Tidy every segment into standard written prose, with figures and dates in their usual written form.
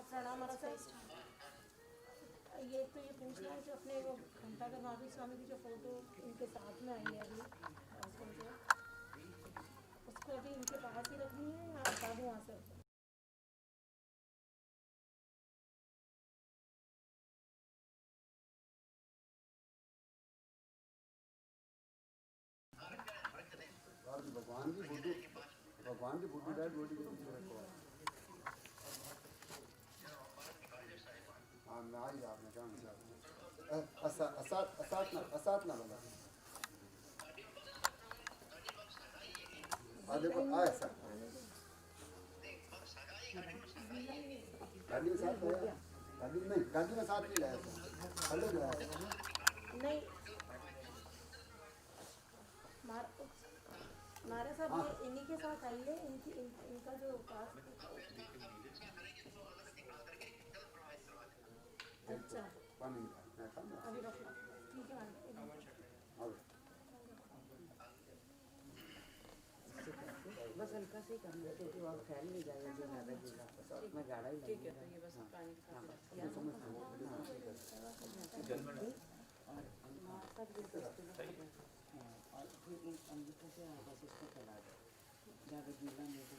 प्रणाम ये तो ये पूछ रहा हूँ जो अपने वो घंटा का महावीर स्वामी की जो फोटो इनके साथ में आई है अभी उसको अभी इनके पास ही रखनी है या हटा दूँ वहाँ से? भगवान की फोटो डाल बॉडी के पीछे रखो। असत ना बना आधे को आए सर गाड़ी में साथ है गाड़ी में साथ नहीं लाया सर अलग लाया नहीं हमारे साथ ये इन्हीं के साथ आइए इनका जो पास अच्छा पानी अभी रखना ठीक है बस हल्का से ही करना क्योंकि वहाँ फैल नहीं जाएगा जो ज़्यादा गीला मैं गाढ़ा ही ठीक है तो ये बस पानी के साथ और फिर एक अंगूठे से बस इसको फैला दो ज़्यादा गीला नहीं तो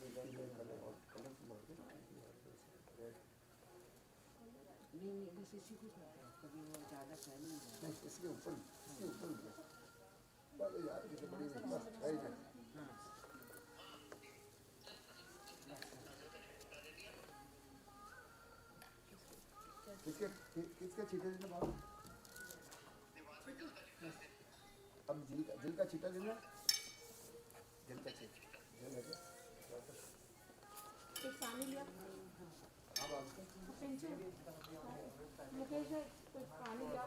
नहीं बस इसी को करते हैं कभी वो ज़्यादा फैल नहीं जाएगा इसके ऊपर यार कितनी बड़ी बस है ना किसके छींटे देना बाबू अब जिल का छींटा देना जिल का छींटा एक पानी लिया हाँ बाबू मुकेश कुछ पानी लिया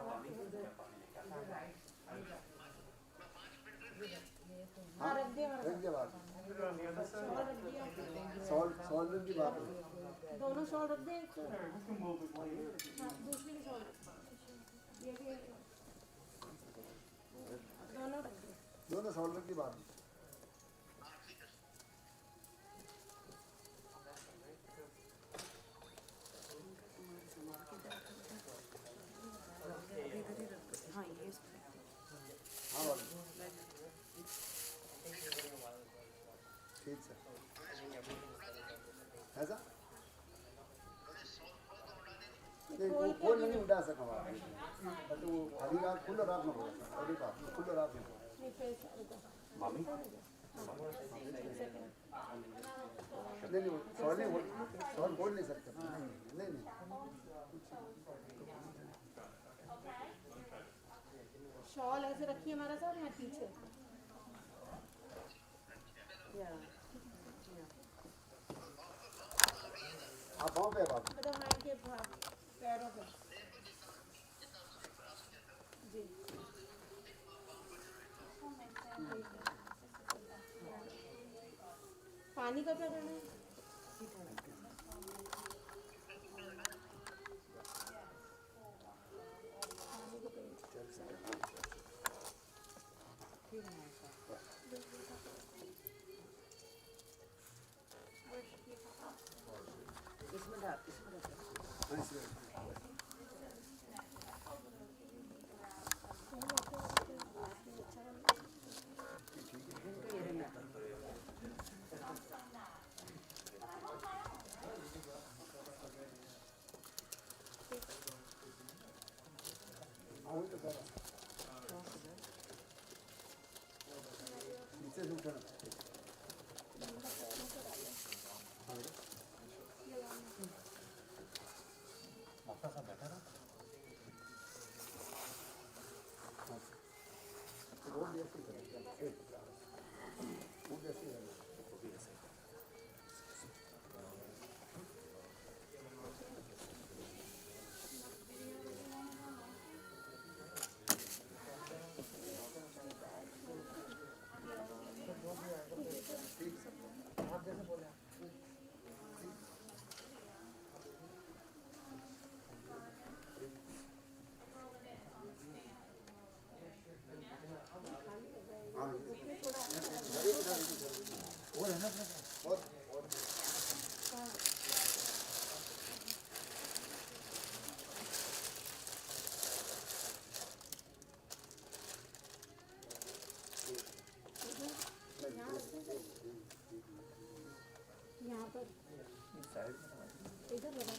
हाँ रख दिया बात सॉल्ट की बात दोनों सॉल्ट रख दे दूसरी भी सॉल्ट ये भी दोनों सॉल्ट की बात हाँ ये हाँ बाबू ठीक है ऐसा नहीं वो कोई नहीं उड़ा सका बट वो खाली रात खुल रात में होगा अभी बात खुल रात में मामी नहीं सॉरी बोल नहीं सकते नहीं शॉल ऐसे रखिए हमारा साथ यहाँ पीछे आप पाँव पे बाबू मतलब हाँ इनके पैरों पे जी पानी का क्या करना है इसमें डाल नीचे से उठाना आपका सब बैठा रहा वो भी ऐसे करेंगे वो भी ऐसे आप जैसे बोले और है ना बहुत यहाँ पर इधर लगा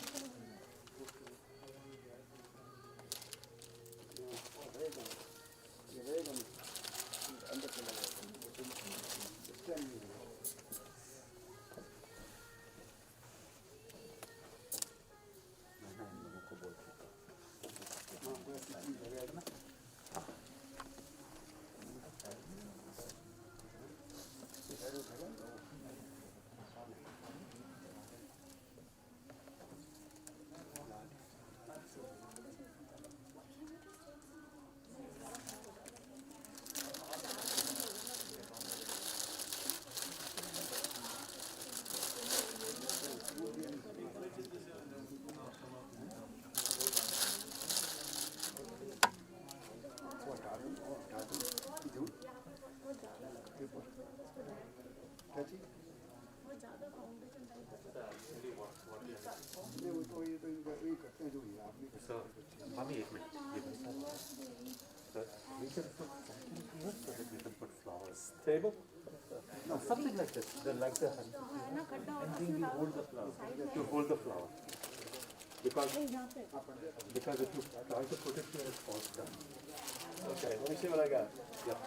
अंदर चला गया वो ज़्यादा फाउंडेशन टाइप नहीं वो तो ये तो इनका ये करते हैं जो ये आप नहीं So, mommy, एक मिनट ये बता so we can put something here so that we can put flowers. Table? No, something like this. Like the है ना खड्डा और and then we hold the flower. To hold the flower. Because if you try to put it here, it falls down. Okay, let me see what I got. Yeah.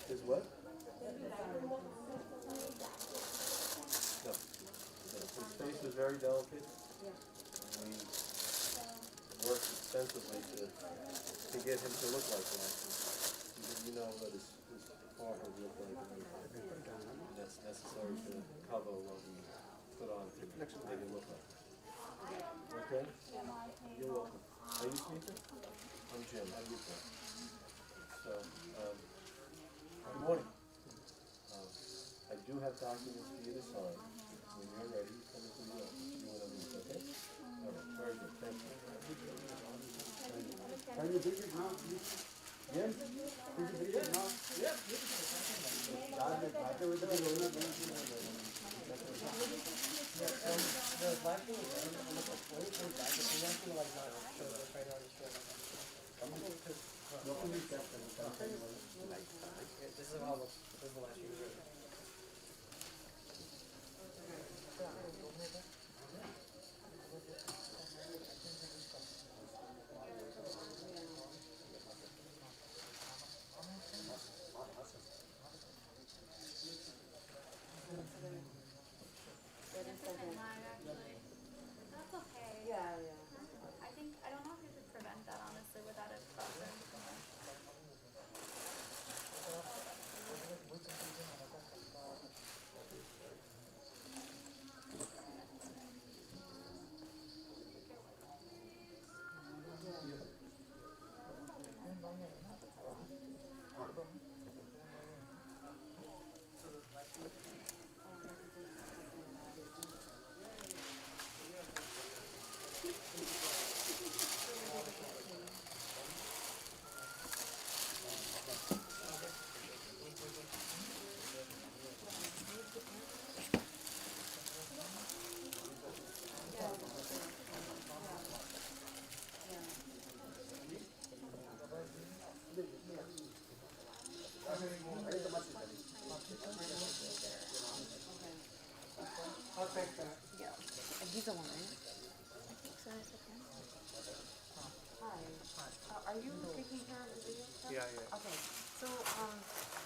Is what? No. His face is very delicate. We worked extensively to get him to look like that. You know what his forehead looked like. And that's necessary to cover what we put on to make it look like. Okay? You're welcome. Are you speaking? I'm Jim. How do you feel? So, good morning. I do have documents for you to sign. When you're ready, you come into the office. You want to meet, okay? All right, very good. Thank you. Can you bring it now, please? Yes? Could you bring it now? Yeah. खाते हुए तो रोना That's okay. Yeah. I think I don't know if you could prevent that honestly without it crossing too much. He's the one, right? So it's okay. Hi. Are you taking care of the video stuff? Yeah. Okay. So,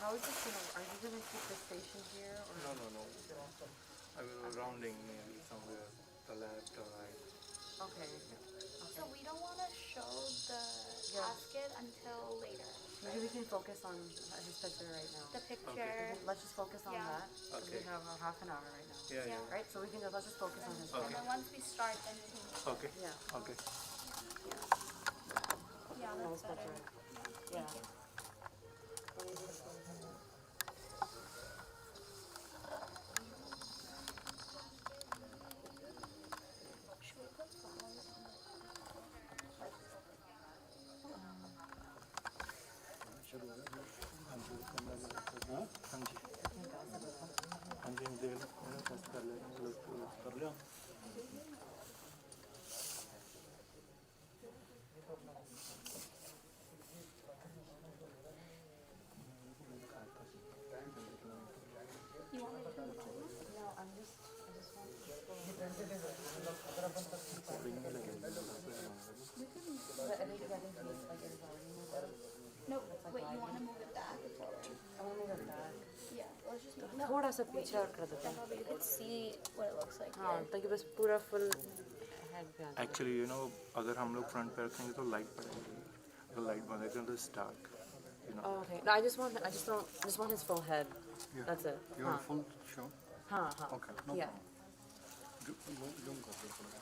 how is this gonna? Are you gonna keep the station here, or? No. I will rounding maybe somewhere the left or right. Okay. So we don't want to show the casket until later. Maybe we can focus on his picture right now. The picture. Let's just focus on Yeah. that. 'Cause Okay. we have half an hour right now. Yeah. Right. So we can let's just focus on his And picture. then once we start, then we can. Okay. Yeah. Okay. Yeah, Nice that's better. picture. Yeah. Should we put flowers on the हाँ जी मुझे test कर ले कर लिया You want me to put the camera? No, I just want. But I think he's like in No, wait, you want to move it back? I want to move it back. Yeah, let's just move it. थोड़ा सा पीछे और कर देते हैं. You could see what it looks like. हाँ, ताकि बस पूरा full head पे आ जाए. एक्चुअली यू नो अगर हम लोग फ्रंट पे रखेंगे तो लाइट पड़ेगी अगर लाइट बंद करें तो dark you know Oh, okay. No, I just want his full head. Yeah. That's it. You want full show? हाँ. Okay, no Yeah. problem. Zoom कर दो थोड़ा.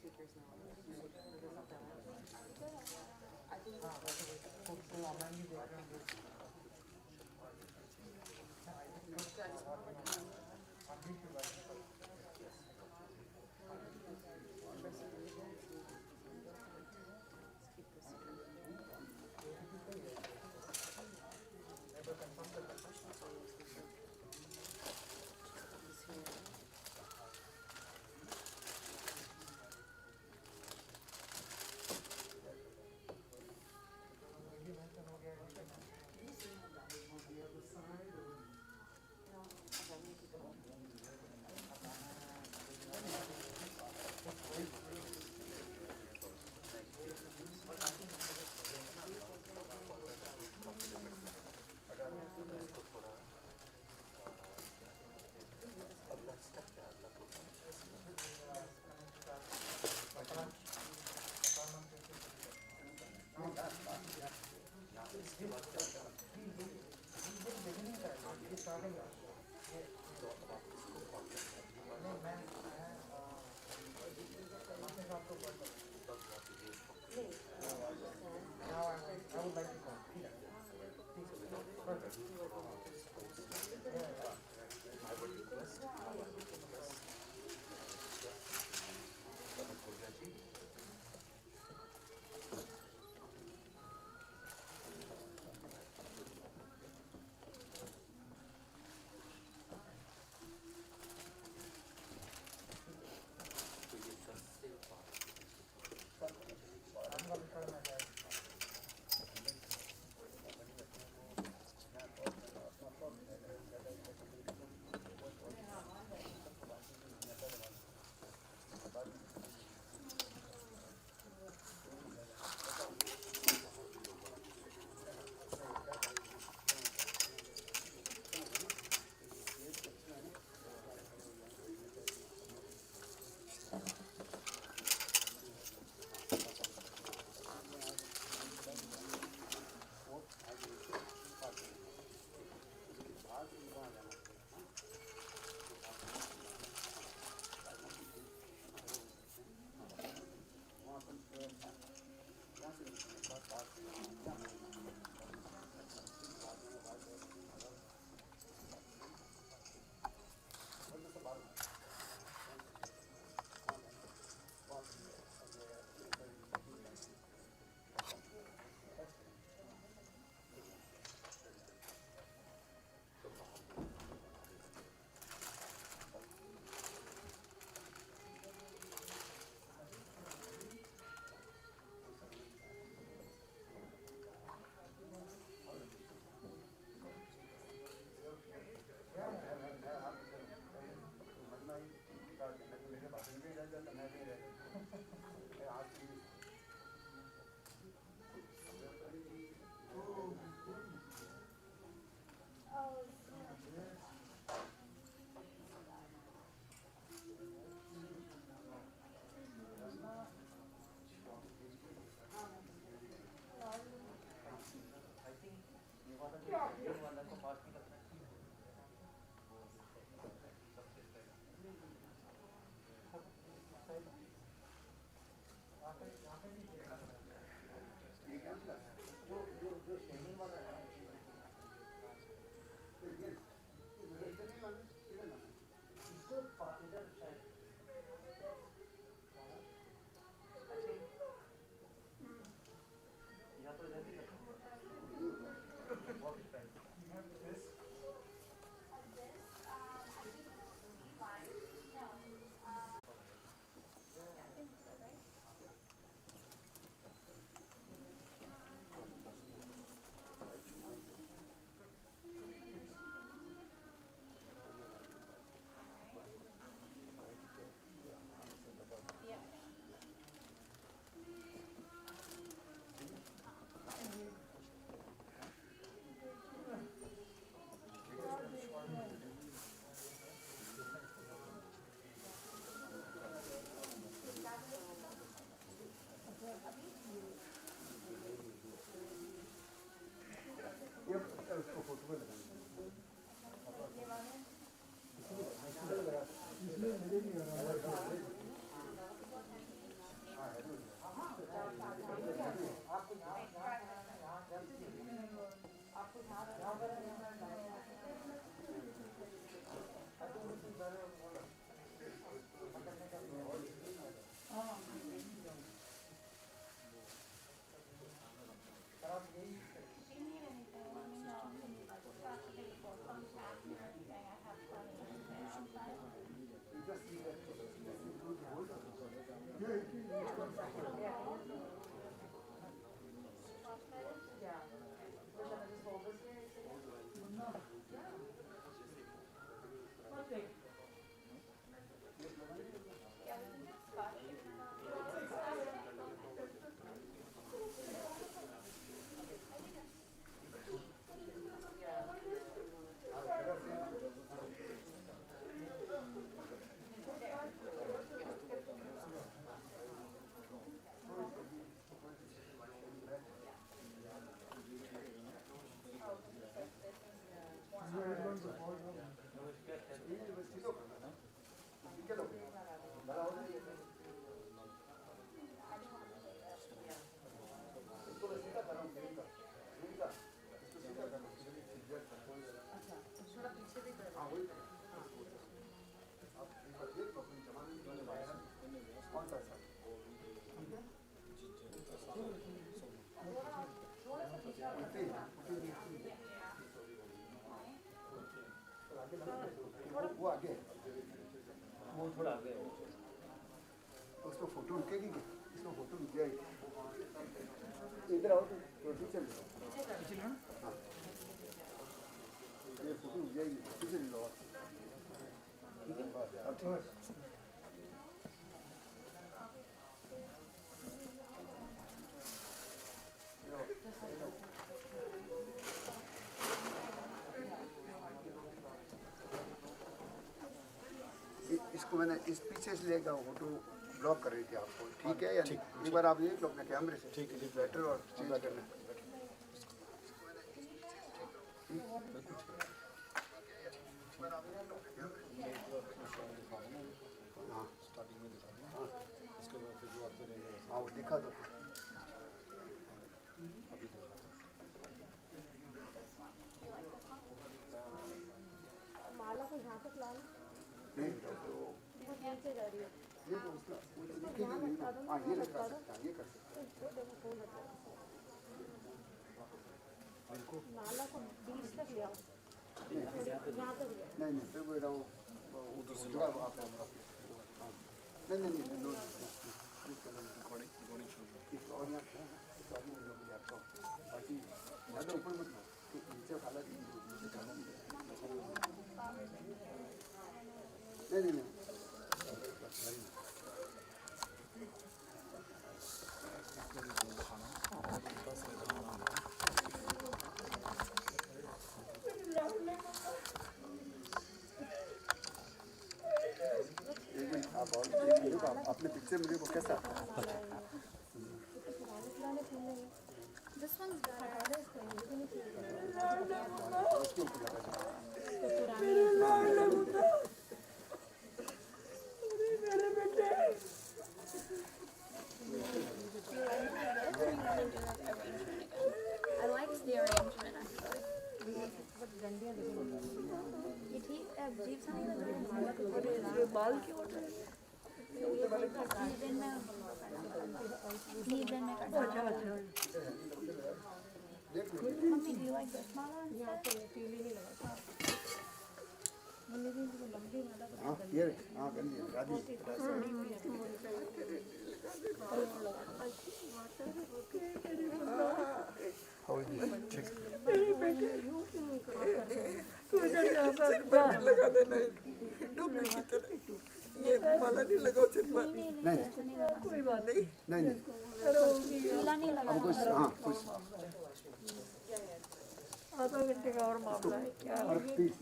speakers now. I वो आगे वो थोड़ा आगे है। उसमें फोटो रुकेगी क्या? इसमें फोटो रुक जाएगी। इधर आओ तो पीछे ले लो। हाँ ये फोटो रुक जाएगी, पीछे ले लो। अब ठीक है। इसको मैंने इस पीछे से लेकर फोटो ब्लॉक कर रही थी आपको, ठीक है या नहीं? एक बार आप देख लो अपने कैमरे से, ठीक है, बेटर और चेंज करना। हाँ वो दिखा दो। माला को यहाँ तक ला लो। नहीं वो नीचे जा रही है। ये तो उसका दिखेगी नहीं। हाँ ये लगा सकता है, ये कर सकते हैं। माला को बीच तक ले आओ। यहाँ तक ले आओ। नहीं नहीं फिर वो उधर से जुड़ा हुआ आप नहीं नहीं नहीं नो रिकॉर्डिंग और यहाँ बाकी ज़्यादा ऊपर मत लो, नीचे खाला नहीं नहीं नहीं अपने पिक्चर मुझे वो कैसा This one's better. उसके ऊपर लगा I liked the arrangement actually. ये ठीक है, अजीब सा नहीं लग रहा है। बाल क्यों उठ रहे हैं? Mummy, do you like this mala? यहाँ तो पीली नहीं लगा। लंबी माला को हाँ ये हाँ कर लिया राजी लगा देना ये माला नहीं लगाओ सिर्फ नहीं कोई बात नहीं नहीं नहीं पीला नहीं लगा। अब कुछ हाँ कुछ आधा घंटे का और मामला है क्या और प्लीज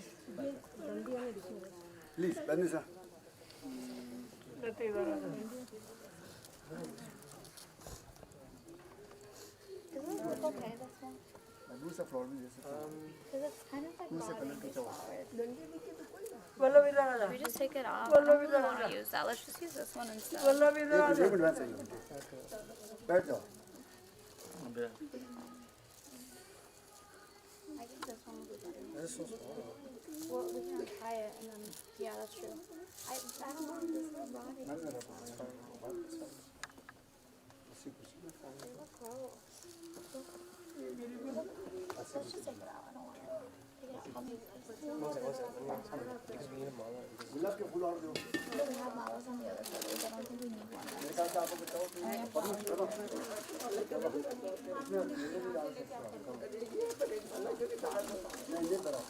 प्लीज बंद सा Does it look okay, this one? दूसरा फ्लोर में जैसे Because it's kind of like bothering these flowers. Vallabh इधर आ जा We just take it off. I don't really want to use that. Let's just use this one instead. Vallabh इधर आ जा एक minute बैठ जाइए बैठ जाओ I think this one will be better. Well, we can try it and then, yeah, that's true. I don't know, this is rotting. They look gross. Let's just take it out. I don't want it. Take it out. Help me. गुलाब के फूल और दो No, we have malas on the other side. I don't think we need one. मेरे ख्याल से आपको बताओ तो publish करो नहीं ये करो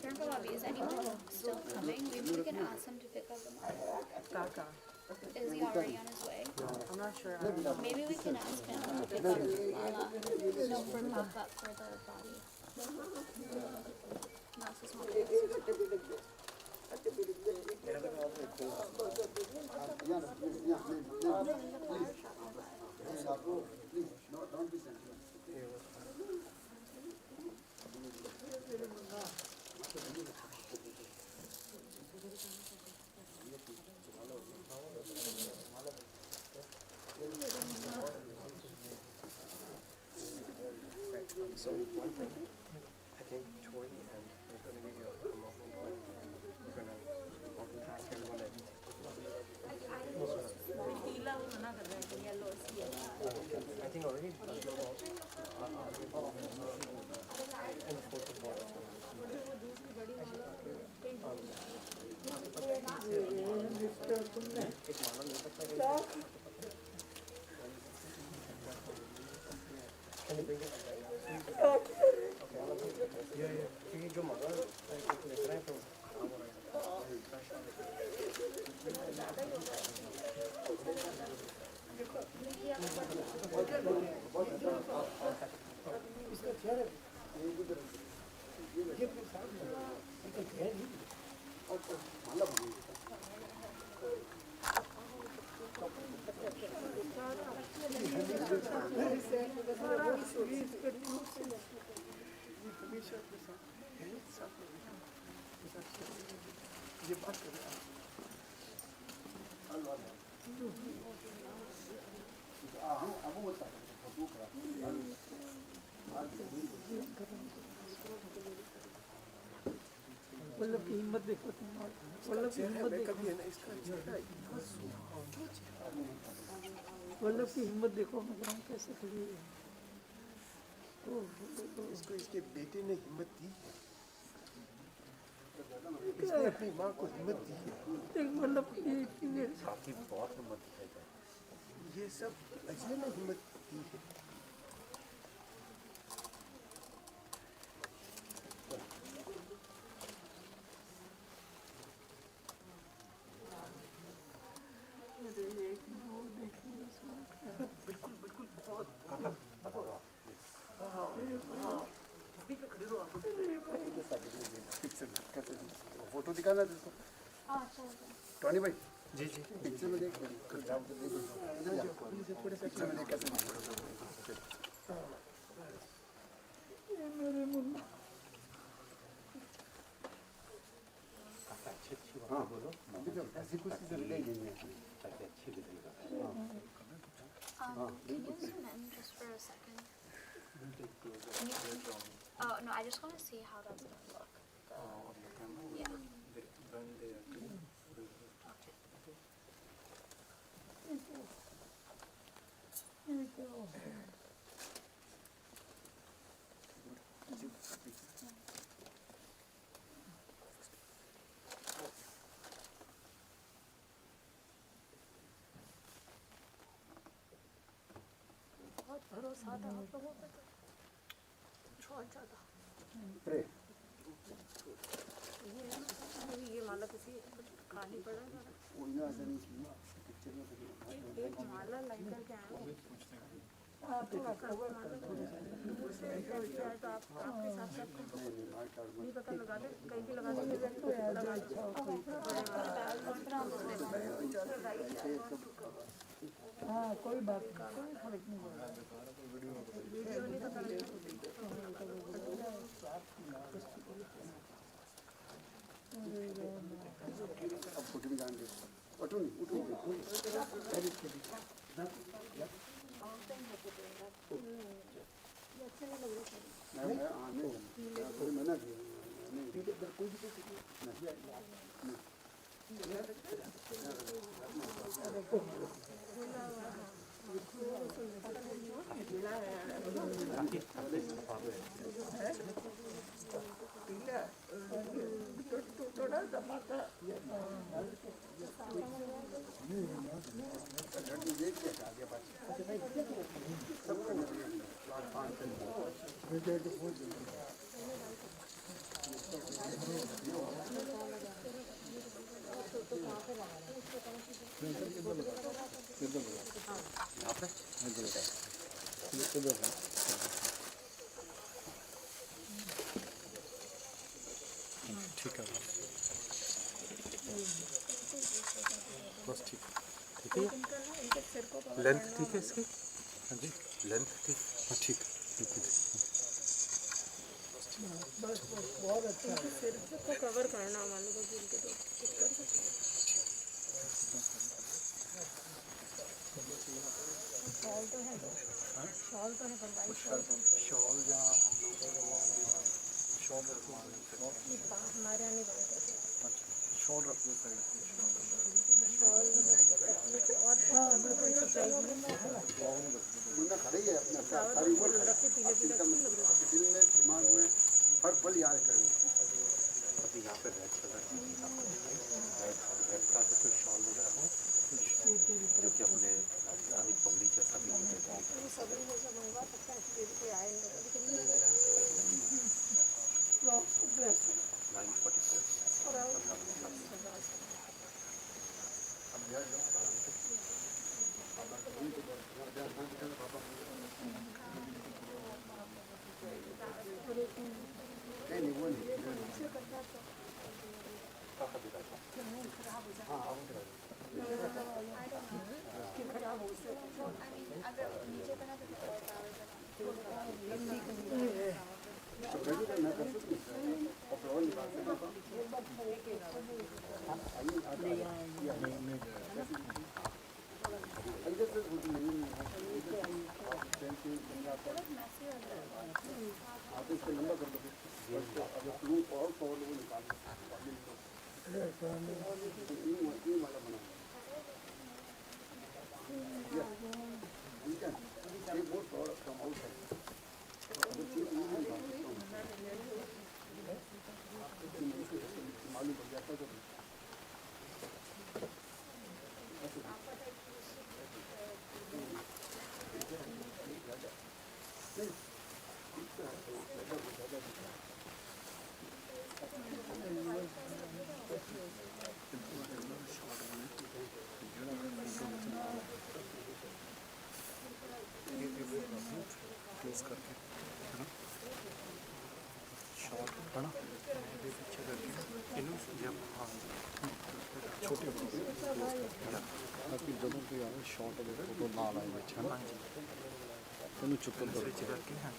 Grandpa Bobby, is anyone still coming? Maybe we can ask him to pick up the mala. Kaka. Is he already on his way? I'm not sure. Maybe we can ask him to pick up the mala. No, for backup for the body. That's just one. please don't be sensitive So one thing, I think Tori and we're going to give you a moment when we're going to ask everyone that I think already and the photo ball. Can you bring it? क्योंकि जो माला लेकर आए तो इसका चेहरा ये उधर ये और माला ये बात कर रहे हैं हम अब वो बता वल्लभ की हिम्मत देखो तुम वल्लभ की हिम्मत देखो वल्लभ की हिम्मत देखो मगर कैसे खड़ी है इसको इसके बेटे ने हिम्मत दी है इसने अपनी माँ को हिम्मत दी है एक वल्लभ की बाकी बहुत हिम्मत दिखाई ये सब अजय ने हिम्मत दी है फोटो दिखाना जिसको टॉनी भाई जी जी पिक्चर में देख पिक्चर में देख कैसे मेरे मुन्ना हाँ बोलो अभी तो ऐसी कुछ चीजें नहीं है Can you zoom in just for a second? Oh, no, I just want to see how that's going to look. Yeah. बहुत भरोसा था आप लोगों पे तो बहुत ज़्यादा प्रे ये माला किसी खाली पड़ा है वो यहाँ ऐसा नहीं किया पिक्चर में एक माला लेकर के आए आप तो आपके साथ साथ नहीं पता लगा दे कहीं भी लगा दे लगा हाँ कोई बात कोई फर्क नहीं पड़ता वीडियो नहीं पता अब फोटो भी जान दे फोटो थोड़ी मना किया नहीं कोई नहीं ठीक है बस ठीक ठीक है लेंथ ठीक है इसकी हाँ जी लेंथ ठीक हाँ ठीक बिल्कुल सिर को कवर करना मान लो कि इनके तो कर सकते शॉल तो है शॉल तो है पर वाइट शॉल तो शॉल या हम लोग शॉल हमारे यहाँ नहीं बनते शॉल रख दो साइड शॉल और मुन्ना खड़े ही है अपना सारी उम्र खड़ा है। चिंता मत करो, आपके दिल में दिमाग में हर पल याद करो। अभी यहाँ पे रेड कलर रेड का तो कोई शॉल वगैरह हो जो कि अपने राजस्थानी पगड़ी जैसा भी हो जाता है सभी जैसा मंगवा सकते हैं फिर कोई आए नहीं 944 नहीं वो नहीं क्लोज करके है ना शॉर्ट है ना ये पीछे करके इन्हों जब हाँ छोटे क्लोज करके ताकि ਜਦੋਂ ਕੋਈ ਆਵੇ ਸ਼ਾਰਟ ਦੇ ਫੋਟੋ ਨਾਲ ਆਏ ਵਿੱਚ ਹੈ ਨਾ ਉਹਨੂੰ ਚੁੱਪ ਕਰੋ ਵਿੱਚ ਕਰਕੇ ਹਾਂ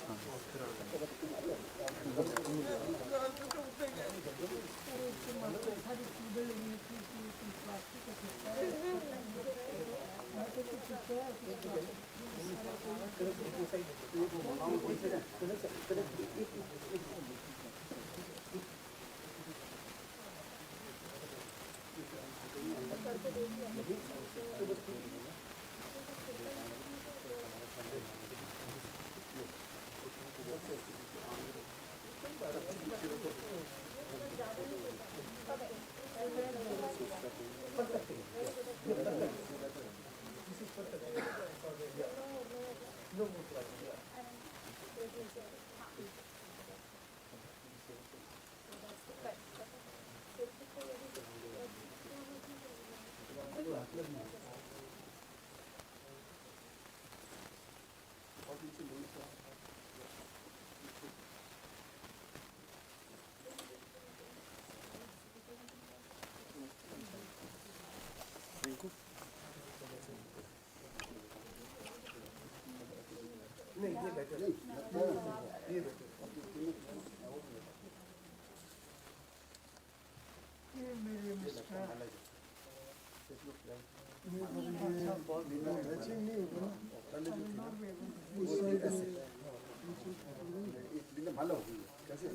माला हुई है कैसे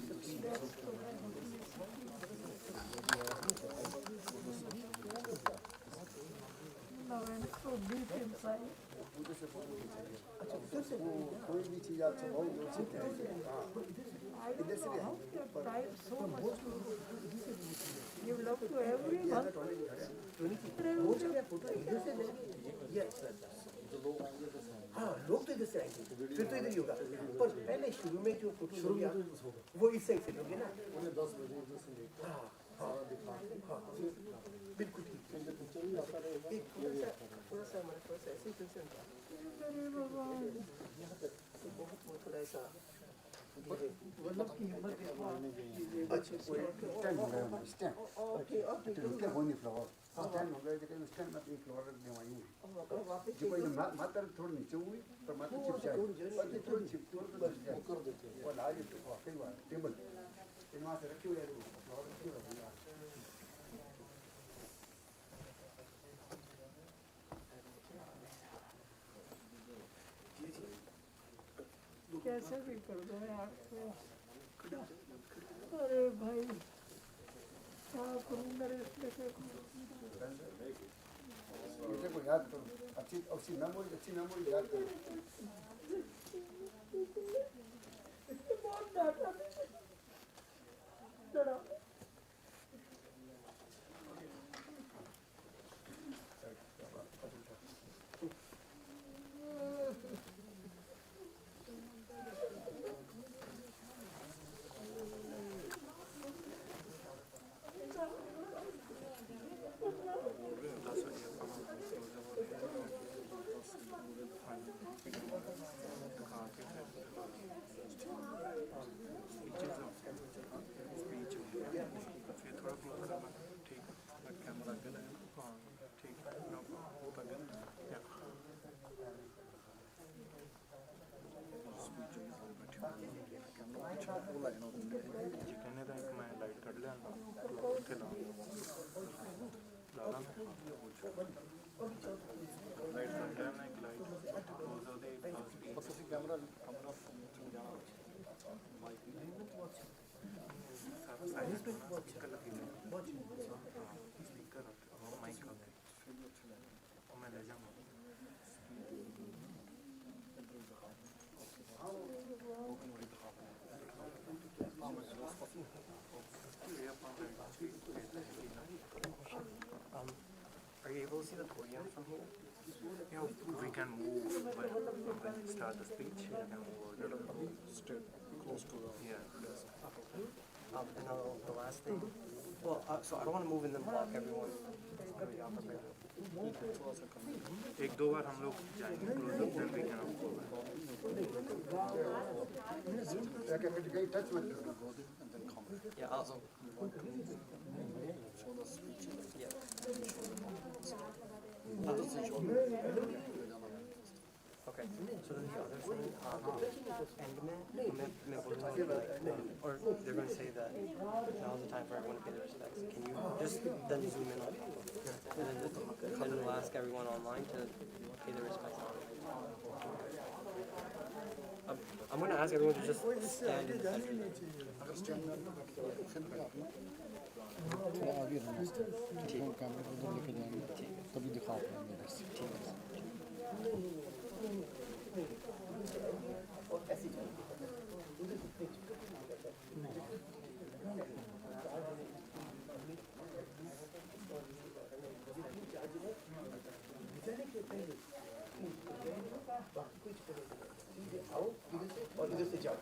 वो कोई भी चीज़ आपसे बहुत अच्छी है इधर से You love to everyone. हाँ लोग तो इधर से आएंगे फिर तो इधर ही होगा पर पहले शुरू में जो फोटो लोगे वो इस साइड से लोगे ना 10 बजे हाँ हाँ हाँ बिल्कुल ठीक एक थोड़ा सा हमारे पास ऐसे ही कंसर्न था बहुत थोड़ा ऐसा मतलब की हिम्मत अच्छा स्टैंड हो गया स्टैंड ओके ओके तो होनी फ्लावर स्टैंड हो गया लेकिन स्टैंड में एक फ्लावर रख देवाई हुई जो कोई मात्र थोड़ी नीचे हुई पर मात्र चिप जाए और जो थोड़ी चिप तोड़ कर जाए कर देते हैं और लाज तो वाकई बात टेबल इन वहां से रखे हुए हैं फ्लावर रखे हुए हैं कैसे भी कर दो यार अरे भाई क्या करूँ मेरे इसमें बेटे को याद करो अच्छी मेमोरी याद करो बहुत डांटा चलो Are you able to see the podium from here? You know, we can move when we start the speech. We can move a little. Stay close to the Yeah. And the last thing. Well, so I don't want to move and then block everyone. एक दो बार हम लोग जाएंगे close up then we can go back. touch with Yeah, also. Yeah. Okay, so then the other thing, end में बोलूँगा कि or they're going to say that now's the time for everyone to pay their respects. Can you just then zoom in on it? And then we'll ask everyone online to pay their respects online. I'm going to ask everyone to just stand in the center. थोड़ा आगे रहना phone कैमरे को उधर लेके जाएंगे तभी दिखा पाएंगे इधर से ठीक है और इधर से जाओ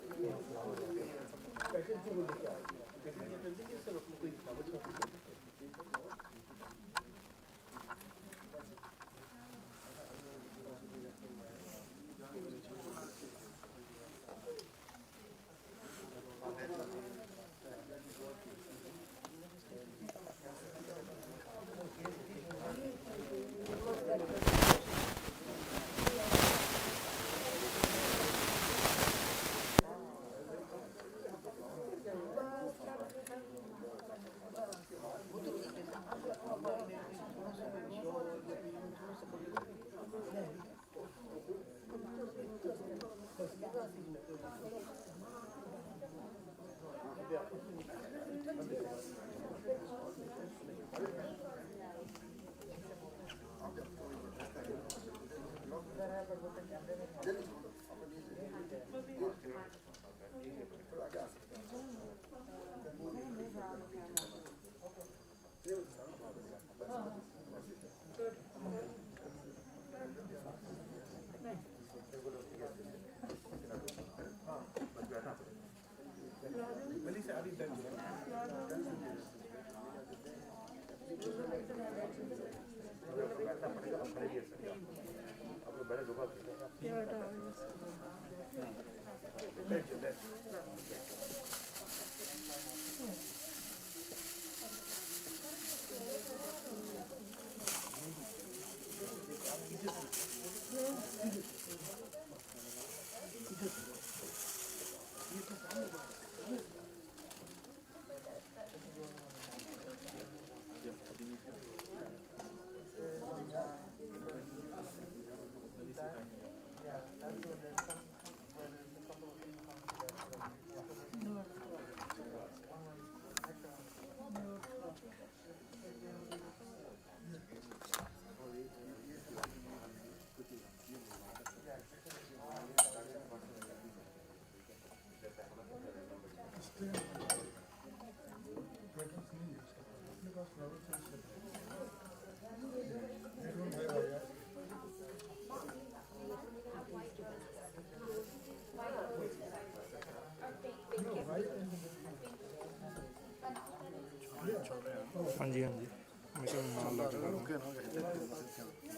हाँ जी हाँ जी मैं क्या नाल लगा रुके ना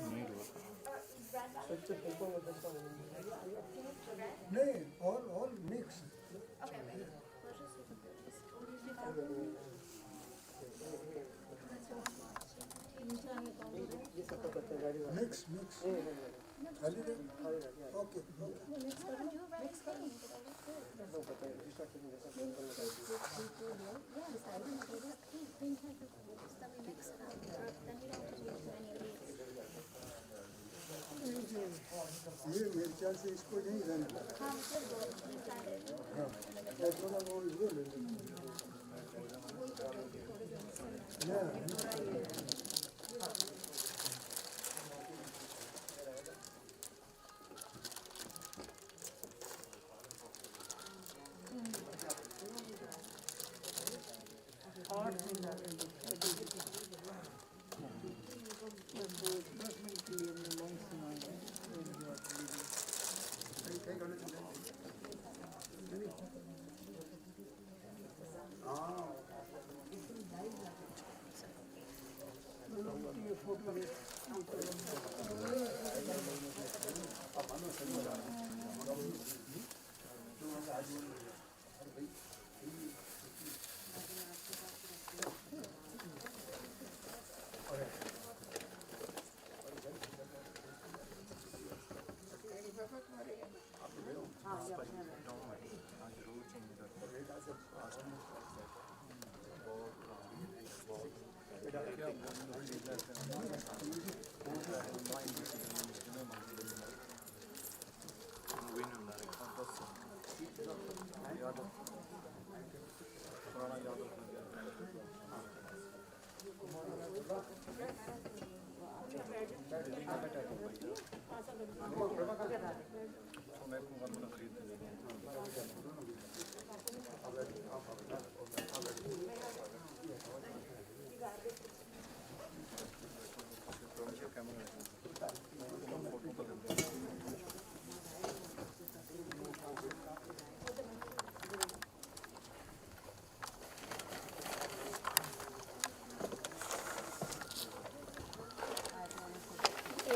नहीं रुका नहीं all mix mix खाली दे ओके ये मेरे ख्याल से इसको नहीं रहने लगा हाँ थोड़ा वो ले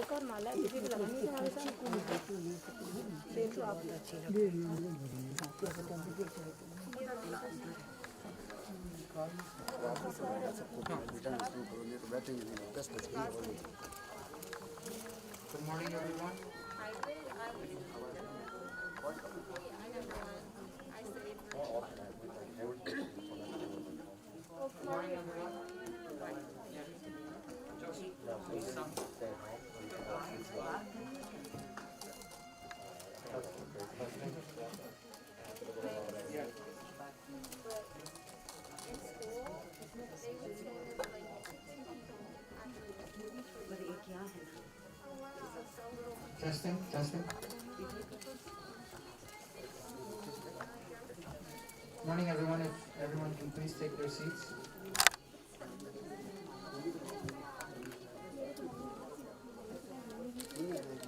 एक और माला किसी को लगानी है हमारे साथ सेम तो आप Good morning, everyone. they would say that like two people actually पर एक यहाँ है ना Testing, testing. Morning, everyone. If everyone can please take their seats.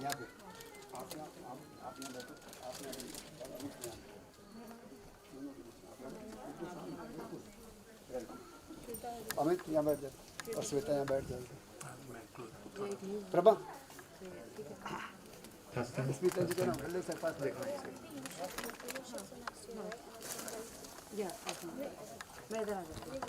यहाँ पे आप यहाँ बैठो, आप यहाँ अमित यहाँ बैठ जाए और श्वेता यहाँ बैठ जाए प्रभा स्मिता जी को ना ले सर पास देखना है या मैं इधर आ जाती हूँ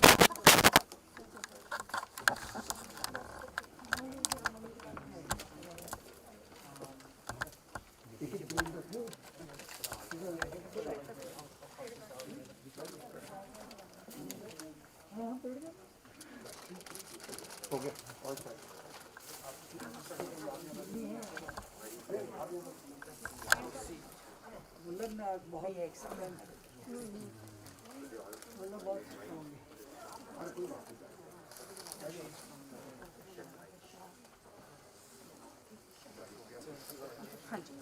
हो गया और क्या मतलब ना बहुत एक्सीडेंट मतलब बहुत हाँ जी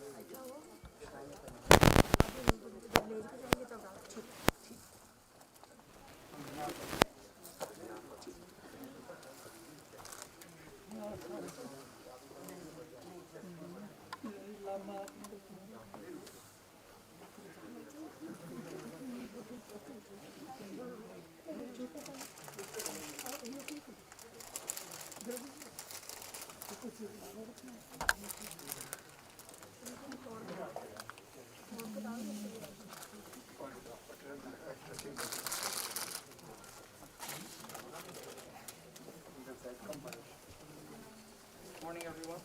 Morning, everyone.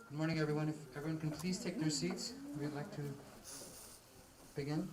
Good morning, everyone. If everyone can please take their seats, we'd like to begin.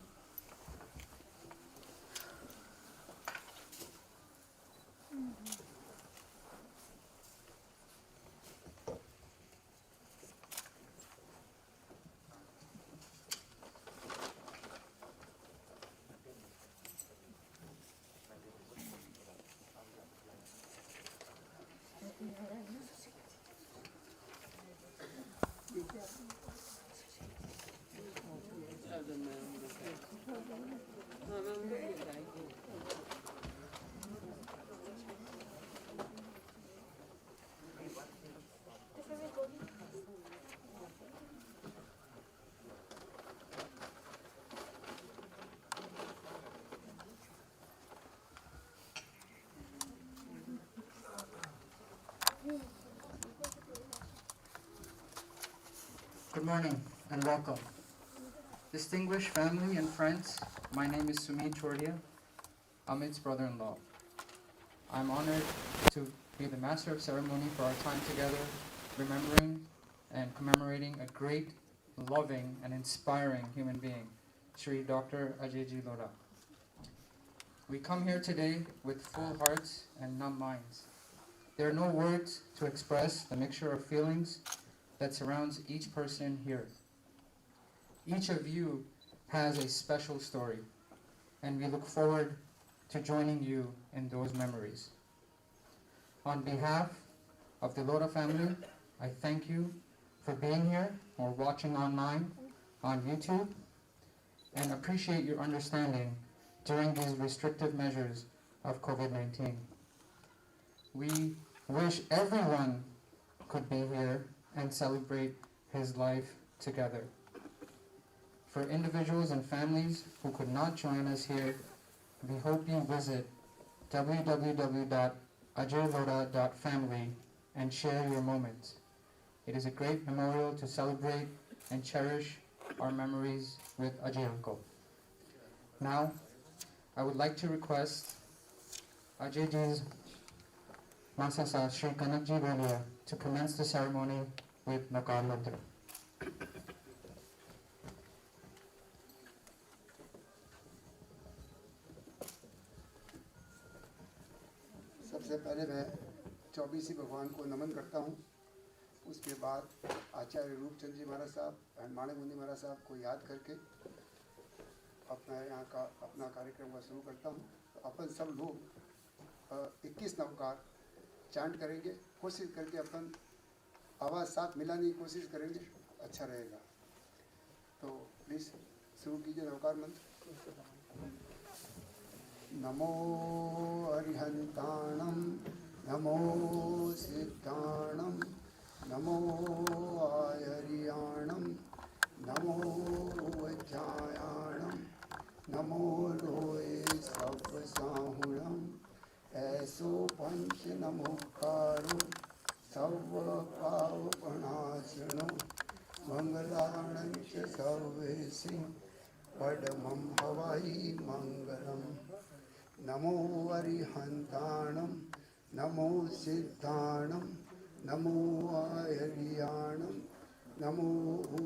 Good morning and welcome. Distinguished family and friends, my name is Sumit Chordia, Amit's brother-in-law. I'm honored to be the master of ceremony for our time together, remembering and commemorating a great, loving, and inspiring human being, Shri Dr.Ajay Lodha. We come here today with full hearts and numb minds. There are no words to express the mixture of feelings that surrounds each person here. Each of you has a special story, and we look forward to joining you in those memories. On behalf of the Lodha family, I thank you for being here or watching online on YouTube, and appreciate your understanding during these restrictive measures of COVID-19. We wish everyone could be here and celebrate his life together. For individuals and families who could not join us here, we hope you visit www.ajayloda.family and share your moments. It is a great memorial to celebrate and cherish our memories with Ajay Uncle. Now, I would like to request Ajay Ji's Masasa Sri Kanakji Bolia to commence the ceremony with Nakar Mantra. सबसे पहले मैं 24 भगवान को नमन करता हूँ। उसके बाद आचार्य रूपचंद जी महाराज साहब एंड माणिक मुनि महाराज साहब को याद करके अपना यहाँ का अपना कार्यक्रम का शुरू करता हूँ। तो अपन सब लोग 21 नवकार चांट करेंगे, कोशिश करके अपन आवाज़ साथ मिलाने की कोशिश करेंगे, अच्छा रहेगा। तो प्लीज़ शुरू कीजिए नवकार मंत्र। नमो अरिहंताणं नमो सिद्धाणं नमो आयर्याणं नमो वज्रायाणं नमो लोये सवसाहुणं ऐसो पंच नमोकारो सर्वपावपणाशनो मंगलाणं च सर्वेसिं पडमं हवाई मंगलम्। नमो अरिहंताणं नमो सिद्धाणं नमो आयर्याणं नमो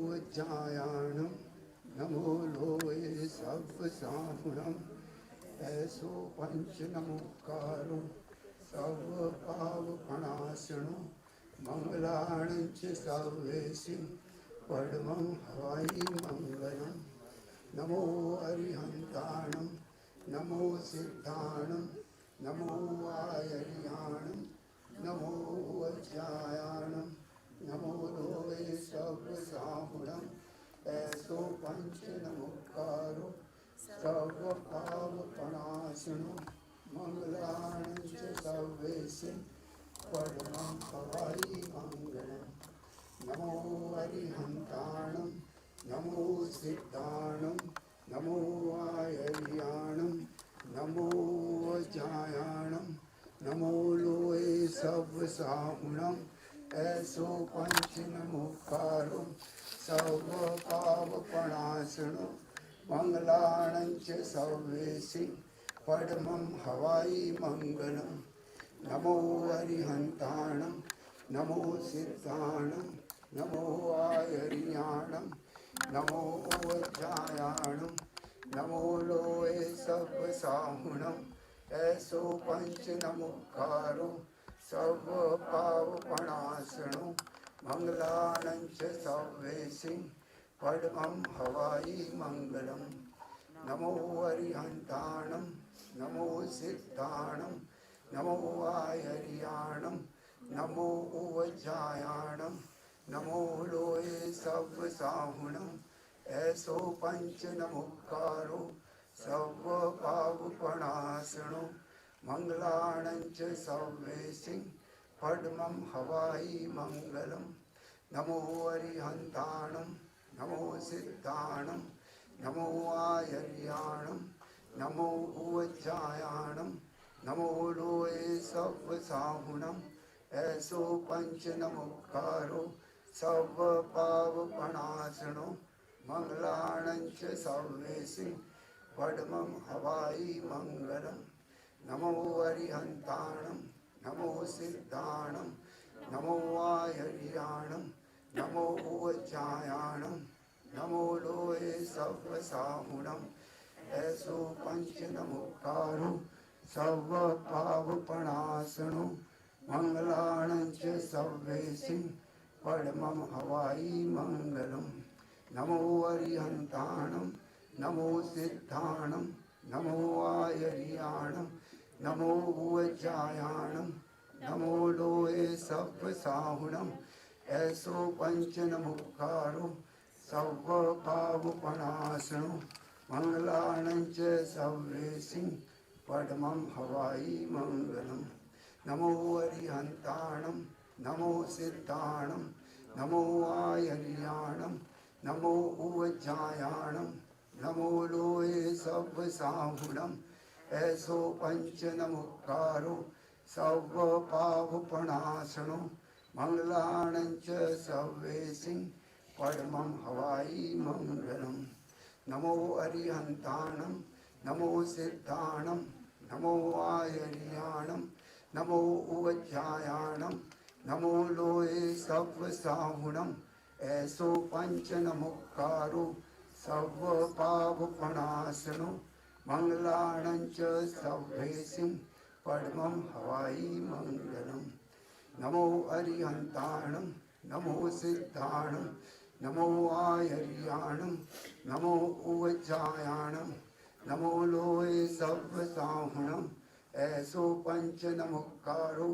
वज्रायाणं नमो लोये सवसाहुणं ऐसो पंच नमोकारो सर्वपावपणाशनो मंगलाणं च सर्वेसिं पडमं हवाई मंगलम्। नमो अरिहंताणं नमो सिद्धाणं नमो आयर्याणं नमो वज्रायाणं नमो लोये सवसाहुणं ऐसो पंच नमोकारो सर्वपावपणाशनो मंगलाणं च सर्वेसिं पडमं हवाई मंगलम्। नमो अरिहंताणं नमो सिद्धाणं नमो आयर्याणं नमो वज्रायाणं नमो लोये सवसाहुणं ऐसो पंच नमोकारो सर्वपावपणाशनो मंगलाणं च सर्वेसिं पडमं हवाई मंगलम्। नमो अरिहंताणं नमो सिद्धाणं नमो आयर्याणं नमो वज्रायाणं नमो लोये सवसाहुणं ऐसो पंच नमोकारो सर्वपावपणाशनो मंगलाणं च सर्वेसिं पडमं हवाई मंगलम्। नमो अरिहंताणं नमो सिद्धाणं नमो आयर्याणं नमो वज्रायाणं नमो लोये सवसाहुणं ऐसो पंच नमोकारो सर्वपावपणाशनो मंगलाणं च सर्वेसिं पडमं हवाई मंगलम्। नमो अरिहंताणं नमो सिद्धाणं नमो आयर्याणं नमो वज्रायाणं नमो लोये सवसाहुणं ऐसो पंच नमोकारो सर्वपावपणाशनो मंगलाणं च सर्वेसिं पडमं हवाई मंगलम्। नमो अरिहंताणं नमो सिद्धाणं नमो आयर्याणं नमो वज्रायाणं नमो लोये सवसाहुणं ऐसो पंच नमोकारो सर्वपावपणाशनो मंगलाणं च सर्वेसिं पडमं हवाई मंगलम्। नमो अरिहंताणं नमो सिद्धाणं नमो आयर्याणं नमो वज्रायाणं नमो लोये सवसाहुणं ऐसो पंच नमोकारो सर्वपावपणाशनो मंगलाणं च सर्वेसिं पडमं हवाई मंगलम्। नमो अरिहंताणं नमो सिद्धाणं नमो आयर्याणं नमो वज्रायाणं नमो लोये सवसाहुणं ऐसो पंच नमोकारो सर्वपावपणाशनो मंगलाणं च सर्वेसिं पडमं हवाई मंगलम्। नमो अरिहंताणं नमो सिद्धाणं नमो आयर्याणं नमो वज्रायाणं नमो लोये सवसाहुणं ऐसो पंच नमोकारो सर्वपावपणाशनो मंगलाणं च सर्वेसिं पडमं हवाई मंगलम्। नमो अरिहंताणं नमो सिद्धाणं नमो आयर्याणं नमो उवज्जायाणं नमो लोहे सव्वसाहुणं ऐसो पंच नमोकारो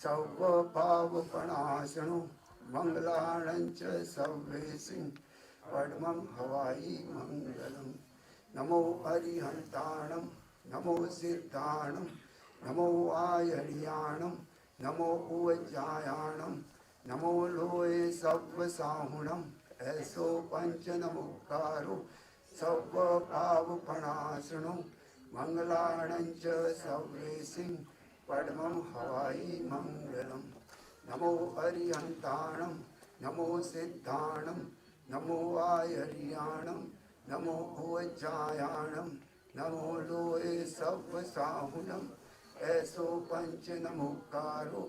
सर्व पावपणासनो मंगलाणं च सर्वेसिं पद्मं हवाई मंगलम् नमो अरिहंताणं नमो सिद्धाणं नमो आयर्याणं नमो उवज्जायाणं नमो लोहे सव्वसाहुणं ऐसो पंच नमोकारो सर्व पावपणासनो मंगलाणं च सर्वेसिं पद्मं हवाई मंगलम् नमो अरिहंताणं नमो सिद्धाणं नमो आयर्याणं नमो उवज्जायाणं नमो लोहे सव्वसाहुणं ऐसो पंच नमोकारो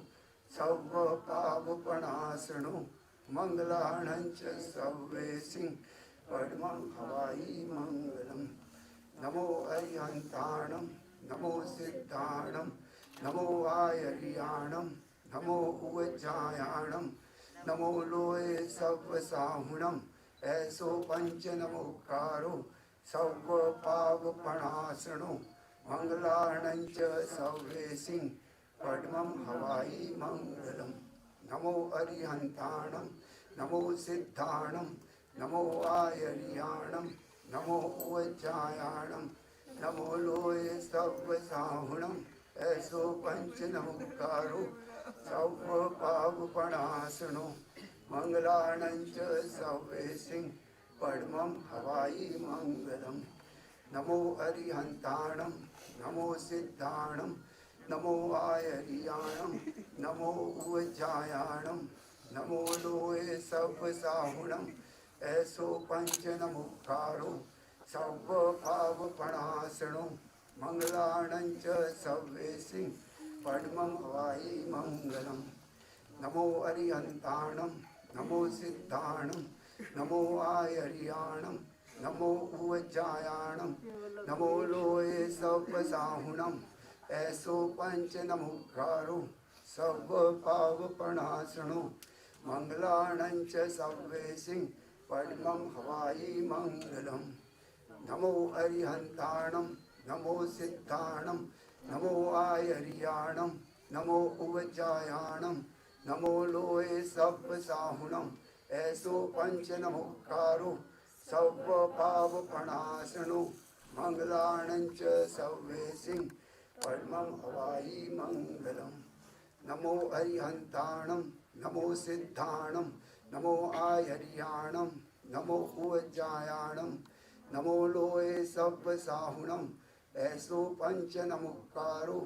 सर्व पावपणासनो मंगलाणं च सर्वेसिं पद्मं हवाई मंगलम् नमो अरिहंताणं नमो सिद्धाणं नमो आयर्याणं नमो उवज्जायाणं नमो लोहे सव्वसाहुणं ऐसो पंच नमोकारो सर्व पावपणासनो मंगलाणं च सर्वेसिं पद्मं हवाई मंगलम् नमो अरिहंताणं नमो सिद्धाणं नमो आयर्याणं नमो उवज्जायाणं नमो लोहे सव्वसाहुणं ऐसो पंच नमोकारो सर्व पावपणासनो मंगलाणं च सर्वेसिं पद्मं हवाई मंगलम् नमो अरिहंताणं नमो सिद्धाणं नमो आयर्याणं नमो उवज्जायाणं नमो लोहे सव्वसाहुणं ऐसो पंच नमोकारो सर्व पावपणासनो मंगलाणं च सर्वेसिं पद्मं हवाई मंगलम् नमो अरिहंताणं नमो सिद्धाणं नमो आयर्याणं नमो उवज्जायाणं नमो लोहे सव्वसाहुणं ऐसो पंच नमोकारो सर्व पावपणासनो मंगलाणं च सर्वेसिं पद्मं हवाई मंगलम् नमो अरिहंताणं नमो सिद्धाणं नमो आयर्याणं नमो उवज्जायाणं नमो लोहे सव्वसाहुणं ऐसो पंच नमोकारो सर्व पावपणासनो मंगलाणं च सर्वेसिं पद्मं हवाई मंगलम् नमो अरिहंताणं नमो सिद्धाणं नमो आयर्याणं नमो उवज्जायाणं नमो लोहे सव्वसाहुणं ऐसो पंच नमोकारो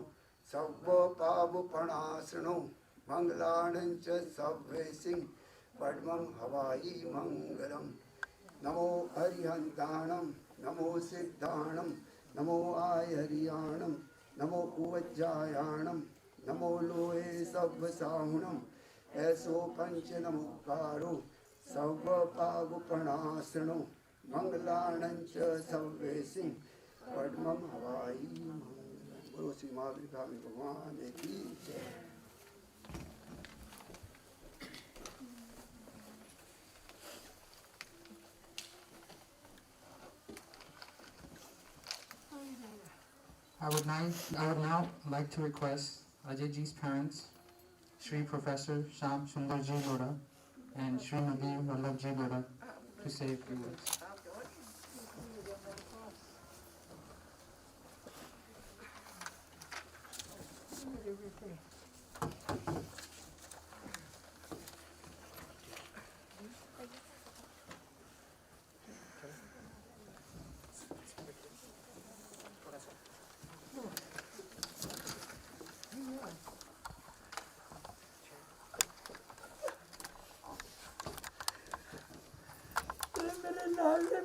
सर्व पावपणासनो मंगलाणं च सर्वेसिं पद्मं हवाई मंगलम् नमो अरिहंताणं नमो सिद्धाणं नमो आयर्याणं नमो उवज्जायाणं नमो लोहे सव्वसाहुणं ऐसो पंच नमोकारो सर्व पावपणासनो मंगलाणं च सर्वेसिं पद्मं हवाई मंगलम्। बोलो श्री महावीर भगवान की जय। I would now like to request Ajayji's parents, Shri Professor Sham Sundarji Lodha and Srimati Vallabhji Lodha, to say a few words.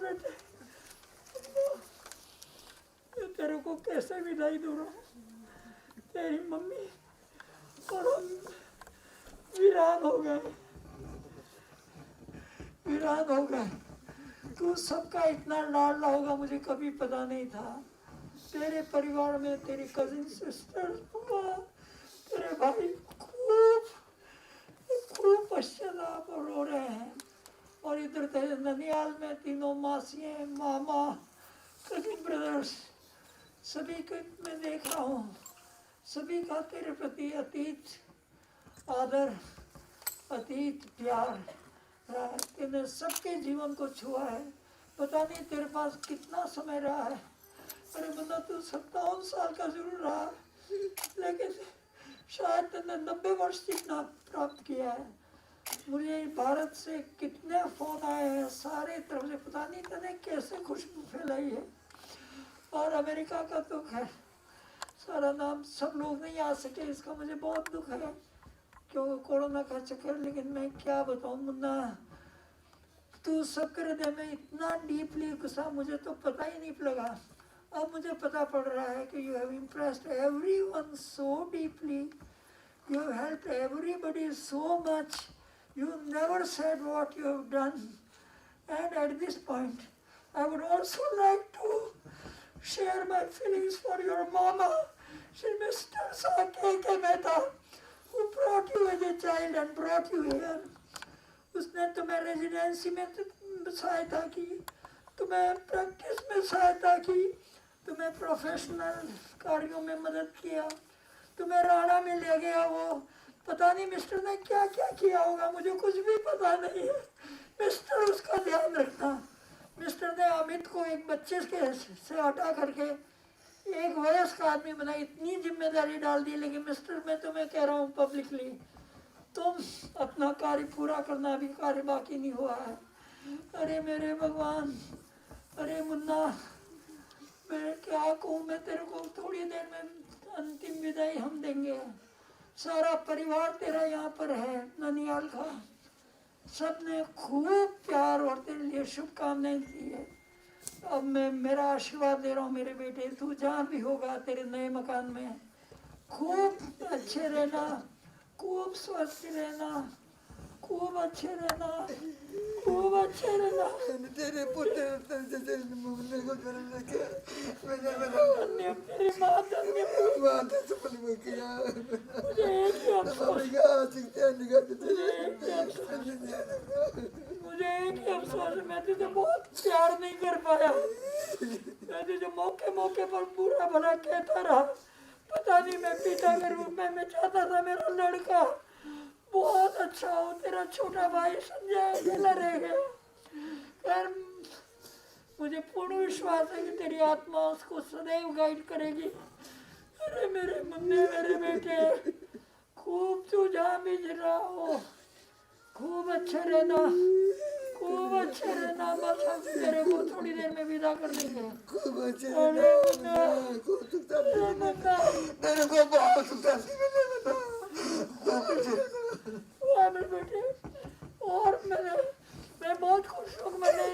बेटे मैं तेरे को कैसे विदाई दूँ? तेरी मम्मी और हम वीरान हो गए, वीरान हो गए। तू सबका इतना लाडला होगा मुझे कभी पता नहीं था। तेरे परिवार में तेरी कजिन सिस्टर, तेरे भाई खूब पश्चाताप और रो रहे हैं। और इधर थे ननियाल में तीनों मासियाँ, मामा, कजिन ब्रदर्स, सभी को मैं देख रहा हूँ। सभी का तेरे प्रति अतीत आदर, अतीत प्यार रहा है। तेने सबके जीवन को छुआ है। पता नहीं तेरे पास कितना समय रहा है। अरे बंदा तू 57 साल का जरूर रहा, लेकिन शायद तेने 90 वर्ष जितना प्राप्त किया है। मुझे भारत से कितने फोन आए हैं सारे तरफ से, पता नहीं तेने कैसे खुशबू फैलाई है। और अमेरिका का तो खैर सारा नाम सब लोग नहीं आ सके, इसका मुझे बहुत दुख है क्योंकि कोरोना का चक्कर। लेकिन मैं क्या बताऊँ मुन्ना, तू सबके हृदय में इतना डीपली घुसा, मुझे तो पता ही नहीं लगा। अब मुझे पता पड़ रहा है कि you have impressed everyone so deeply, you have helped everybody so much, you never said what you have done. And at this point I would also like to share my feelings for your mama, she Mr. Sakeke Mehta, who brought you as a child and brought you here. उसने तुम्हें residency में सहायता की, तुम्हें practice में सहायता की, तुम्हें प्रोफेशनल कार्यों में मदद किया, तुम्हें राणा में ले गया। वो पता नहीं मिस्टर ने क्या क्या किया होगा, मुझे कुछ भी पता नहीं है। मिस्टर उसका ध्यान रखना। मिस्टर ने अमित को एक बच्चे से हटा करके एक वयस्क आदमी बना, इतनी जिम्मेदारी डाल दी। लेकिन मिस्टर मैं तुम्हें कह रहा हूँ पब्लिकली, तुम अपना कार्य पूरा करना, अभी कार्य बाकी नहीं हुआ है। अरे मेरे भगवान, अरे मुन्ना, मैं क्या कहूँ, मैं तेरे को थोड़ी देर में अंतिम विदाई हम देंगे। सारा परिवार तेरा यहाँ पर है ननियाल का, सबने खूब प्यार और तेरे लिए शुभकामनाएं दी है। अब मैं मेरा आशीर्वाद दे रहा हूँ मेरे बेटे, तू जहाँ भी होगा तेरे नए मकान में खूब अच्छे रहना, खूब स्वस्थ रहना, खूब अच्छे रहना, खूब अच्छे रहना। तेरे पुत्र तेरी माँ धन्य मुझे एक ही अफसोस, मैं तुझे बहुत प्यार नहीं कर पाया। मैं तुझे मौके मौके पर बुरा भला कहता रहा। पता नहीं मैं पिता के रूप में मैं चाहता था मेरा लड़का बहुत अच्छा हो। तेरा छोटा भाई संजय अकेला रह गया। खैर मुझे पूर्ण विश्वास है कि तेरी आत्मा उसको सदैव गाइड करेगी। अरे मेरे मम्मी, मेरे बेटे, खूब तू जहाँ भी रहा हो खूब अच्छे रहना, खूब अच्छे रहना। बस हम तेरे को थोड़ी देर में विदा कर देंगे। खूब अच्छे रहना, तेरे को बहुत बेटे। और मैं बहुत खुश हूँ, मैंने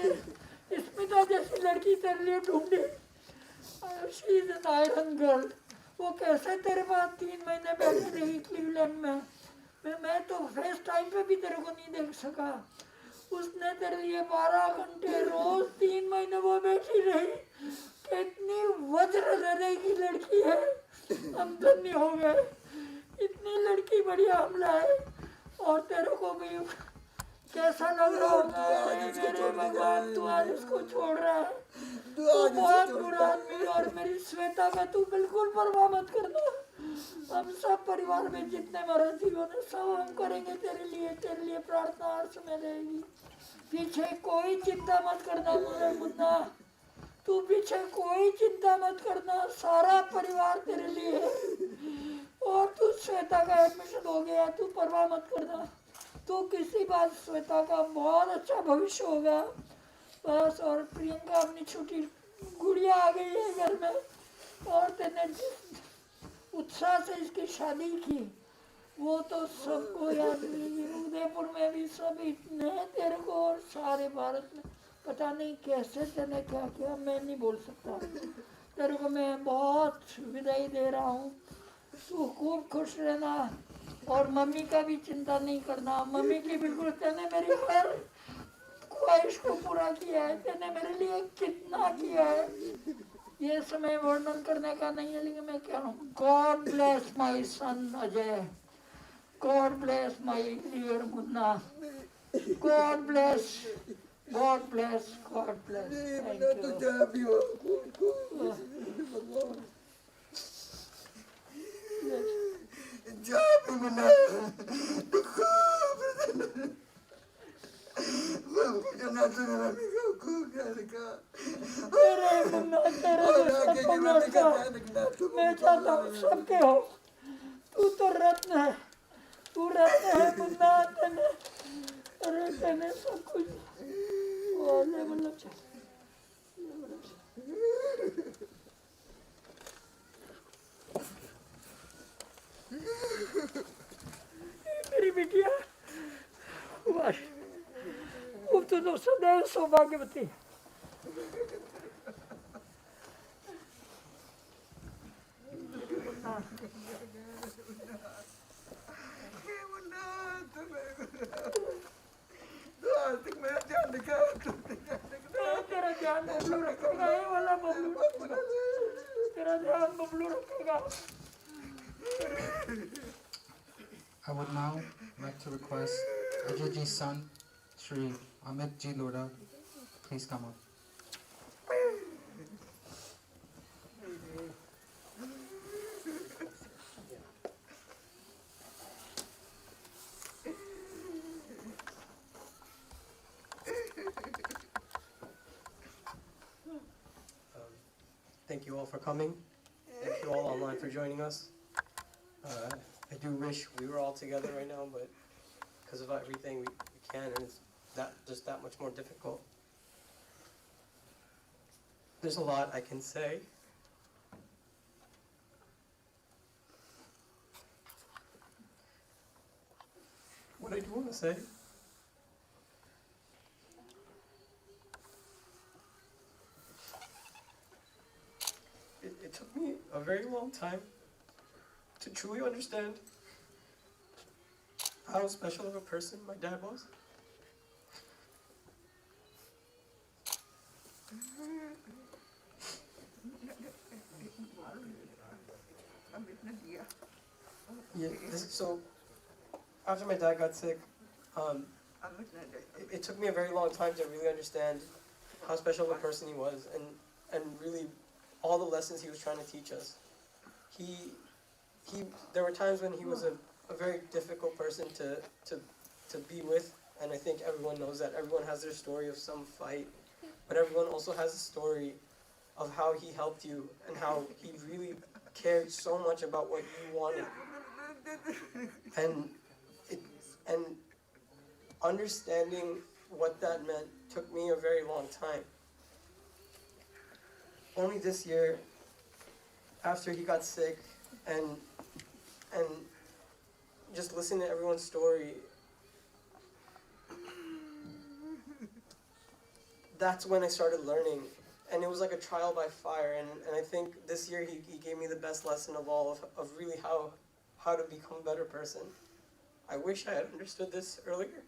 स्मिता जैसी लड़की तेरे लिए ढूंढी। She is an iron girl. वो कैसे तेरे पास 3 महीने बैठी रही क्लीवलैंड में। मैं तो फेस टाइम पे भी तेरे को नहीं देख सका। उसने तेरे लिए 12 घंटे रोज 3 महीने वो बैठी रही। कितनी वज्र हृदय की लड़की है, हम धन्य हो गए। इतनी लड़की बढ़िया हमला है। और तेरे को भी कैसा लग रहा होगा, मेरे भगवान तू आज उसको छोड़ रहा है। तू बहुत बुरा आदमी। और मेरी श्वेता का तू बिल्कुल परवाह मत करना। हम सब परिवार में जितने हमारे जीवन है सब हम करेंगे तेरे लिए प्रार्थना हर समय रहेगी। पीछे कोई चिंता मत करना मेरे मुन्ना, तू पीछे कोई चिंता मत करना, सारा परिवार तेरे लिए है। और तू श्वेता का एडमिशन हो गया, तू परवाह मत करना। तो किसी बात श्वेता का बहुत अच्छा भविष्य होगा बस। और प्रियंका अपनी छोटी गुड़िया आ गई है घर में। और तेने जिस उत्साह से इसकी शादी की वो तो सबको याद मिलेगी। उदयपुर में भी सब इतने तेरे को, और सारे भारत में पता नहीं कैसे तेने क्या किया, मैं नहीं बोल सकता। तेरे को मैं बहुत विदाई दे रहा हूँ। तू खूब खुश रहना और मम्मी का भी चिंता नहीं करना। मम्मी की बिल्कुल, तेने मेरी हर ख्वाहिश को पूरा किया है। तेने मेरे लिए कितना किया है ये समय वर्णन करने का नहीं है। लेकिन मैं कह रहा हूँ, God bless my son Ajay, God bless my dear Munna. God bless. God bless. God bless. Thank you. तेरे मुन्ना तेरे जैसा तो लड़का मैं चाहता हूँ सबके हो तू तो रत्न है तू रत्न है मुन्ना तेने अरे तेने सब कुछ और ले मतलब चल मेरी बिटिया बस अब तो सदैव सौभाग्यवती तेरा ध्यान बबलू रखेगा ये वाला बबलू तेरा ध्यान बबलू रखेगा I would now like to request Ajayji's son, Shri Amit Ji Lodha, please come up. Thank you all for coming. Thank you all online for joining us. I do wish we were all together right now, but because of everything, we can't, and it's just that much more difficult. There's a lot I can say. What I do want to say it took me a very long time to truly understand how special of a person my dad was. Yeah, so after my dad got sick, it took me a very long time to really understand how special of a person he was, and really all the lessons he was trying to teach us. There were times when he was a very difficult person to be with, and I think everyone knows that. Everyone has their story of some fight, but everyone also has a story of how he helped you and how he really cared so much about what you wanted. And understanding what that meant took me a very long time. Only this year, after he got sick, and just listening to everyone's story, that's when I started learning. And it was like a trial by fire, and I think this year he gave me the best lesson of all of really how to become a better person. I wish I had understood this earlier.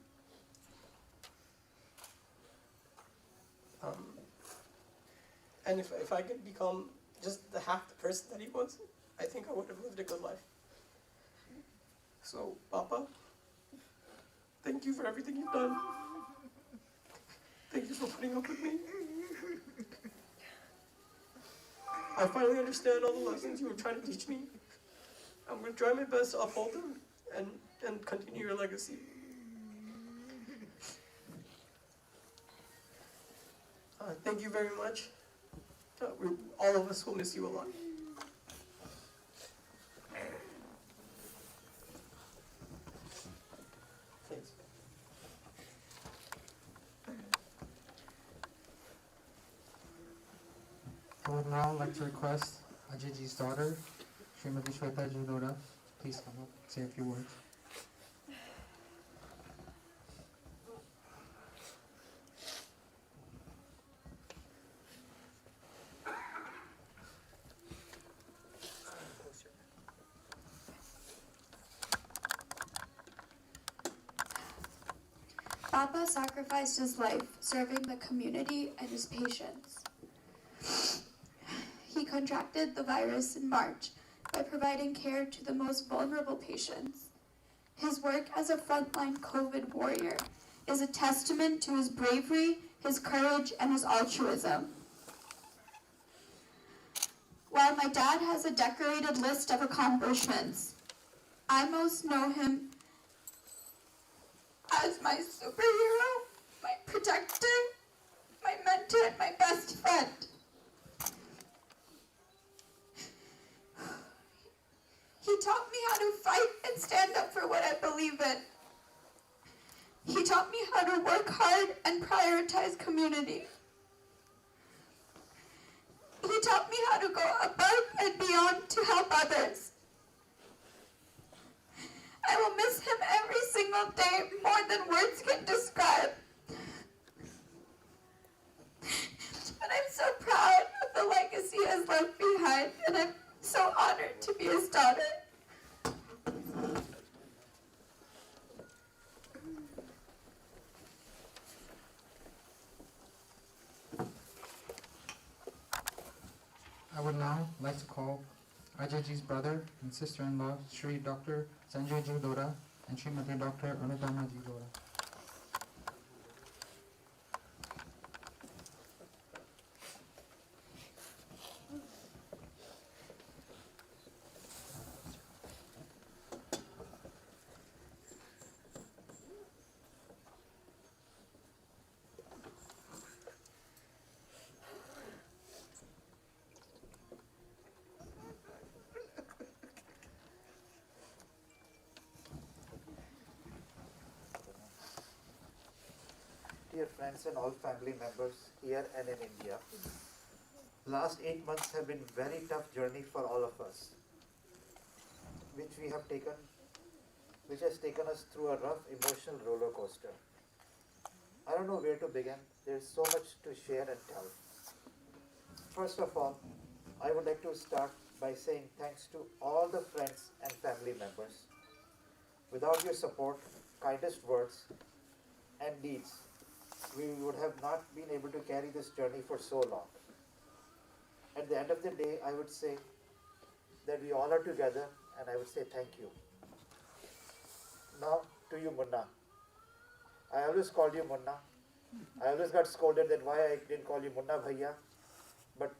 And if I could become just the half the person that he was, I think I would have lived a good life. So, Papa, thank you for everything you've done. Thank you for putting up with me. I finally understand all the lessons you were trying to teach me. I'm going to try my best to uphold them and continue your legacy. Thank you very much. All of us will miss you a lot. Thanks. I would now like to request Ajayji's daughter, Srimati Shweta Ji Lodha, please come up and say a few words. Papa sacrificed his life serving the community and his patients. He contracted the virus in March by providing care to the most vulnerable patients. His work as a frontline COVID warrior is a testament to his bravery, his courage, and his altruism. While my dad has a decorated list of accomplishments, I most know him as my superhero, my protector, my mentor, and my best friend. He taught me how to fight and stand up for what I believe in. He taught me how to work hard and prioritize community. He taught me how to go above and beyond to help others. I will miss him every single day more than words can describe. But I'm so proud of the legacy he has left behind, and I'm so honored to be his daughter. I would now like to call Ajayji's brother and sister-in-law, Shri Dr. Sanjayji Lodha and Srimati Dr. Anupamaji Lodha. Dear friends and all family members here and in India, last 8 months have been very tough journey for all of us, which has taken us through a rough emotional roller coaster. I don't know where to begin. There's so much to share and tell. First of all, I would like to start by saying thanks to all the friends and family members. Without your support, kindest words, and deeds, we would have not been able to carry this journey for so long. At the end of the day, I would say that we all are together, and I would say thank you. Now to you, Munna. I always called you Munna. I always got scolded that why I didn't call you Munna Bhaiya, but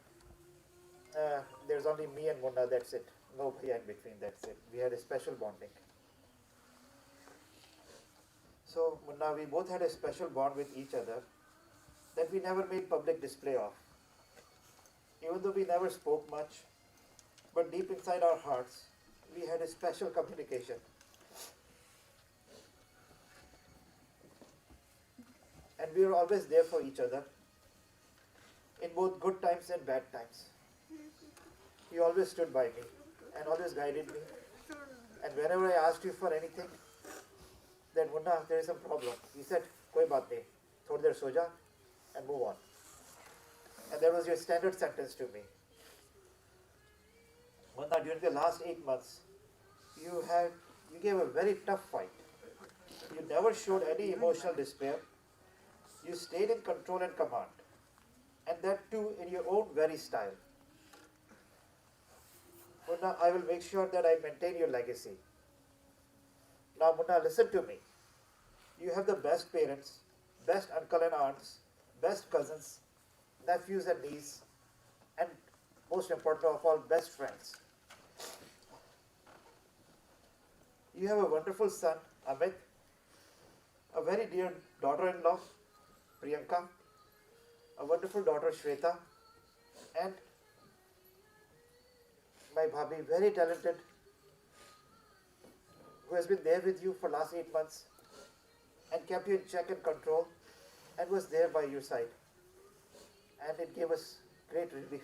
there's only me and Munna, that's it. No Bhaiya in between, that's it. We had a special bonding. So, Munna, we both had a special bond with each other that we never made public display of. Even though we never spoke much, but deep inside our hearts, we had a special communication. And we were always there for each other, in both good times and bad times. You always stood by me and always guided me. And whenever I asked you for anything, that Munna, there is some problem. He said, koi baat nahi, thodi der so ja and move on. And that was your standard sentence to me. Munna, during the last 8 months, you gave a very tough fight. You never showed any emotional despair. You stayed in control and command. And that too in your own very style. Munna, I will make sure that I maintain your legacy. Now, Munna, listen to me. You have the best parents, best uncle and aunts, best cousins, nephews and nieces, and most important of all, best friends. You have a wonderful son, Amit, a very dear daughter-in-law, Priyanka, a wonderful daughter, Shweta, and my bhabhi, very talented, who has been there with you for last 8 months and kept you in check and control and was there by your side. And it gave us great relief.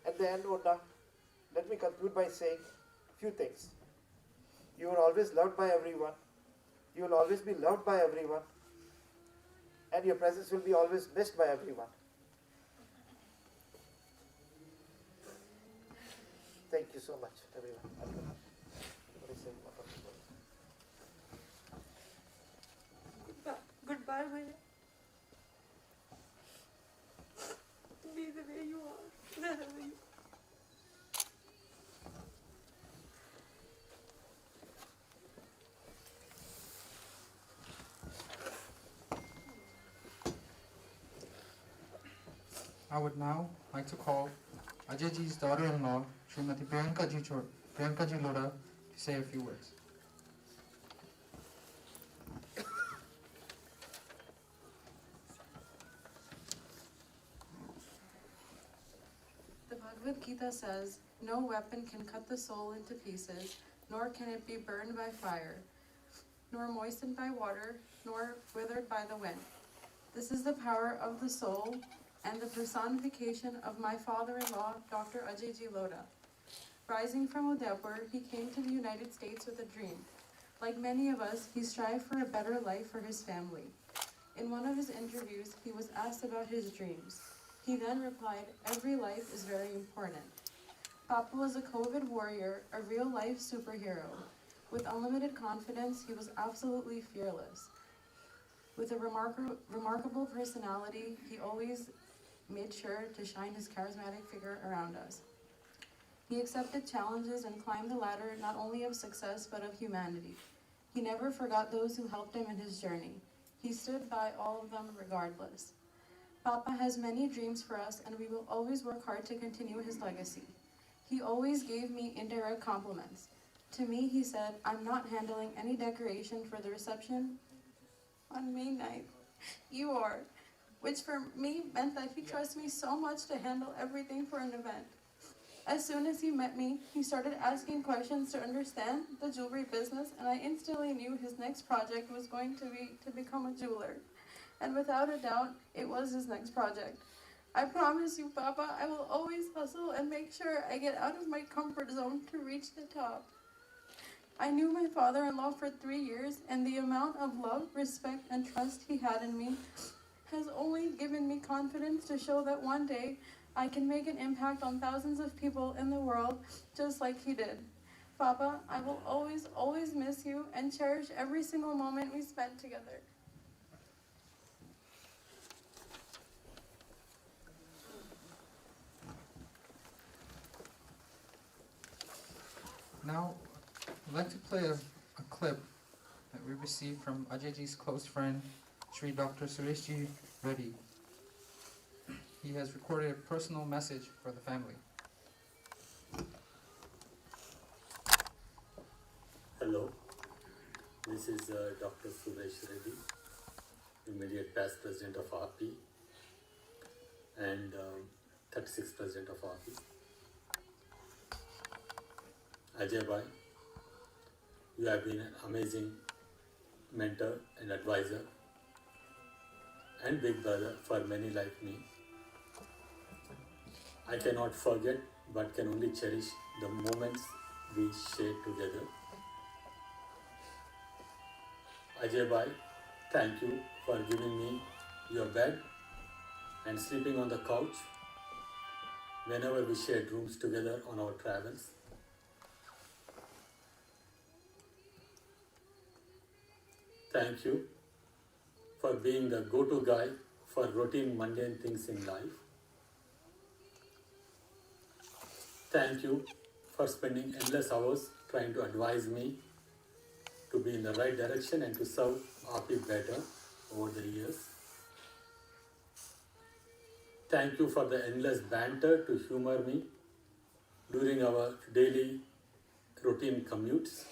At the end, Munna, let me conclude by saying a few things. You are always loved by everyone. You will always be loved by everyone. And your presence will be always missed by everyone. Thank you so much, everyone. Goodbye, Bhaiya. Be the way you are, wherever you are. I would now like to call Ajayji's daughter-in-law, Srimati Priyankaji Lodha, to say a few words. The Bhagavad Gita says, "No weapon can cut the soul into pieces, nor can it be burned by fire, nor moistened by water, nor withered by the wind." This is the power of the soul and the personification of my father-in-law, Dr.Ajay Lodha. Rising from Udaipur, he came to the United States with a dream. Like many of us, he strived for a better life for his family. In one of his interviews, he was asked about his dreams. He then replied, "Every life is very important." Papa was a COVID warrior, a real-life superhero. With unlimited confidence, he was absolutely fearless. With a remarkable personality, he always made sure to shine his charismatic figure around us. He accepted challenges and climbed the ladder not only of success but of humanity. He never forgot those who helped him in his journey. He stood by all of them regardless. Papa has many dreams for us, and we will always work hard to continue his legacy. He always gave me indirect compliments. To me, he said, "I'm not handling any decoration for the reception on May 9th. You are," which for me meant that he trusts me so much to handle everything for an event. As soon as he met me, he started asking questions to understand the jewelry business, and I instantly knew his next project was going to be to become a jeweler. And without a doubt, it was his next project. I promise you, Papa, I will always hustle and make sure I get out of my comfort zone to reach the top. I knew my father-in-law for 3 years, and the amount of love, respect, and trust he had in me has only given me confidence to show that one day I can make an impact on thousands of people in the world just like he did. Papa, I will always, always miss you and cherish every single moment we spent together. Now, I'd like to play a clip that we received from Ajayji's close friend, Sri Dr. Sureshji Reddy. He has recorded a personal message for the family. Hello, this is Dr. Suresh Reddy, immediate past president of RP and 36th president of RP. Ajay Bhai, you have been an amazing mentor and advisor and big brother for many like me. I cannot forget but can only cherish the moments we shared together. Ajay Bhai, thank you for giving me your bed and sleeping on the couch whenever we shared rooms together on our travels. Thank you for being the go-to guy for routine mundane things in life. Thank you for spending endless hours trying to advise me to be in the right direction and to serve RP better over the years. Thank you for the endless banter to humor me during our daily routine commutes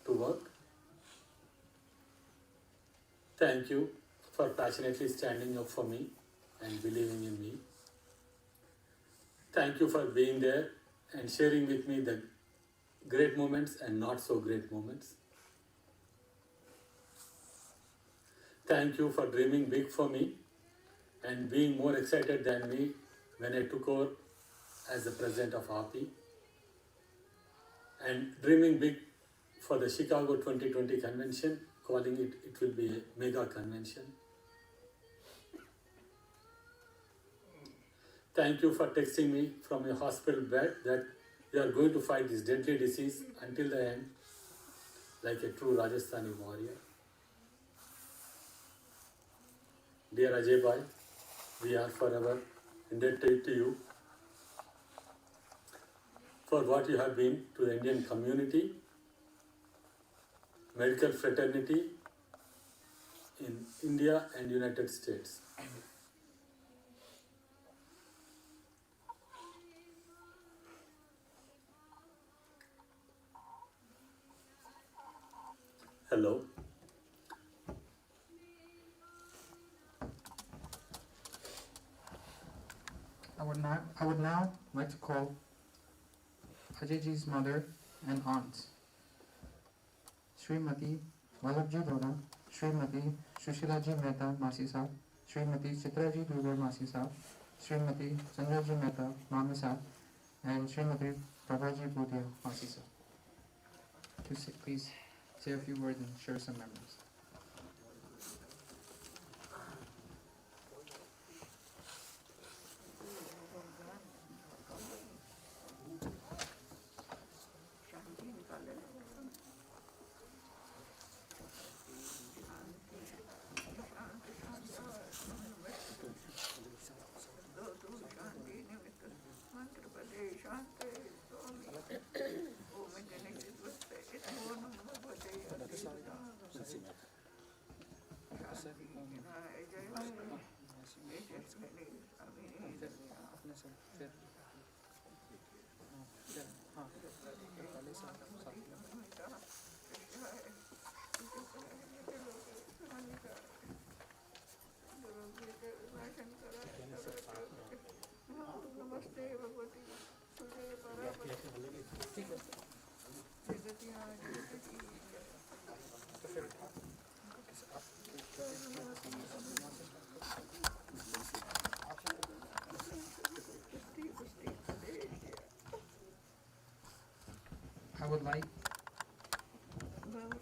to work. Thank you for passionately standing up for me and believing in me. Thank you for being there and sharing with me the great moments and not so great moments. Thank you for dreaming big for me and being more excited than me when I took over as the president of RP, and dreaming big for the Chicago 2020 convention, calling it will be a mega convention. Thank you for texting me from your hospital bed that you are going to fight this deadly disease until the end, like a true Rajasthani warrior. Dear Ajay Bhai, we are forever indebted to you for what you have been to the Indian community, medical fraternity in India and United States. fellow. I would now like to call Ajayji's mother and aunt, Srimati Vallabhji Lodha, Srimati Sushilaji Mehta Masi Sahab, Srimati Chitraji Dugar Masi Sahab, Srimati Sanjayji Mehta Mami Sahab, and Srimati Prabhaji Bhutia Masi Sahab. Please say a few words and share some memories.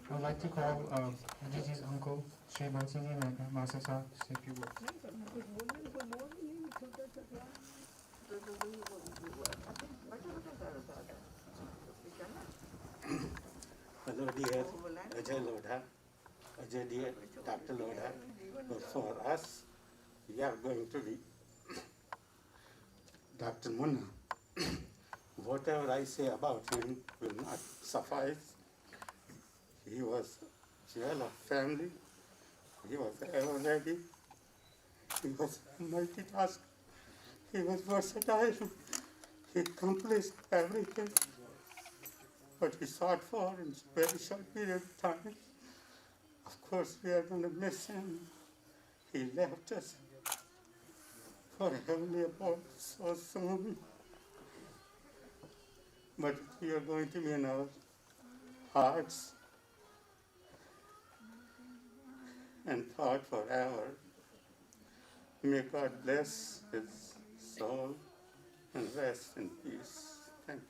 I would like to call Ajayji's uncle, Sri Bansiji Mehta Masa Sahab, to say a few words. Hello dear Ajay Lodha, Ajay dear Dr. Lodha, but for us, we are going to be Dr. Munna. Whatever I say about him will not suffice. He was jewel of family, he was ever ready, he was multitask, he was versatile, he accomplished everything what he sought for in a very short period of time. Of course, we are going to miss him. He left us for a heavenly abode so soon. But we are going to be in our hearts and thought forever. May God bless his soul and rest in peace. Thank you.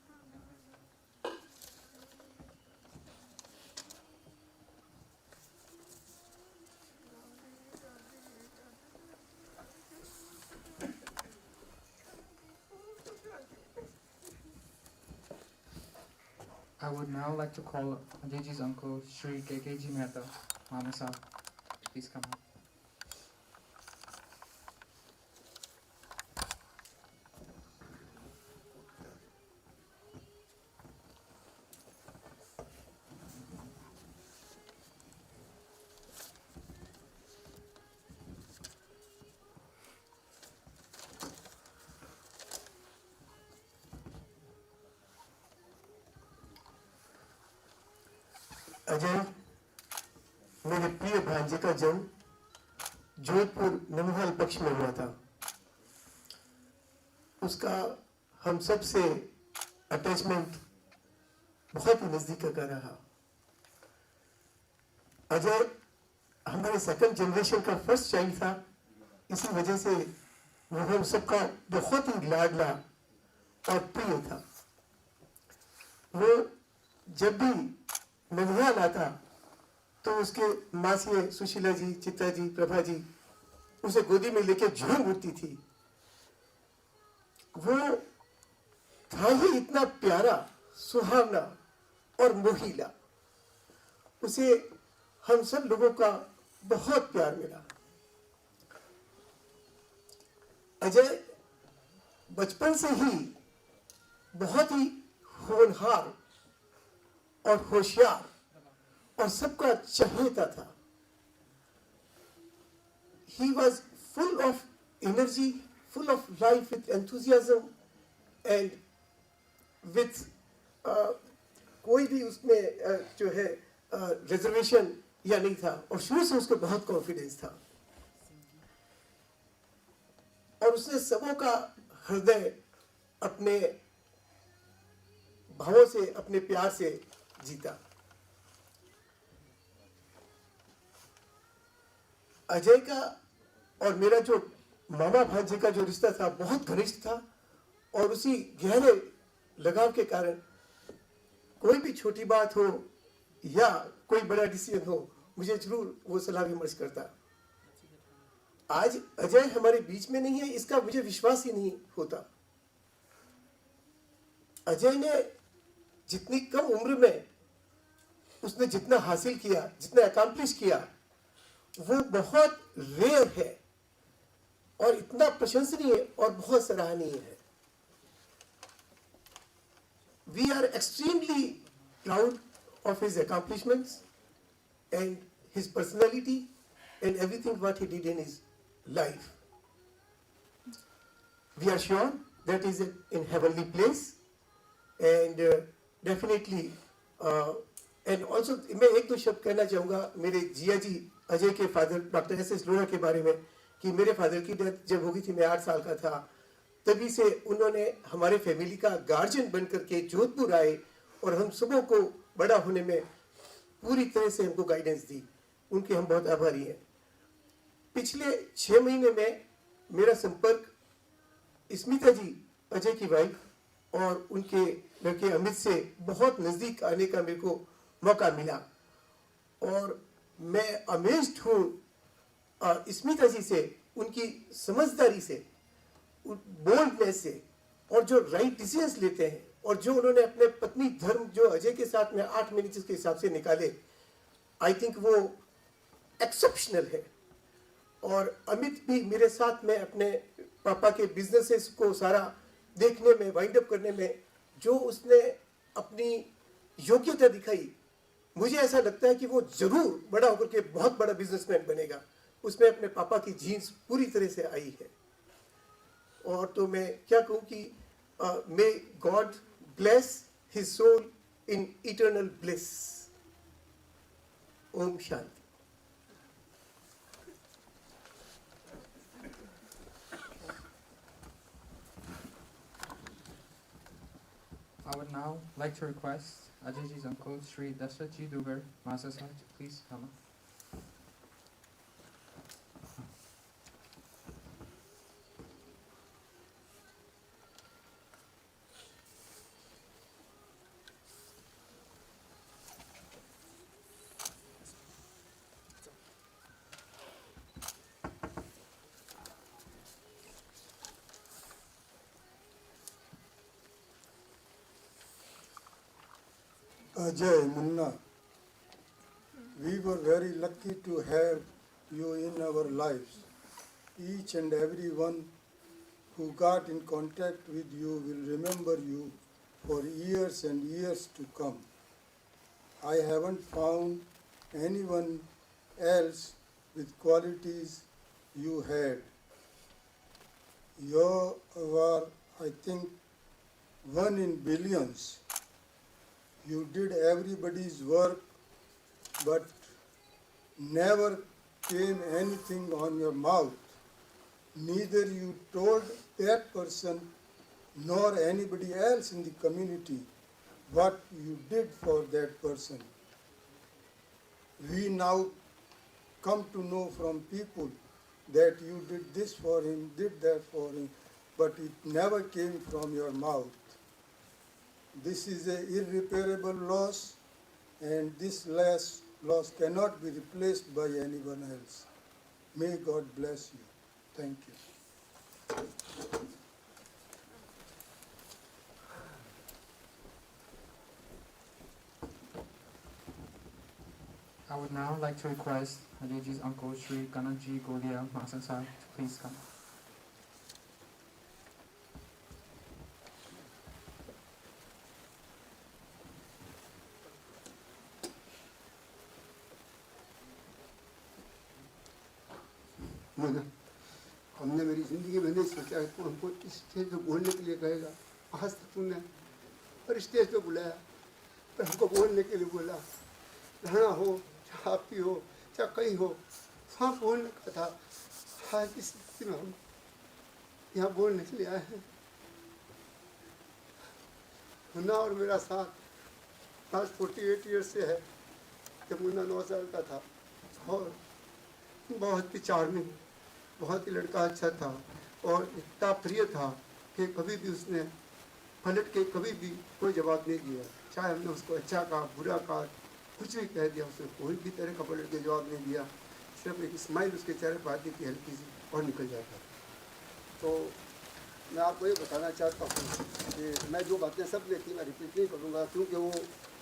I would now like to call Ajayji's uncle, Sri KKji Mehta Mama Sahab. Please come up. Ajay मेरे प्रिय भांजे का जन्म जोधपुर ननिहाल पक्ष में हुआ था। उसका हम सब से अटैचमेंट बहुत ही नजदीक का रहा। अजय हमारे सेकंड जनरेशन का फर्स्ट चाइल्ड था, इसी वजह से वो हम सबका बहुत ही लाडला और प्रिय था। वो जब भी ननिहाल आता तो उसके मासियाँ सुशीला जी, चित्रा जी, प्रभा जी उसे गोदी में लेके झूम उठती थी। वो था ही इतना प्यारा, सुहावना और मोहीला। उसे हम सब लोगों का बहुत प्यार मिला। अजय बचपन से ही बहुत ही होनहार और होशियार और सबका चहेता था। He was full of energy, full of life, with enthusiasm and with कोई भी उसमें जो है रिजर्वेशन या नहीं था, और शुरू से उसको बहुत कॉन्फिडेंस था, और उसने सबों का हृदय अपने भावों से, अपने प्यार से जीता। अजय का और मेरा जो मामा भांजे का जो रिश्ता था बहुत घनिष्ठ था, और उसी गहरे लगाव के कारण कोई भी छोटी बात हो या कोई बड़ा डिसीजन हो, मुझे जरूर वो सलाह विमर्श करता। आज अजय हमारे बीच में नहीं है, इसका मुझे विश्वास ही नहीं होता। अजय ने जितनी कम उम्र में उसने जितना हासिल किया, जितना अकम्प्लिश किया, वो बहुत रेयर है और इतना प्रशंसनीय और बहुत सराहनीय है। We are extremely proud of his accomplishments and his personality and everything what he did in his life. We are sure that he is in heavenly place, and definitely and also मैं एक दो शब्द कहना चाहूँगा मेरे जिया जी अजय के father doctor S Lodha के बारे में, कि मेरे फादर की डेथ जब हो गई थी, मैं 8 साल का था, तभी से उन्होंने हमारे फैमिली का गार्जियन बन करके जोधपुर आए और हम सबों को बड़ा होने में पूरी तरह से हमको गाइडेंस दी। उनके हम बहुत आभारी हैं। पिछले 6 महीने में मेरा संपर्क स्मिता जी अजय की वाइफ और उनके लड़के अमित से बहुत नज़दीक आने का मेरे को मौका मिला, और मैं अमेज्ड हूँ स्मिता जी से, उनकी समझदारी से, बोल्डनेस से, और जो राइट डिसीजंस लेते हैं, और जो उन्होंने अपने पत्नी धर्म जो अजय के साथ में 8 महीने के हिसाब से निकाले, आई थिंक वो एक्सेप्शनल है। और अमित भी मेरे साथ में अपने पापा के बिजनेसेस को सारा देखने में, वाइंड अप करने में जो उसने अपनी योग्यता दिखाई, मुझे ऐसा लगता है कि वो जरूर बड़ा होकर के बहुत बड़ा बिजनेसमैन बनेगा। उसमें अपने पापा की जीन्स पूरी तरह से आई है। और तो मैं क्या कहूँ कि may God bless his soul in eternal bliss. ओम शांति। I would now like to request Ajayji's uncle, Sri Dasratji Dugar Masasai, to please come up. Ajay, Munna, we were very lucky to have you in our lives. Each and every one who got in contact with you will remember you for years and years to come. I haven't found anyone else with qualities you had. You were, I think, one in billions. You did everybody's work, but never came anything on your mouth. Neither you told that person nor anybody else in the community what you did for that person. We now come to know from people that you did this for him, did that for him, but it never came from your mouth. This is an irreparable loss, and this loss cannot be replaced by anyone else. May God bless you. Thank you. I would now like to request Ajayji's uncle, Sri Kanaji Golia Masasai, to please come. हमने मेरी जिंदगी में नहीं सोचा कि तू हमको इस स्टेज पे बोलने के लिए कहेगा। आज तक तूने पर स्टेज पे बुलाया, पर हमको बोलने के लिए बोला। रहना हो, चाहे आपकी हो, चाहे कहीं हो, वहाँ बोलने का था। आज इस स्थिति में हम यहाँ बोलने के लिए आए हैं। मुन्ना और मेरा साथ आज 48 ईयर्स से है। जब मुन्ना 9 साल का था और बहुत ही चार्मिंग, बहुत ही लड़का अच्छा था और इतना प्रिय था कि कभी भी उसने पलट के कभी भी कोई जवाब नहीं दिया। चाहे हमने उसको अच्छा कहा, बुरा कहा, कुछ भी कह दिया, उसने कोई भी तरह का पलट के जवाब नहीं दिया। सिर्फ एक स्माइल उसके चेहरे पर आती थी हल्की सी और निकल जाता। तो मैं आपको ये बताना चाहता हूँ कि मैं जो बातें सब ने की मैं रिपीट नहीं करूँगा, क्योंकि वो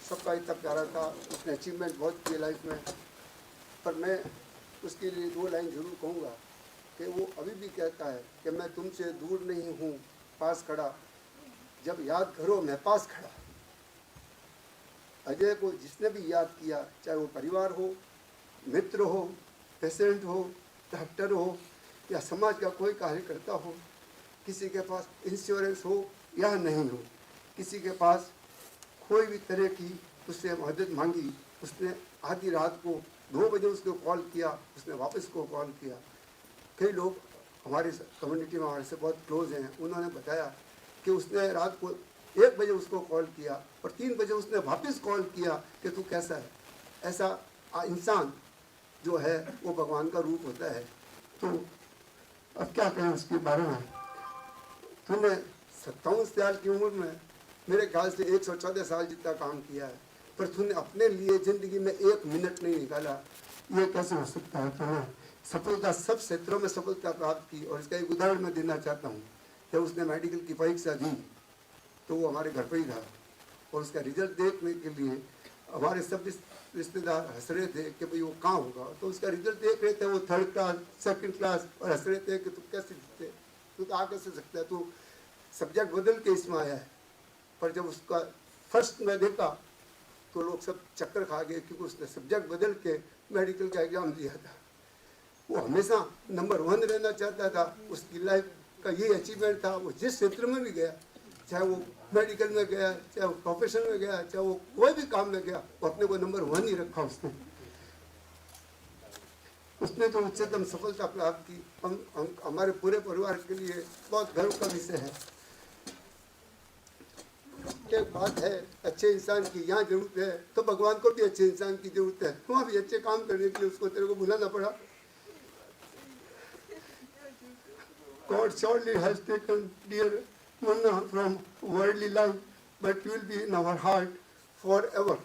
सबका इतना प्यारा था, उसने अचीवमेंट बहुत किए लाइफ में। पर मैं उसके लिए 2 लाइन ज़रूर कहूँगा कि वो अभी भी कहता है कि मैं तुमसे दूर नहीं हूँ, पास खड़ा, जब याद करो मैं पास खड़ा। अजय को जिसने भी याद किया, चाहे वो परिवार हो, मित्र हो, पेशेंट हो, डॉक्टर हो या समाज का कोई कार्यकर्ता हो, किसी के पास इंश्योरेंस हो या नहीं हो, किसी के पास कोई भी तरह की उससे मदद मांगी, उसने आधी रात को 2 बजे उसको कॉल किया, उसने वापस को कॉल किया। कई लोग हमारे कम्युनिटी में हमारे से बहुत क्लोज हैं, उन्होंने बताया कि उसने रात को 1 बजे उसको कॉल किया और 3 बजे उसने वापस कॉल किया कि तू कैसा है। ऐसा इंसान जो है वो भगवान का रूप होता है। तो अब क्या कहें उसके बारे में। तूने 57 साल की उम्र में मेरे ख्याल से 114 साल जितना काम किया है, पर तूने अपने लिए ज़िंदगी में 1 मिनट नहीं निकाला। ये कैसे हो सकता है। तूने सफलता सब क्षेत्रों में सफलता प्राप्त की और इसका एक उदाहरण मैं देना चाहता हूँ। जब उसने मेडिकल की परीक्षा दी तो वो हमारे घर पर ही था और उसका रिजल्ट देखने के लिए हमारे सब रिश्तेदार हंस रहे थे कि भाई वो कहाँ होगा। तो उसका रिजल्ट देख रहे थे, वो 3rd क्लास 2nd क्लास, और हंस रहे थे कि तू कैसे जीते, तू तो आ कैसे सकता है, तू सब्जेक्ट बदल के इसमें आया है। पर जब उसका फर्स्ट में देखा तो लोग सब चक्कर खा गए, क्योंकि उसने सब्जेक्ट बदल के मेडिकल का एग्ज़ाम दिया था। वो हमेशा नंबर 1 रहना चाहता था, उसकी लाइफ का ये अचीवमेंट था। वो जिस क्षेत्र में भी गया, चाहे वो मेडिकल में गया, चाहे वो प्रोफेशन में गया, चाहे वो कोई भी काम में गया, वो अपने को नंबर 1 ही रखा उसने। उसने तो उच्चतम सफलता प्राप्त की। हम हमारे पूरे परिवार के लिए बहुत गर्व का विषय है। एक बात है, अच्छे इंसान की यहाँ जरूरत है तो भगवान को भी अच्छे इंसान की जरूरत है। वहाँ भी अच्छे काम करने के लिए उसको तेरे को बुलाना पड़ा। God surely has taken dear Munna from worldly life, but will be in our heart forever.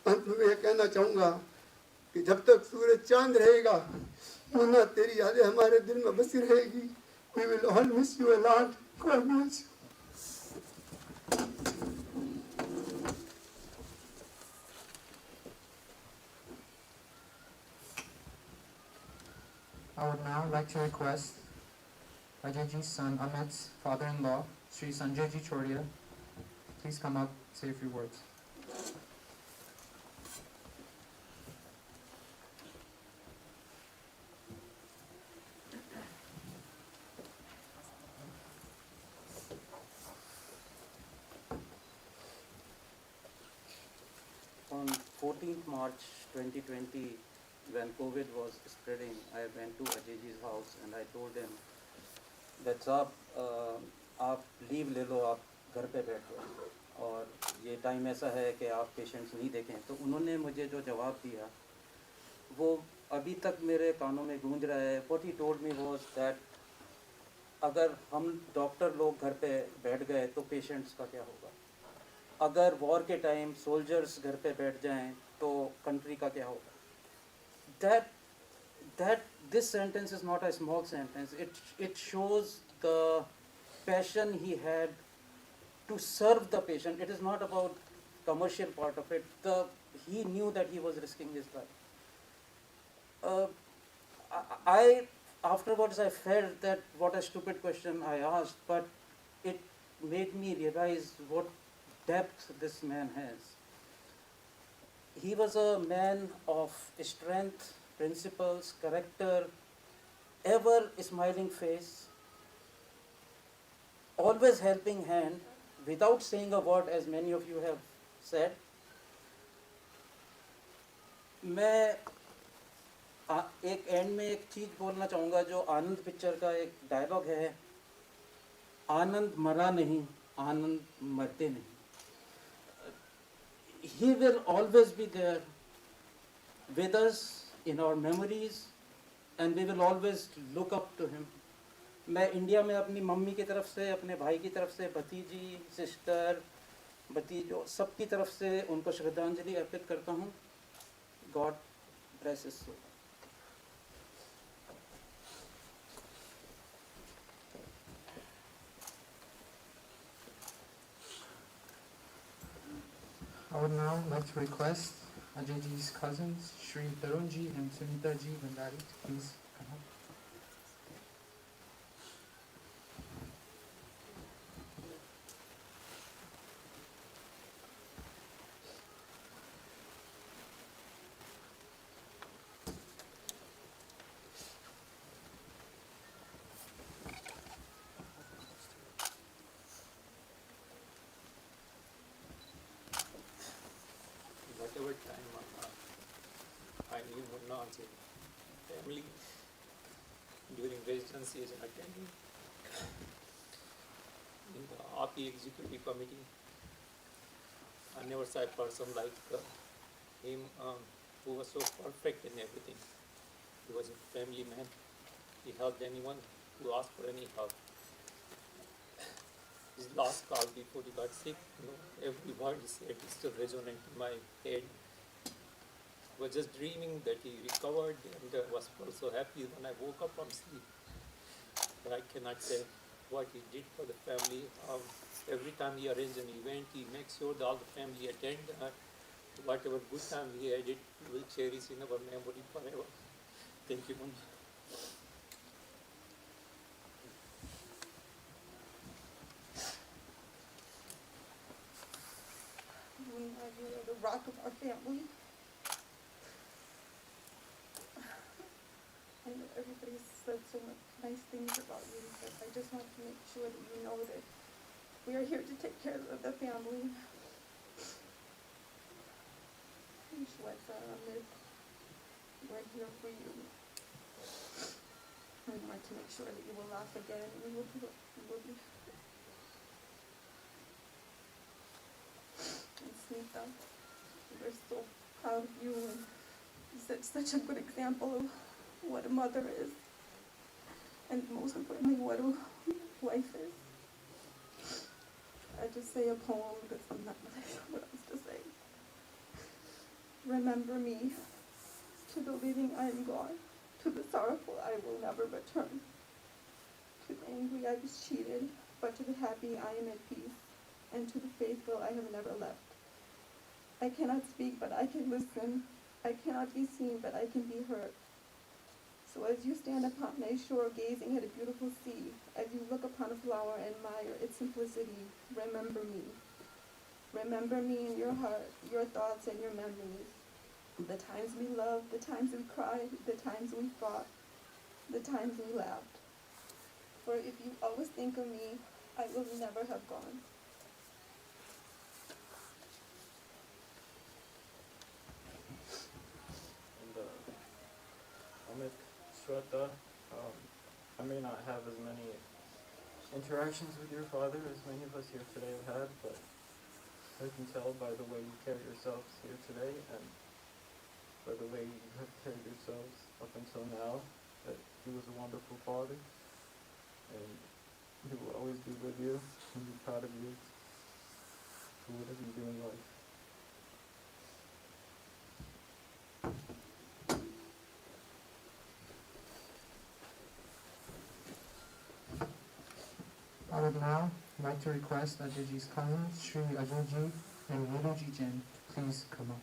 अंत में ये कहना चाहूँगा कि जब तक सूरज चांद रहेगा, मुन्ना तेरी यादें हमारे दिल में बसी रहेगी। We will all miss you a lot. God bless you. I would now like to request Ajayji's son Amit's father-in-law, Sri Sanjay Ji Chodia, please come up, say a few words. On 14th March 2020, when COVID was spreading, I went to Ajayji's house and I told him that साहब आप leave ले लो, आप घर पे बैठ जाओ और ये टाइम ऐसा है कि आप पेशेंट्स नहीं देखें। तो उन्होंने मुझे जो जवाब दिया वो अभी तक मेरे कानों में गूंज रहा है। What he told me was that अगर हम डॉक्टर लोग घर पे बैठ गए तो पेशेंट्स का क्या होगा, अगर वॉर के टाइम सोल्जर्स घर पे बैठ जाएं तो कंट्री का क्या होगा। That this sentence is not a small sentence. It shows the passion he had to serve the patient. It is not about commercial part of it. He knew that he was risking his life. I afterwards I felt that what a stupid question I asked, but it made me realize what depth this man has. He was a man of strength, principles, character, ever smiling face, always helping hand, without saying a word, as many of you have said. मैं एक and में एक चीज़ बोलना चाहूँगा जो आनंद picture का एक dialogue है, आनंद मरा नहीं, आनंद मरते नहीं. He will always be there with us in our memories and we will always look up to him. मैं इंडिया में अपनी मम्मी की तरफ से, अपने भाई की तरफ से, भतीजी, सिस्टर, भतीजों, सबकी तरफ से उनको श्रद्धांजलि अर्पित करता हूँ. God bless his soul. I would now like to request Ajayji's cousins, Shri Tarunji and Sunitaji Bandari, to please come up. Whatever time I knew Munna's family during residency as an attendant in the API executive committee, I never saw a person like him who was so perfect in everything. He was a family man. He helped anyone who asked for any help. His last call before he got sick, every word he said is still resonant in my head. I was just dreaming that he recovered and was so happy when I woke up from sleep. But I cannot say what he did for the family. Every time he arranged an event, he makes sure that all the family attend. Whatever good time he had, it will cherish in our memory forever. Thank you, Munna. You are the rock of our family. I know everybody's said so much nice things about you, but I just want to make sure that you know that we are here to take care of the family. Shweta, Amit, we're here for you. I want to make sure that you will laugh again and we will be and Smita, we're so proud of you and you set such a good example of what a mother is and most importantly what a wife is. I just say a poem because I'm not really sure what else to say. Remember me, to the living I am gone, to the sorrowful I will never return. To the angry I was cheated, but to the happy I am at peace, and to the faithful I have never left. I cannot speak, but I can listen. I cannot be seen, but I can be heard. So as you stand upon my shore gazing at a beautiful sea, as you look upon a flower and admire its simplicity, remember me. Remember me in your heart, your thoughts and your memories. The times we loved, the times we cried, the times we fought, the times we laughed. For if you always think of me, I will never have gone. And Amit, Shweta, I may not have as many interactions with your father as many of us here today have had, but I can tell by the way you carry yourselves here today and by the way you have carried yourselves up until now that he was a wonderful father and he will always be with you and be proud of you for whatever you do in life. I would now like to request Ajayji's cousins, Shri Ajayji and Widoji Jin, to please come up.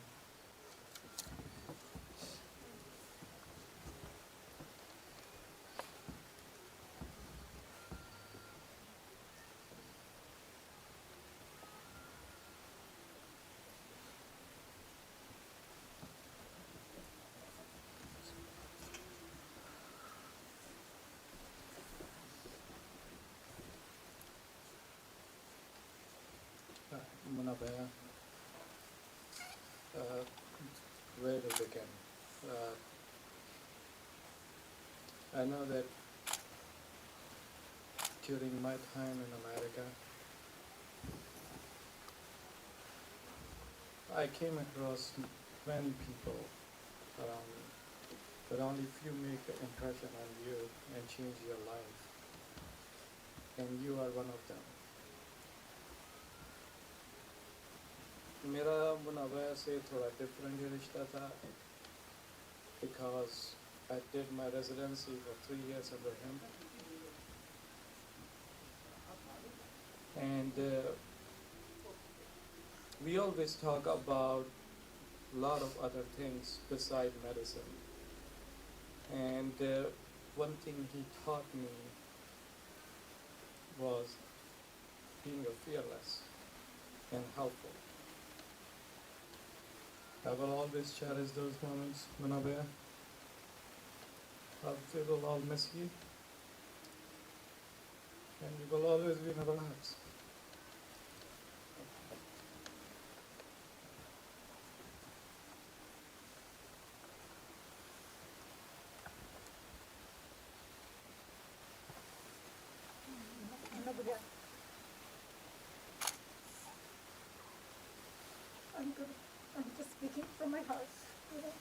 where to begin. I know that during my time in America, I came across many people around me, but only few make an impression on you and change your life, and you are one of them. मेरा मुनावया से थोड़ा different रिश्ता था because I did my residency for 3 years under him, and we always talk about a lot of other things beside medicine. And one thing he taught me was being fearless and helpful. I will always cherish those moments, Manabaya. We will all miss you, and you will always be in our hearts. I'm just speaking from my heart. You know.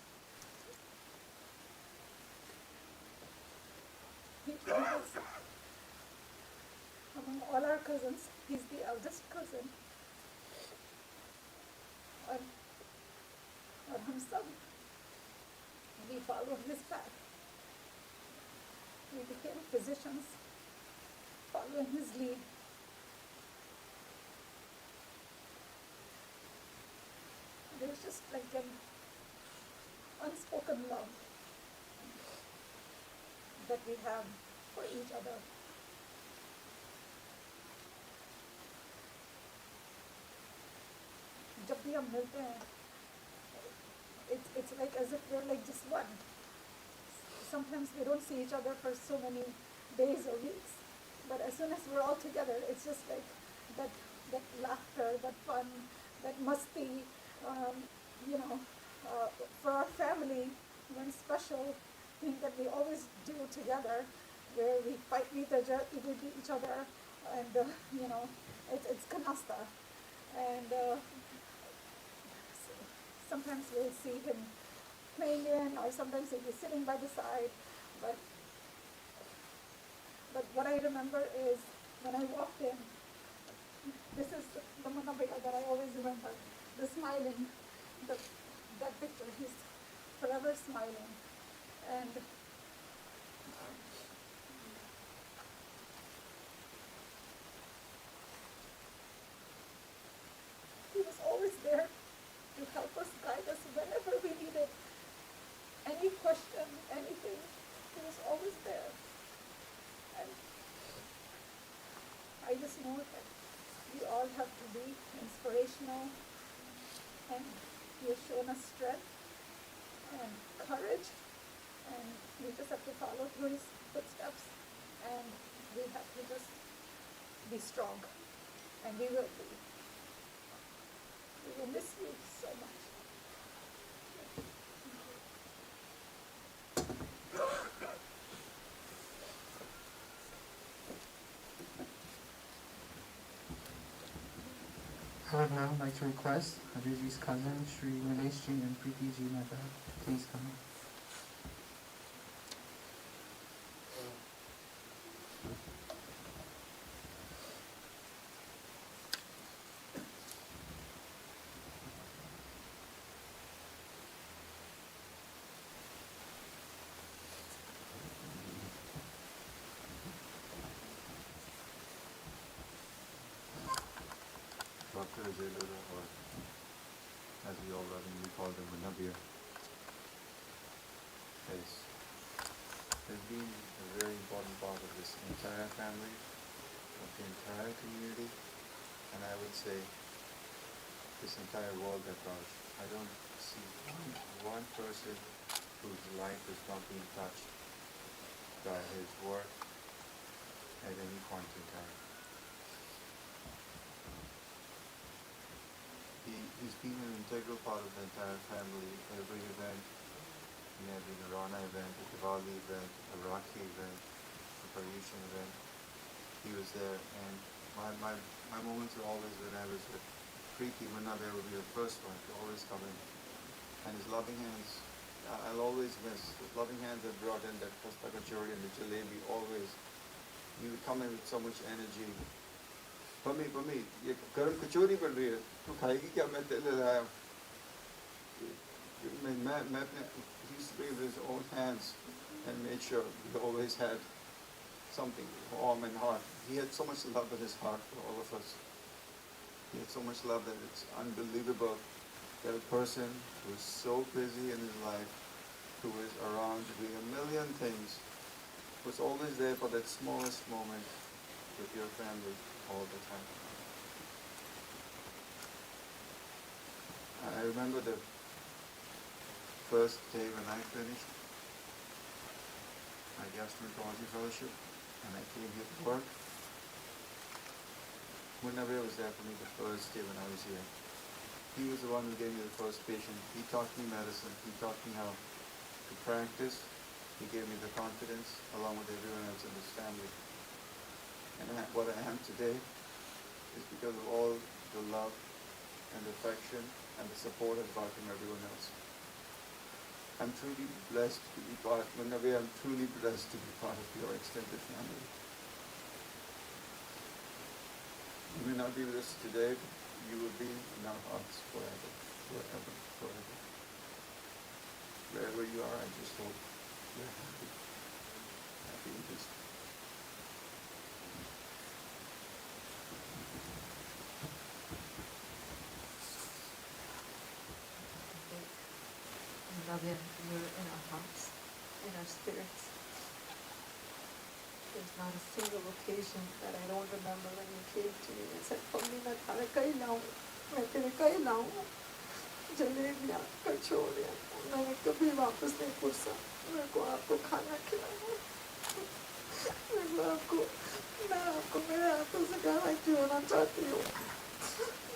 He was, among all our cousins, he's the eldest cousin. Or himself. We followed his path. We became physicians, following his lead. There was just like an unspoken love that we have for each other. जब भी हम मिलते हैं, it's like as if we're like just one. Sometimes we don't see each other for so many days or weeks, but as soon as we're all together, it's just like that laughter, that fun, that musty. For our family, one special thing that we always do together, where we fight with each other, and it's canasta, and sometimes we'll see him playing in, or sometimes he'll be sitting by the side, but what I remember is when I walked in, this is the Manabika that I always remember, the smiling, that picture, he's forever smiling, and he was always there to help us, guide us whenever we needed any question, anything. He was always there. And I just know that we all have to be inspirational, and he has shown us strength and courage, and we just have to follow through his footsteps, and we have to just be strong, and we will be. We will miss you so much. I would now like to request Ajay's cousin, Shri Nilesh Ji and Preeti Ji Mehta, to please come. Dr.Ajay, or as we all lovingly call him, Nabir, has been a very important part of this entire family, of the entire community, and I would say this entire world at large. I don't see one person whose life has not been touched by his work at any point in time. He he's been an integral part of the entire family. Every event, you know, the Rana event, the Diwali event, the Rakhi event, the Paryushan event, he was there. And my moments were always when I was with Preeti, Munna Bear would be the first one to always come in. And his loving hands, I'll always miss. His loving hands that brought in that pasta kachori and the jalebi, always. He would come in with so much energy. Pami, ये गरम कचौरी बन रही है, तू खाएगी क्या? मैं तेरे लिए लाया हूँ. He used to bring it with his own hands and made sure we always had something warm and hot. He had so much love in his heart for all of us. He had so much love that it's unbelievable that a person who is so busy in his life, who is around doing a million things, was always there for that smallest moment with your family all the time. I remember the first day when I finished my gastroenterology fellowship and I came here to work. Munawir was there for me the first day when I was here. He was the one who gave me the first patient. He taught me medicine. He taught me how to practice. He gave me the confidence along with everyone else in his family. And what I am today is because of all the love and affection and the support I've got from everyone else. I'm truly blessed to be part, Munawir, I'm truly blessed to be part of your extended family. You may not be with us today, but you will be in our hearts forever, forever, forever. Wherever you are, I just hope you're happy. Happy in this. Munawir, you're in our hearts, in our spirits. There's not a single occasion that I don't remember when you came to me and said, "Mummy, मैं तेरे कई लाऊं, मैं तेरे कई लाऊं, जलेबियाँ, कचौड़ियाँ, मैंने कभी वापस नहीं पूछा, मेरे को आपको खाना खिलाना, मैं आपको मेरे हाथों से खाना खिलाना चाहती हूँ,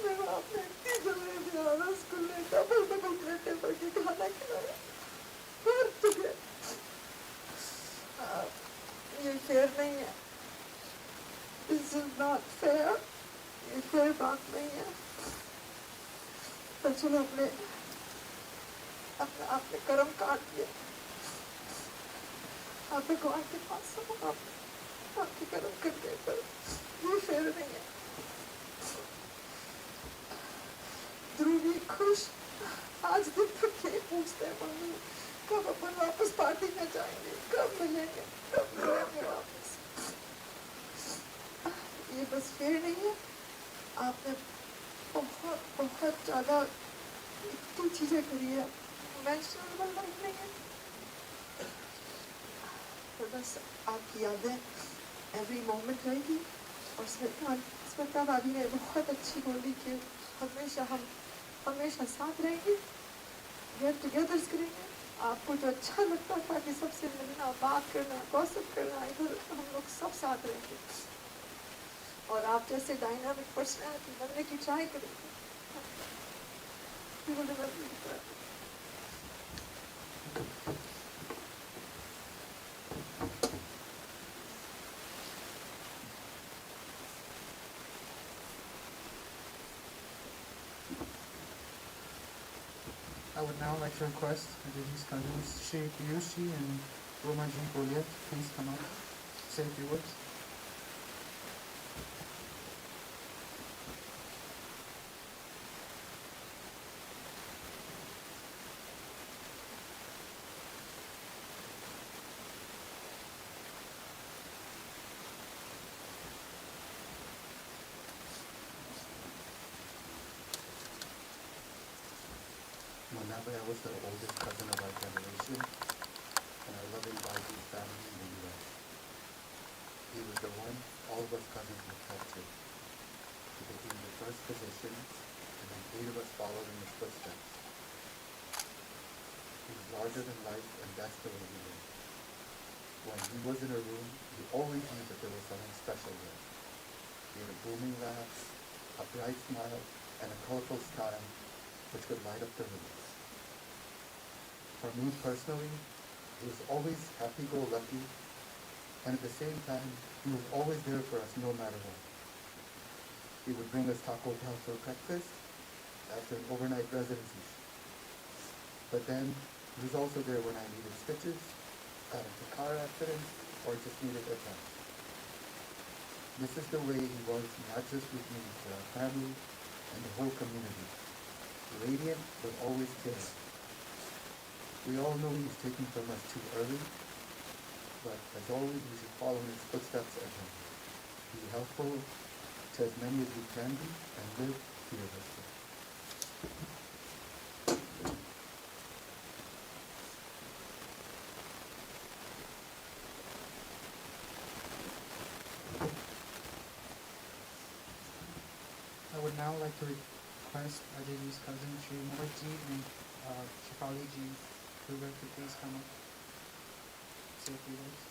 मेरे आपने इतनी जलेबियाँ, रसगुल्ले, डबल प्लेटें भर के खाना खिलाया, हर जगह, ये फेयर नहीं है, this is not fair, ये फेयर बात नहीं है, तो चलो आपने कर्म काट दिया, आप भगवान के पास हो, आपके कर्म करने पर ये फेयर नहीं है। ध्रुवी खुश, आज दिन तक यही पूछते हैं, मम्मी कब अपन वापस पार्टी में जाएंगे, कब मिलेंगे वापस। ये बस फेयर नहीं है, आपने बहुत बहुत ज़्यादा इतनी चीज़ें करी है, कन्वेंशनल लाइफ नहीं है, तो बस आपकी यादें एवरी मोमेंट रहेगी। और स्मिता भाभी ने बहुत अच्छी बोली कि हम हमेशा साथ रहेंगे, गेट टुगेदर्स करेंगे, आपको जो अच्छा लगता था कि सबसे मिलना, बात करना, गॉसिप करना, इधर हम लोग सब साथ रहेंगे और आप जैसे डायनामिक पर्सनैलिटी बनने की ट्राई करेंगे। I would now like to request Ajay's cousins Shri Piyushi and Romaji Goliath please come up, say a few words. Munawir was the oldest cousin of our generation, and our loving Baji's family in the U.S. He was the one all of us cousins looked up to. He became the first physician, and then 8 of us followed in his footsteps. He was larger than life, and that's the way he lived. When he was in a room, you always knew that there was something special there. He had a booming laugh, a bright smile, and a colorful style which could light up the rooms. For me personally, he was always happy-go-lucky, and at the same time, he was always there for us no matter what. He would bring us Taco Bell for breakfast after an overnight residency. But then, he was also there when I needed stitches, got into car accidents, or just needed advice. This is the way he was, not just with me, but our family and the whole community. Radiant, but always caring. We all know he's taken from us too early, but as always, we should follow in his footsteps at home. Be helpful to as many as we can be, and live fearlessly. I would now like to request Ajay's cousin Shri Mohammed and Shifali ji to please come up. Say a few words.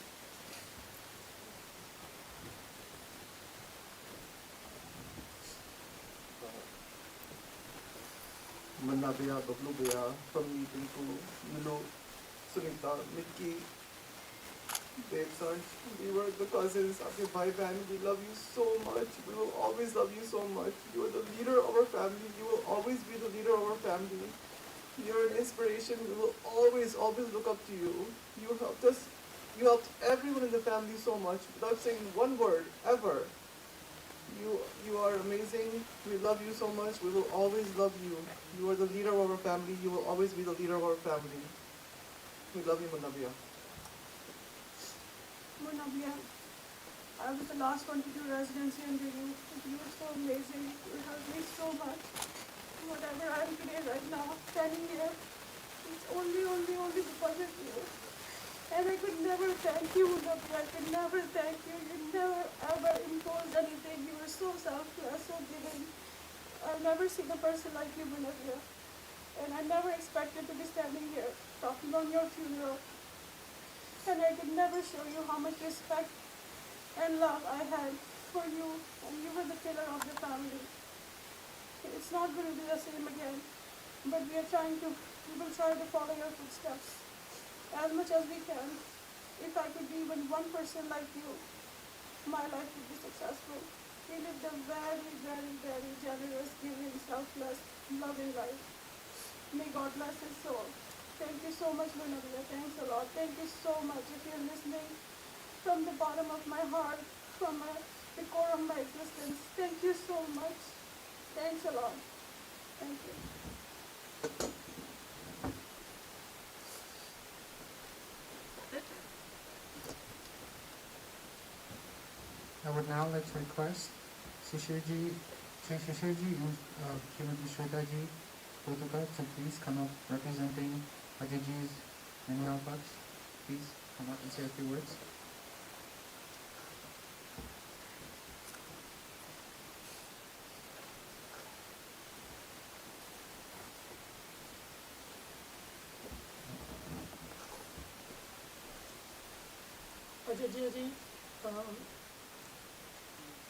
Manna Bhaiya, Bablu Bhaiya, from Tinku, Sunita, Mickey, Dave Sarge, we were the cousins of your bhai band. We love you so much. We will always love you so much. You are the leader of our family. You will always be the leader of our family. You're an inspiration. We will always look up to you. You helped us. You helped everyone in the family so much without saying one word, ever. You are amazing. We love you so much. We will always love you. You are the leader of our family. You will always be the leader of our family. We love you, Manna Bhaiya. Munabia, I was the last one to do residency under you. You were so amazing. You helped me so much. Whatever I am today right now, standing here, it's only because of you. And I could never thank you, Munabia. I could never thank you. You never ever imposed anything. You were so selfless, so giving. I've never seen a person like you, Munabia. And I never expected to be standing here talking on your funeral. And I could never show you how much respect and love I had for you, and you were the pillar of the family. It's not going to be the same again, but we will try to follow your footsteps as much as we can. If I could be even one person like you, my life would be successful. He lived a very, very, very generous, giving, selfless, loving life. May God bless his soul. Thank you so much, Munabia. Thanks a lot. Thank you so much. If you're listening from the bottom of my heart, from the core of my existence, thank you so much. Thanks a lot. Thank you. I would now like to request Shishirji and Srimati Shwetaji Kotuka to please come up representing Ajayji's many of us. Please come up and say a few words. Ajay ji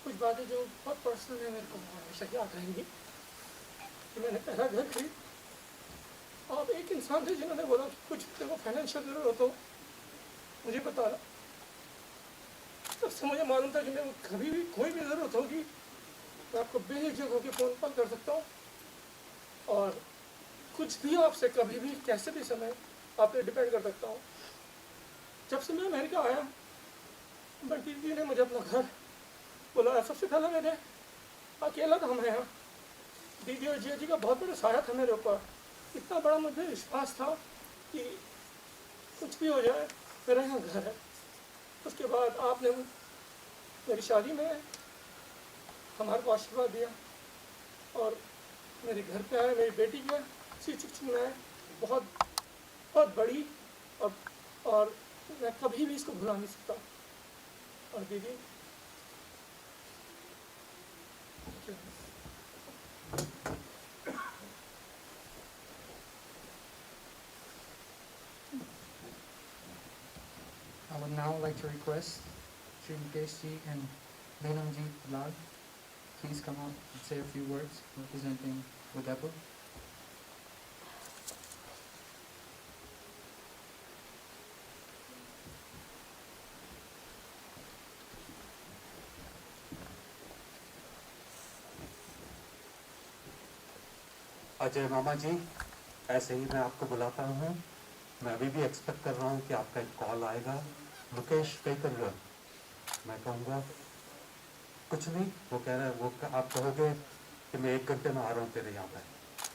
कुछ बातें जो बहुत personal है मेरे को हमेशा याद रहेंगी कि मैंने पहला घर खरीद आप एक इंसान थे जिन्होंने बोला कि कुछ तेरे को फाइनेंशियल जरूरत हो मुझे बता रहा तब से मुझे मालूम था कि मैं कभी भी कोई भी ज़रूरत होगी तो आपको बेझिझक होकर फ़ोन पर कर सकता हूँ और कुछ भी आपसे कभी भी कैसे भी समय आप पे डिपेंड कर सकता हूँ जब से मैं अमेरिका आया बंटी जी ने मुझे अपना घर बुलाया सबसे पहले मैंने अकेला था मैं यहाँ दीदी और जिया जी का बहुत बड़ा साया था मेरे ऊपर इतना बड़ा मुझे विश्वास था कि कुछ भी हो जाए मेरा यहाँ घर है उसके बाद आपने मेरी शादी में हमारे को आशीर्वाद दिया और मेरे घर पे आए मेरी बेटी की सी-सेक्शन में आए बहुत बहुत बड़ी और मैं कभी भी इसको भुला नहीं सकता और दीदी I would now like to request Sri Mukeshji and Lenamji Lal please come up and say a few words representing Udaipur. Ajay मामा जी, ऐसे ही मैं आपको बुलाता हूँ. मैं अभी भी एक्सपेक्ट कर रहा हूँ कि आपका एक कॉल आएगा. मुकेश कहीं कर रहा. मैं कहूँगा कुछ नहीं. वो कह रहा है आप कहोगे कि मैं 1 घंटे में आ रहा हूँ तेरे यहाँ पे,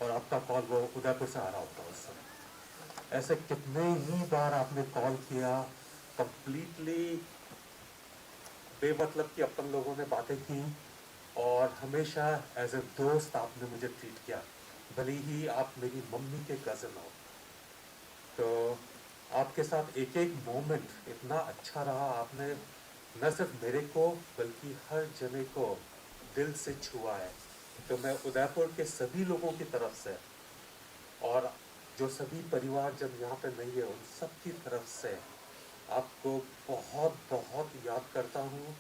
और आपका कॉल वो उदयपुर से आ रहा होता उस समय. ऐसे कितने ही बार आपने कॉल किया, कंप्लीटली बेमतलब की अपन लोगों ने बातें की, और हमेशा एज ए दोस्त आपने मुझे ट्रीट किया, भले ही आप मेरी मम्मी के कज़न हो. तो आपके साथ एक एक मोमेंट इतना अच्छा रहा. आपने न सिर्फ मेरे को बल्कि हर जने को दिल से छुआ है. तो मैं उदयपुर के सभी लोगों की तरफ से, और जो सभी परिवारजन यहाँ पे नहीं है, उन सब की तरफ से आपको बहुत बहुत याद करता हूँ,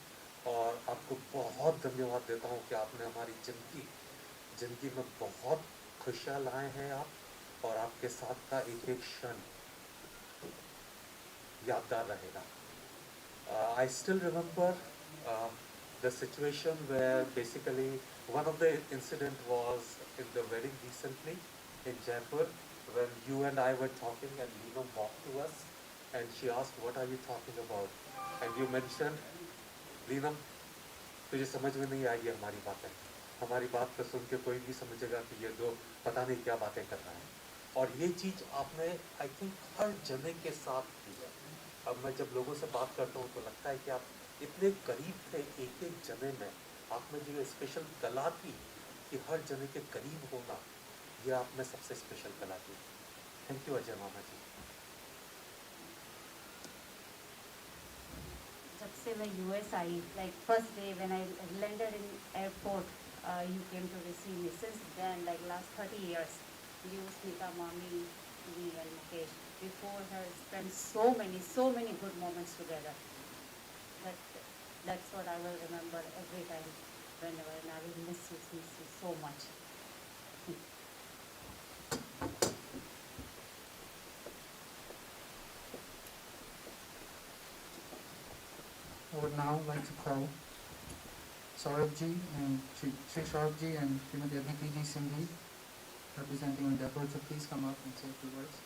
और आपको बहुत धन्यवाद देता हूँ कि आपने हमारी ज़िंदगी में बहुत खुशियाँ लाए हैं आप, और आपके साथ का एक एक क्षण यादगार रहेगा. I still remember the situation where basically one of the incident was in the wedding recently in Jaipur, when you and I were talking and Lina walked to us and she asked, what are you talking about? And you mentioned, Lina, तुझे समझ में नहीं आएगी हमारी बातें. हमारी बात को सुन के कोई भी समझेगा कि ये दो पता नहीं क्या बातें कर रहे हैं. और ये चीज़ आपने आई थिंक हर जने के साथ की है. अब मैं जब लोगों से बात करता हूँ तो लगता है कि आप इतने करीब थे एक एक जने में. आप में जो स्पेशल कला थी कि हर जने के करीब होना, ये आप में सबसे स्पेशल कला थी. थैंक यू अजय मामा जी. जब से मैं US I, like first day when I landed in airport, you came to receive me. Since then, like last 30 years, you, Smita, Mami, me and Mukesh, before her, spent so many good moments together. That's what I will remember every time, whenever, and I will miss you so much. I would now like to call Saurabh ji and Sri Saurabh ji and Srimati Aditi ji Singhi, representing Udaipur, to please come up and say a few words.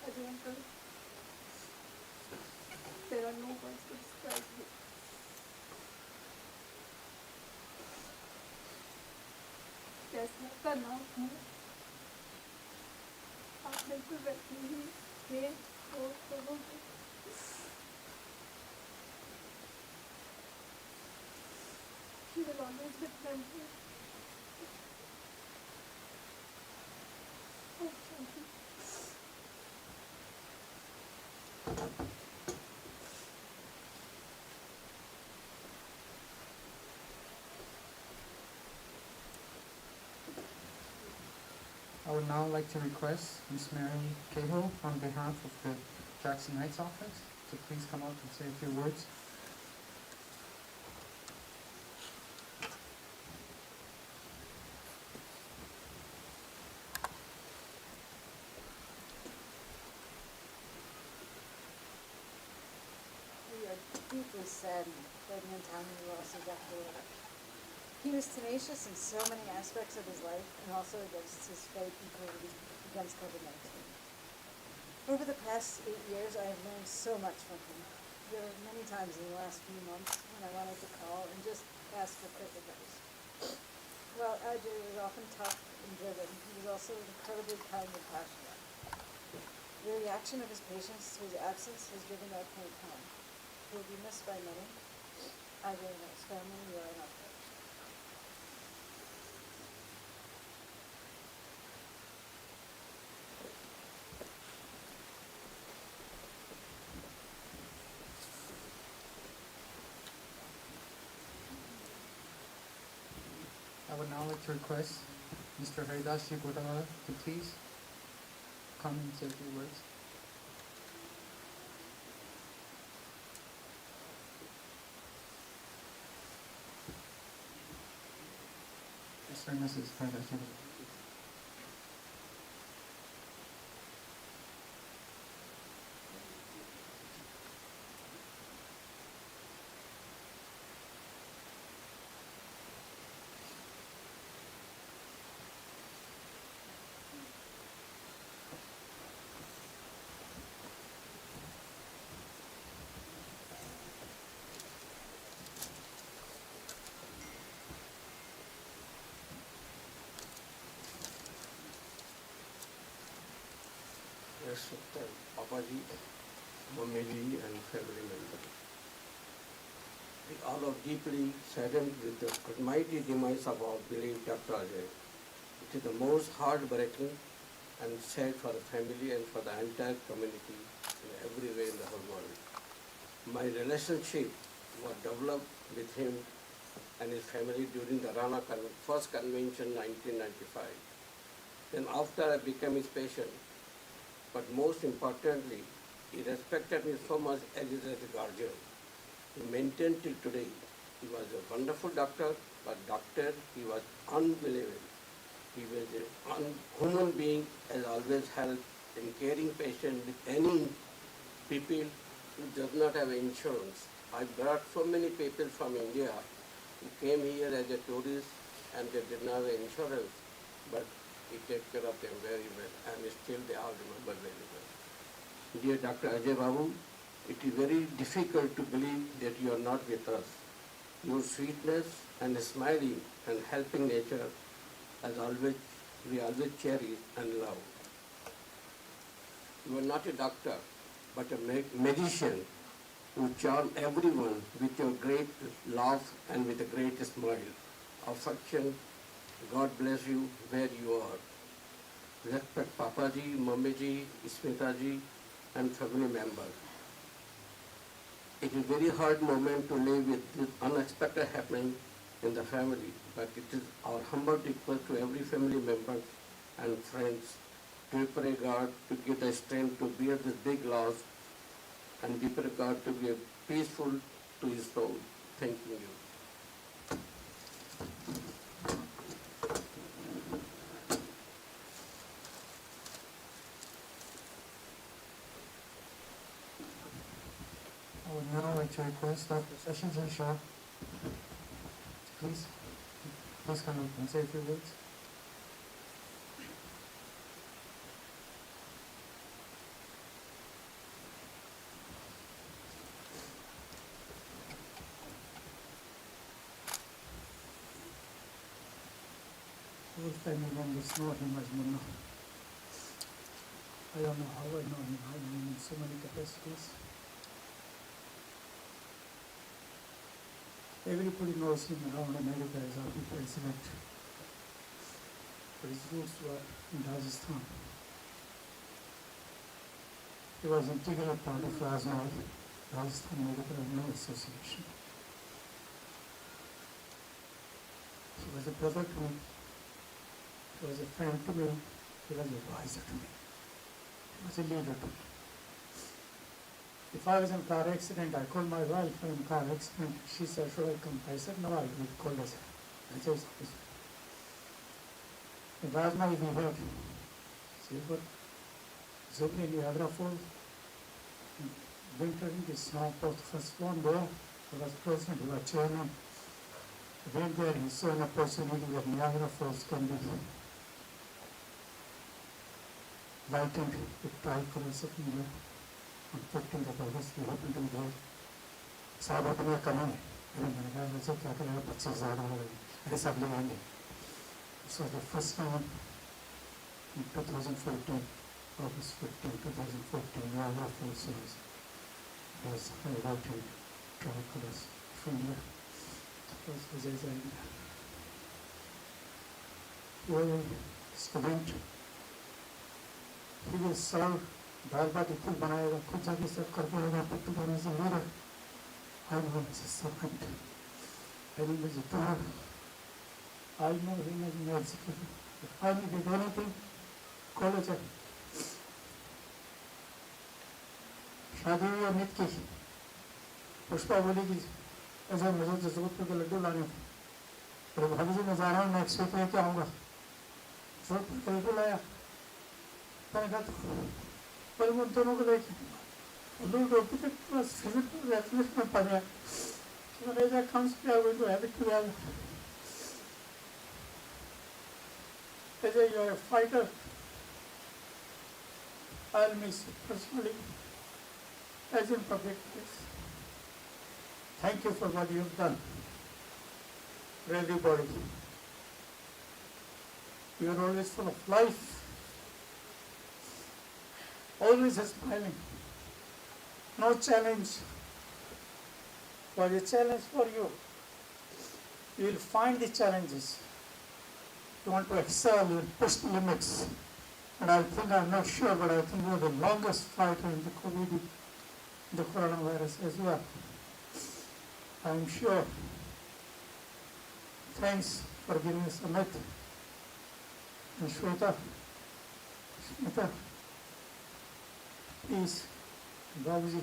Ajay uncle, there are no words to describe you. कैसा करना हूँ, आप बिल्कुल वैसे ही थे और कहोगे. He will always remember. Oh, thank you. I would now like to request Ms. Mary Cahill on behalf of the Jackson Heights office to please come out and say a few words. We are deeply saddened by the untimely loss of Dr. Ajay. He was tenacious in so many aspects of his life, and also against his faith and against COVID-19. Over the past 8 years, I have learned so much from him. There were many times in the last few months when I wanted to call and just ask for quick advice. While Ajay was often tough and driven, he was also incredibly kind and passionate. The reaction of his patients to his absence has driven our pain home. He will be missed by many. Ajay and his family, you are in our prayers. I would now like to request Mr. Haridas Ji Godawala to please come and say a few words. Mr. and Mrs. Haridas Ji. respected Papaji, Mammiji and family members. We all are deeply saddened with the almighty demise of our beloved Dr. Ajay. It is the most heartbreaking and sad for the family and for the entire community in every way in the whole world. My relationship was developed with him and his family during the first convention 1995. Then after I became his patient, but most importantly, he respected me so much as a guardian. He maintained till today. He was a wonderful doctor, but doctor, he was unbelievable. He was a human being, has always helped in caring patient with any people who does not have insurance. I brought so many people from India who came here as a tourist and they did not have insurance, but he take care of them very well and still they all remember very well. Dear Dr. Ajay Babu, it is very difficult to believe that you are not with us. Your sweetness and smiling and helping nature as always, we always cherish and love. You are not a doctor, but a magician who charm everyone with your great laugh and with a great smile. Affection, God bless you where you are. Respect Papaji, Mammiji, Smitaji and family members. It is a very hard moment to live with this unexpected happening in the family, but it is our humble request to every family member and friends to pray God to give the strength to bear this big loss and we pray God to be peaceful to his soul. Thank you. I would now like to request Dr. Sessions and Shaw, please come up and say a few words. All family members know him as Munna. I don't know how I know him. I know him in so many capacities. Everybody knows him around America as our president. But his roots were in Rajasthan. He was an integral part of Rajasthan Medical Association. He was a brother to me. He was a friend to me. He was an advisor to me. He was a leader to me. If I was in a car accident, I called my wife in a car accident. She said, should I come? I said, no, I will call Ajay. Ajay is always with me. In Rajmahal, we have silver, Zubri, Niagara Falls. In winter, the snow was the first one there. I was president, he was chairman. I went there, he saw an opportunity that Niagara Falls can be lightened with tricolors of India. On 15th of August, we happened to be there. साहब अपने कमाए मैंने कहा वैसे क्या करेगा 25,000 हो गए अरे सब ले आएंगे This was the first time in 2014, August 15, 2014, Niagara Falls was highlighted tricolors from India. It was Ajay's idea. He was a student. He will serve बार बार इतनी बनाएगा खुद जाके सब करके आएगा पुट्टू बनाने से मेरा I know him as a servant. I know him as a daughter. I know him as an executive. If I needed anything, call Ajay. शादी हुई अमित की पुष्पा बोली कि अजय मुझे तो जोधपुर के लड्डू लाने थे अरे भाभी जी मैं जा रहा हूँ नेक्स्ट वीक लेके आऊँगा जोधपुर के लड्डू लाया मैंने कहा पर वो दोनों को देखे लोग रोटी तक बस फिजिकल रेफरेंस में पड़ गया so when Ajay comes we are going to have it together. Ajay, you are a fighter. I'll miss you personally as in public place. Thank you for what you have done for everybody. You are always full of life. always smiling. No challenge was a challenge for you. You will find the challenges. You want to excel, you will push the limits. And I think, I'm not sure, but I think you are the longest fighter in the COVID, the coronavirus as well. I'm sure. Thanks for giving us Amit and Shweta. Peace, Babuji,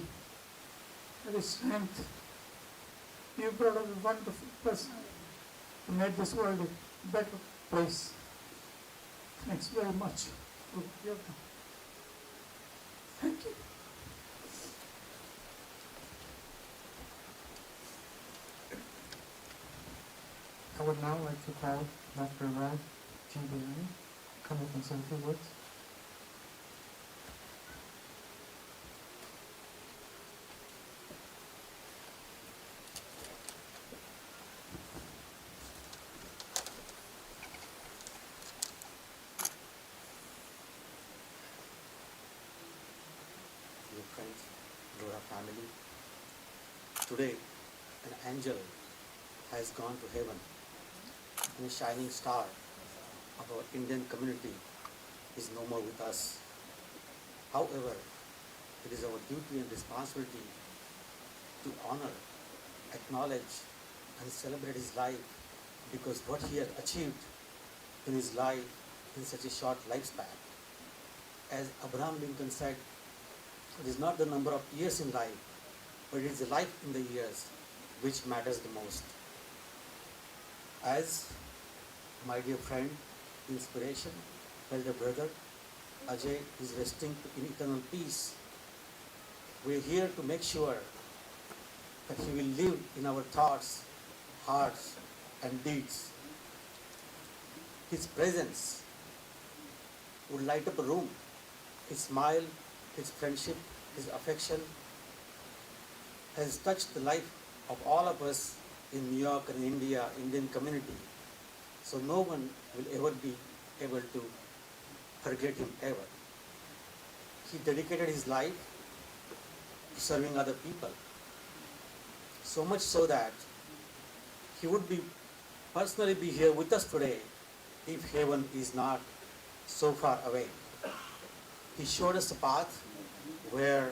for his strength. You brought up a wonderful person who made this world a better place. Thanks very much for what you have done. Thank you. I would now like to call Dr.Ajay to come up and say a few words. Dear friends, Lodha family, today an angel has gone to heaven and a shining star of our Indian community is no more with us. However, it is our duty and responsibility to honor, acknowledge and celebrate his life, because what he has achieved in his life in such a short lifespan. As Abraham Lincoln said, it is not the number of years in life, but it is the life in the years which matters the most. As my dear friend, inspiration, elder brother, Ajay is resting in eternal peace, we are here to make sure that he will live in our thoughts, hearts and deeds. His presence would light up a room. His smile, his friendship, his affection has touched the life of all of us in New York and India, Indian community. So no one will ever be able to forget him ever. He dedicated his life to serving other people. So much so that he would be personally be here with us today if heaven is not so far away. He showed us a path where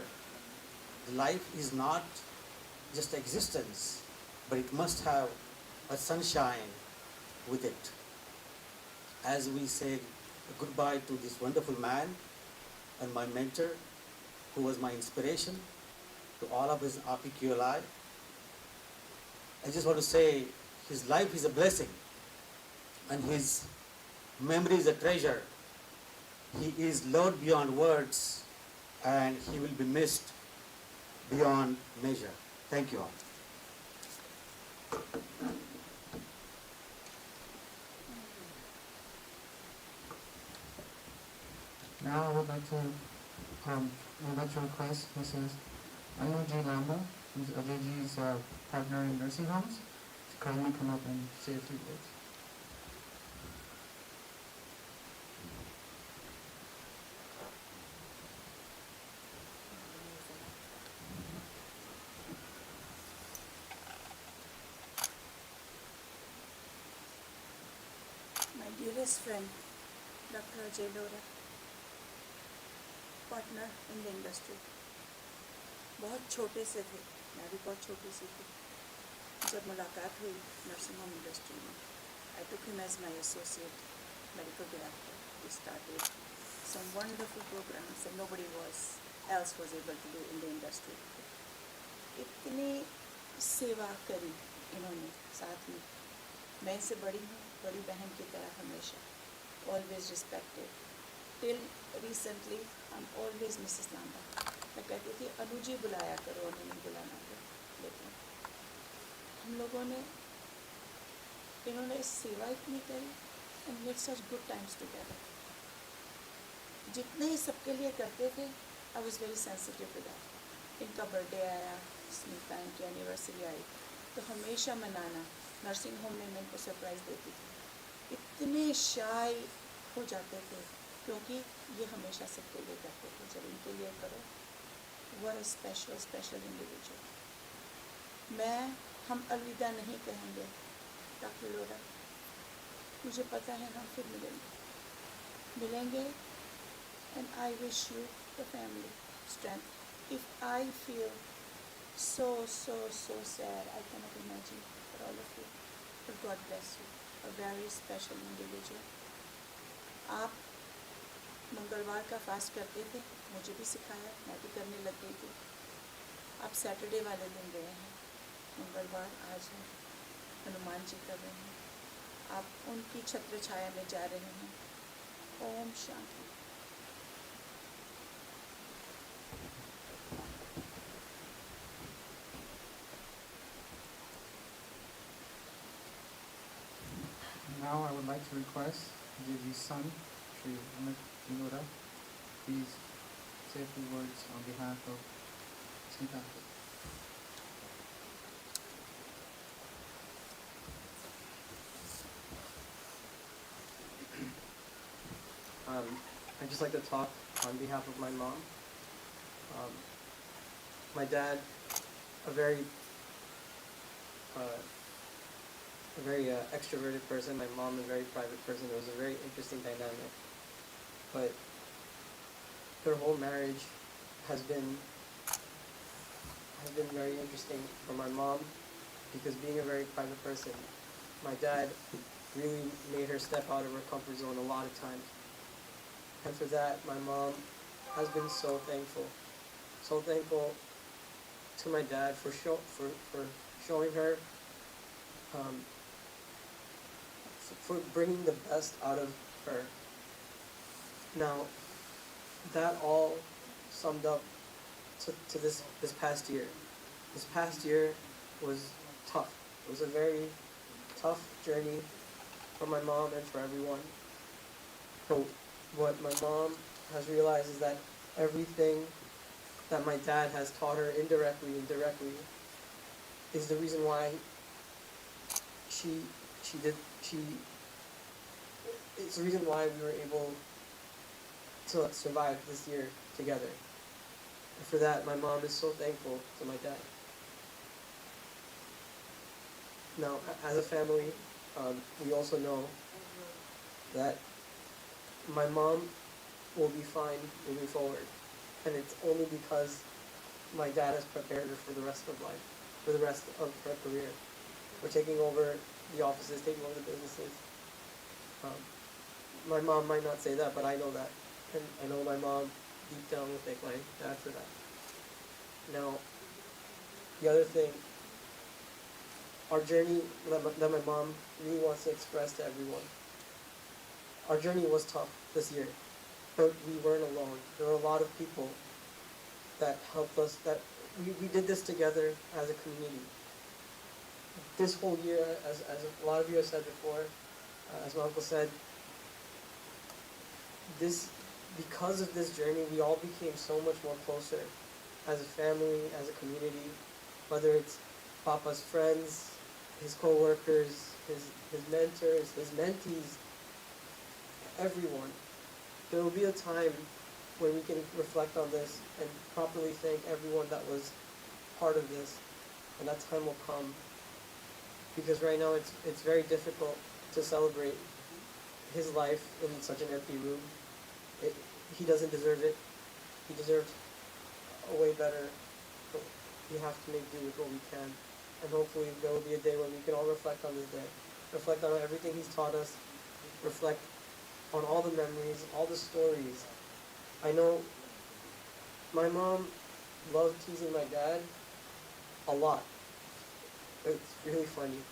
life is not just existence, but it must have a sunshine with it. As we say goodbye to this wonderful man and my mentor, who was my inspiration to all of his RPQLI, I just want to say his life is a blessing and his memory is a treasure. He is loved beyond words and he will be missed beyond measure. Thank you all. Now I would like to request Mrs. Anuji Lamba, who's Ajayji's partner in nursing homes, to kindly come up and say a few words. My dearest friend, Dr.Ajay Lodha, partner in the industry. बहुत छोटे से थे, मैं भी बहुत छोटी सी थी जब मुलाकात हुई नर्सिंग होम इंडस्ट्री में. I took him as my associate medical director. We started some wonderful programs that nobody else was able to do in the industry. इतनी सेवा करी इन्होंने साथ में. मैं इनसे बड़ी हूँ, बड़ी बहन की तरह हमेशा. Always respected. Till recently, I'm always Mrs. Lamba. मैं कहती थी अनुजी बुलाया करो, उन्हें नहीं बुलाना करो. लेकिन हम लोगों ने इन्होंने सेवा इतनी करी and made such good times together. जितने ही सबके लिए करते थे, I was very sensitive to that. इनका बर्थडे आया, स्मिता इनकी एनिवर्सरी आई, तो हमेशा मनाना. नर्सिंग होम में मैं इनको सरप्राइज़ देती थी. इतने शाय हो जाते थे क्योंकि ये हमेशा सबके लिए करते थे. जब इनके लिए what a special individual. हम अलविदा नहीं कहेंगे डॉक्टर लोढ़ा, मुझे पता है हम फिर मिलेंगे and I wish you the family strength. If I feel so sad, I cannot imagine for all of you, but God bless you, a very special individual. आप मंगलवार का फास्ट करते थे, मुझे भी सिखाया, मैं भी करने लग गई थी. आप सैटरडे वाले दिन गए हैं, मंगलवार आज है, हनुमान जी कर रहे हैं, आप उनकी छत्र छाया में जा रहे हैं. Om Shanti. Now I would like to request Jiji's son, Shri Amit Lodha, please say a few words on behalf of Smita. I'd just like to talk on behalf of my mom. My dad, a very extroverted person. My mom, a very private person. It was a very interesting dynamic. But their whole marriage has been very interesting for my mom, because being a very private person, my dad really made her step out of her comfort zone a lot of times. And for that, my mom has been so thankful to my dad for showing her, for bringing the best out of her. Now, that all summed up to this past year. This past year was tough. It was a very tough journey for my mom and for everyone. So what my mom has realized is that everything that my dad has taught her indirectly and directly is the reason why it's the reason why we were able to survive this year together. And for that, my mom is so thankful to my dad. Now, as a family, we also know that my mom will be fine moving forward. And it's only because my dad has prepared her for the rest of life, for the rest of her career. We're taking over the offices, taking over the businesses. My mom might not say that, but I know that. And I know my mom deep down will thank my dad for that. Now, the other thing, our journey that my mom really wants to express to everyone. Our journey was tough this year, but we weren't alone. There were a lot of people that helped us, that we did this together as a community. This whole year, as a lot of you have said before, as my uncle said, because of this journey, we all became so much more closer as a family, as a community, whether it's Papa's friends, his co-workers, his mentors, his mentees, everyone. There will be a time when we can reflect on this and properly thank everyone that was part of this, and that time will come. Because right now it's very difficult to celebrate his life in such an empty room. He doesn't deserve it. He deserves a way better. But we have to make do with what we can. And hopefully there will be a day when we can all reflect on this day. Reflect on everything he's taught us. Reflect on all the memories, all the stories. I know my mom loved teasing my dad a lot. It's really funny.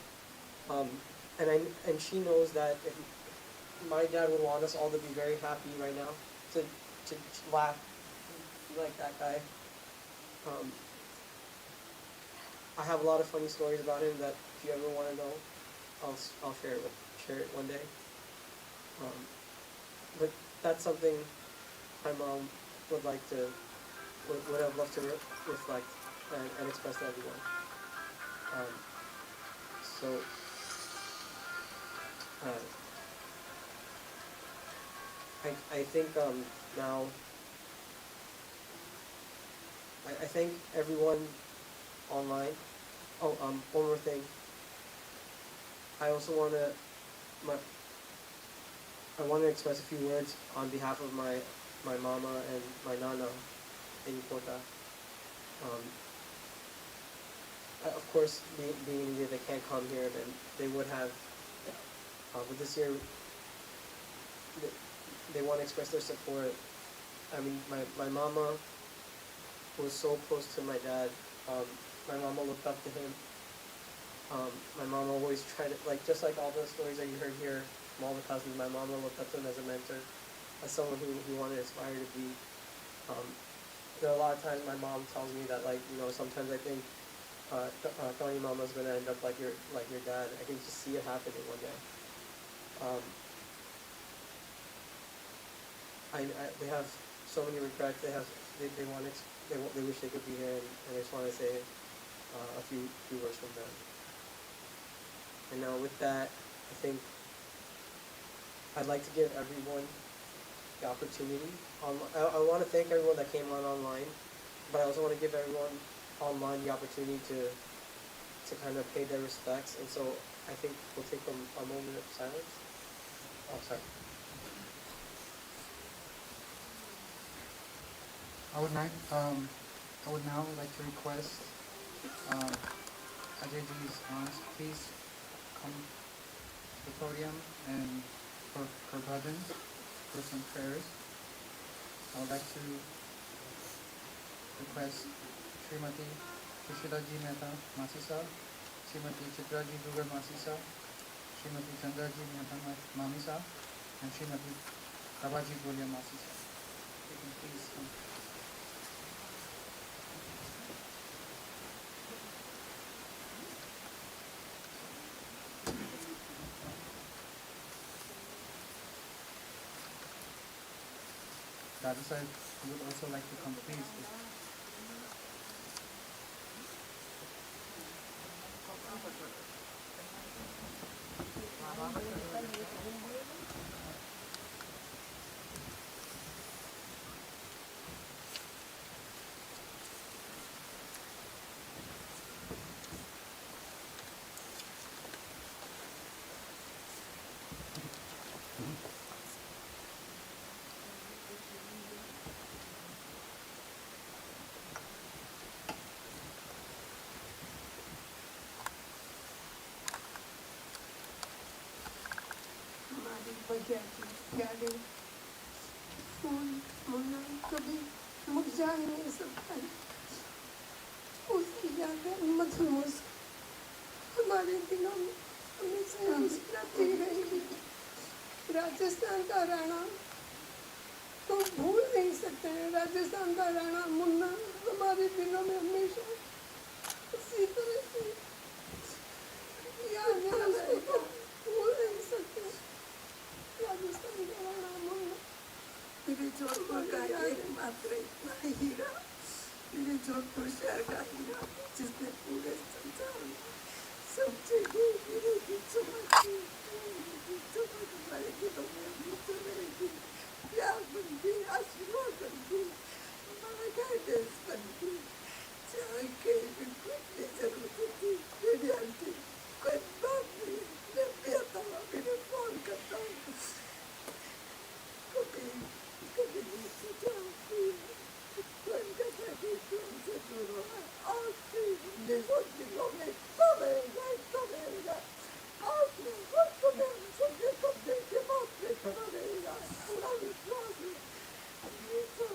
And she knows that if my dad would want us all to be very happy right now, to laugh like that guy. I have a lot of funny stories about him that if you ever want to know, I'll share it one day. But that's something my mom would have loved to reflect and express to everyone. I think now I thank everyone online. Oh, one more thing. I also want to, I want to express a few words on behalf of my mama and my nana in Kota. Of course, being in India, they can't come here, then they would have. But this year, they want to express their support. I mean, my mama was so close to my dad. My mama looked up to him. My mama always tried to, like, just like all the stories that you heard here from all the cousins, my mama looked up to him as a mentor, as someone who wanted to aspire to be. There are a lot of times my mom tells me that, like, you know, sometimes I think Tony Mama's gonna end up like your dad. I can just see it happening one day. They have so many regrets. They wish they could be here, and I just want to say a few words from them. And now with that, I think I'd like to give everyone the opportunity. I want to thank everyone that came on online, but I also want to give everyone online the opportunity to kind of pay their respects. And so I think we'll take a moment of silence. Oh, sorry. I would now like to request Ajay ji's aunts, please come to the podium and for bhajans, for some prayers. I would like to request Srimati Sushila ji Mehta Masisa, Srimati Chitra ji Dugar Masisa, Srimati Chandra ji Mehta Mamisa, and Srimati Kabaji Golia Masisa. You can please come. Dada Sahib would also like to come, please. हमारी बगिया की यादें फूल मुन्ना कभी मुरझा ही नहीं सकता है। उसकी यादें मधुर हमारे दिलों में हमेशा मुस्कुराती रहेगी। राजस्थान का राणा तो भूल नहीं सकते हैं। राजस्थान का राणा मुन्ना हमारे दिलों में हमेशा उसी तरह से यादें उसको भूल नहीं सकते। राजस्थान का राणा मुन्ना मेरे जोधपुर का एकमात्र इतना हीरा, मेरे जोधपुर शहर का हीरा, जिसने पूरे संसार में सब जगह मेरे की चमक हमारे दिलों में हमेशा रहेगी। प्यार बनती, आशीर्वाद बनती, हमारा गाइडेंस बनती। जहाँ कहीं भी कुछ जरूरत होती, मेरी आंटी कोई बात नहीं, मैं बेहतर मेरे फोन करता हूँ। कभी नहीं सोचा तुमसे दूर होना, आपके दिलों में तो रहेगा। आपने वक्त में हम सबके सबके के बात में खड़ा रहेगा। पूरा विश्वास है। ये सब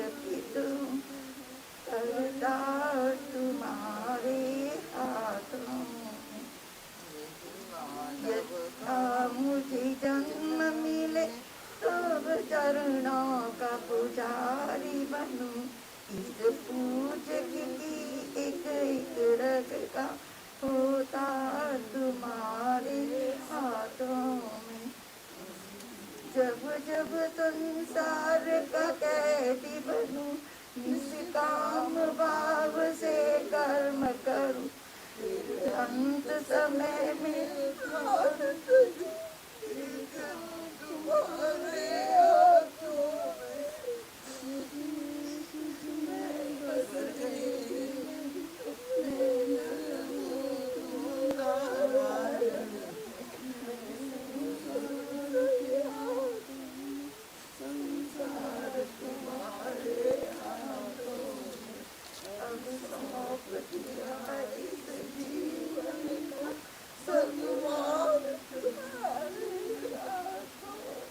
अर्पित हूँ करतार तुम्हारे हाथों में। यथा मुझे जन्म मिले तब चरणों का पुजारी बनूं। इस पूजक की एक रग का होता तुम्हारे हाथों में। जब जब संसार का कैदी बनूं, निष्काम भाव से कर्म करूं, फिर अंत समय में भारत तुम्हारे हाथों में। मैं बस संसार तुम्हारे हाथों में। अब सौंप दिया इस जीवन को, सद्भाव तुम्हारे हाथों में।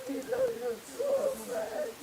He loves you so much.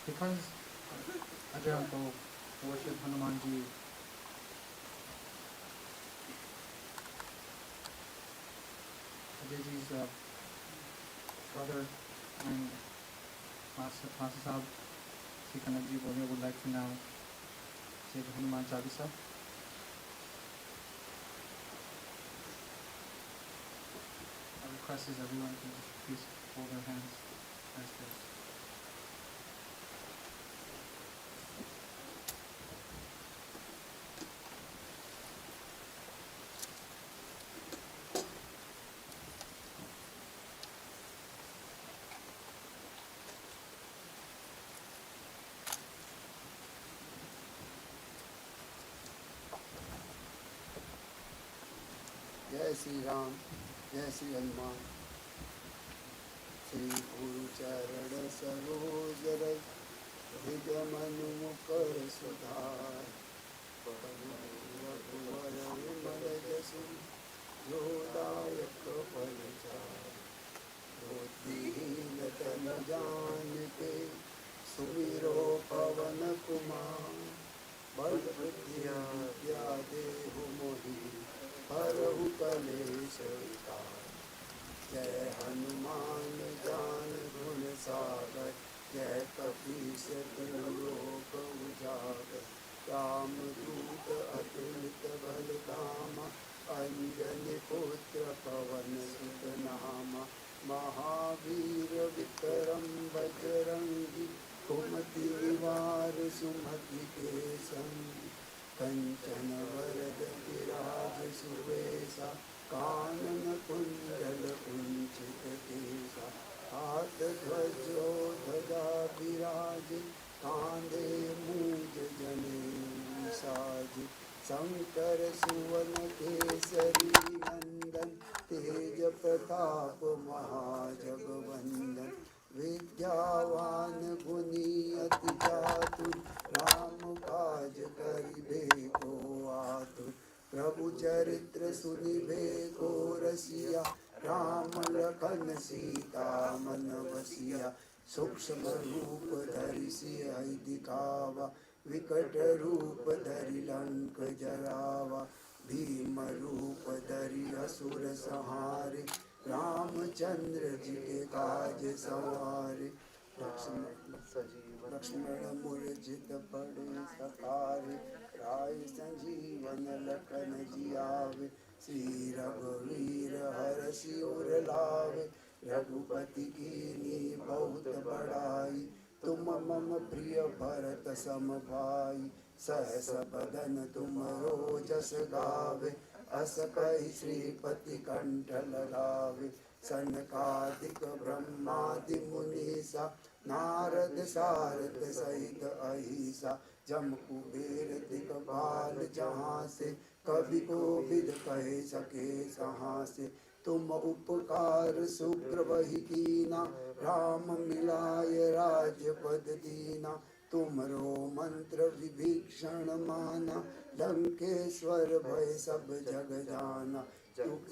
Because Ajay uncle worship Hanumanji, Ajayji's brother and Master Sahib, Sikanakji Bole would like to now say the Hanuman Chalisa. Our request is everyone to please hold their hands as this. जय श्री राम, जय श्री हनुमान। श्री गुरु चरण सरोज रज, निज मनु मुकर सुधार। रघुवर विमल जसु, जो दायक फल चार। बुद्धिहीन तनु जानिके, सुमिरो पवन कुमार। बल बुद्धिया विद्या देहु मोहि, हरहु कलेश विकार। जय हनुमान ज्ञान गुण सागर, जय कपीस तिहु लोक उजागर। राम दूत अतुलित बल धामा, अंजनी पुत्र पवन सुत नामा। महावीर विक्रम बजरंगी, कुमति निवार सुमति के संगी। कंचन वरद विराज सुवेशा, कानन कुंडल कुंचित केशा। हाथ ध्वजो ध्वजा विराजे, कांधे मूज जनेऊ साजे। शंकर सुवन केसरी नंदन, तेज प्रताप महाजगवंदन। विद्यावान गुणी अति चातुर, राम काज करिबे को आतुर। प्रभु चरित्र सुनिबे को रसिया, राम लखन सीता मन बसिया। सूक्ष्म रूप धरि सियहि दिखावा, विकट रूप धरि लंक जरावा। भीम रूप धरि असुर संहारे, रामचंद्र जी के काज सवारे। लक्ष्मण मूर्छित पड़े सकारे, राय संजीवन लखन जियावे। श्री रघुवीर हरषि उर लावे, रघुपति कीनी बहुत बड़ाई, तुम मम प्रिय भरत सम भाई। सहस बदन तुम जस गावे, अस कहि श्रीपति कंठ लगावे। सनकादिक ब्रह्मादि मुनीसा, नारद सारद सहित अहिसा। जम कुबेर दिखपाल जहाँ से, कवि कोविद कहे सके कहाँ से। तुम उपकार सुग्रीव कीना, राम मिलाय राज्यपद दीना। तुमरो मंत्र विभीषण माना, लंकेश्वर भय सब जग जाना। दुख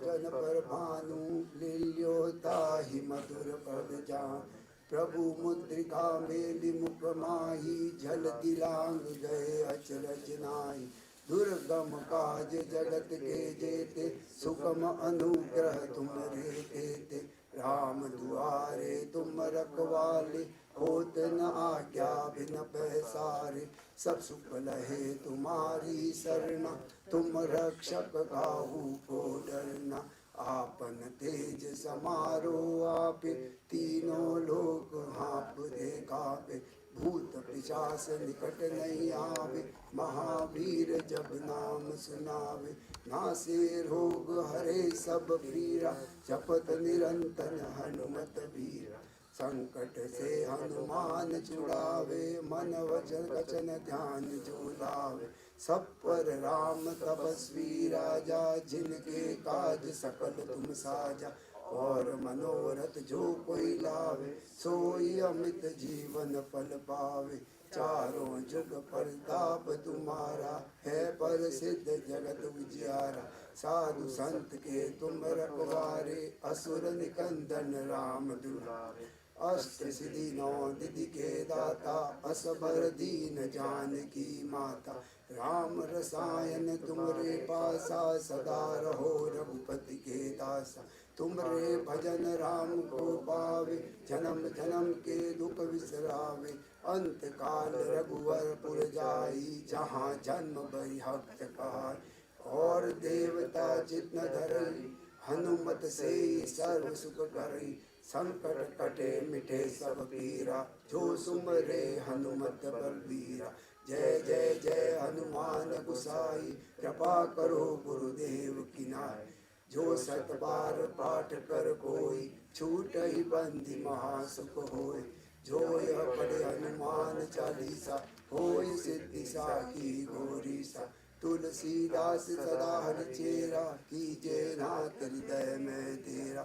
जन पर भानु, लील्यो ताहि मधुर पद जान। प्रभु मुद्रिका मेलि मुख माही, झल दिलांग गए अचरज नाहि। दुर्गम काज जगत के जेते, सुगम अनुग्रह तुम रे तेते। राम दुआरे तुम रखवाले, होत न आज्ञा बिन पैसारे। सब सुख लहे तुम्हारी सरना, तुम रक्षक काहू को डरना। आपन तेज समारो आपे, तीनों लोक हाँपते कापे। भूत पिशाच निकट नहीं आवे, महावीर जब नाम सुनावे। नासे रोग हरे सब पीरा, जपत निरंतर हनुमत बीरा। संकट से हनुमान छुड़ावे, मन वचन वचन ध्यान जो लावे। सब पर राम तपस्वी राजा, जिनके काज सकल तुम साजा। और मनोरथ जो कोई लावे, सोई अमित जीवन फल पावे। चारों जुग प्रताप तुम्हारा, है प्रसिद्ध जगत उजियारा। साधु संत के तुम रखवारे, असुर निकंदन राम दुलारे। अष्ट सिद्धि नौ निधि के दाता, असबर दीन जानकी माता। राम रसायन तुमरे पासा, सदा रहो रघुपति के दासा। तुमरे भजन राम को पावे, जन्म जन्म के दुख बिसरावे। अंत काल रघुवर पुर जाई, जहाँ जन्म बरि भक्त कहाई। और देवता चित्त न धरई, हनुमत से सर्व सुख करई। संकट कटे मिटे सब पीरा, जो सुमरे हनुमत बलबीरा। जय जय जय हनुमान गुसाई, कृपा करो गुरुदेव की नाई। जो सत बार पाठ कर कोई, छूट ही बंदी महासुख होय। जो यह पढ़े हनुमान चालीसा, होय सिद्धि साखी गौरीसा। तुलसीदास सदा हरिचेरा, कीजे नाथ हृदय में तेरा।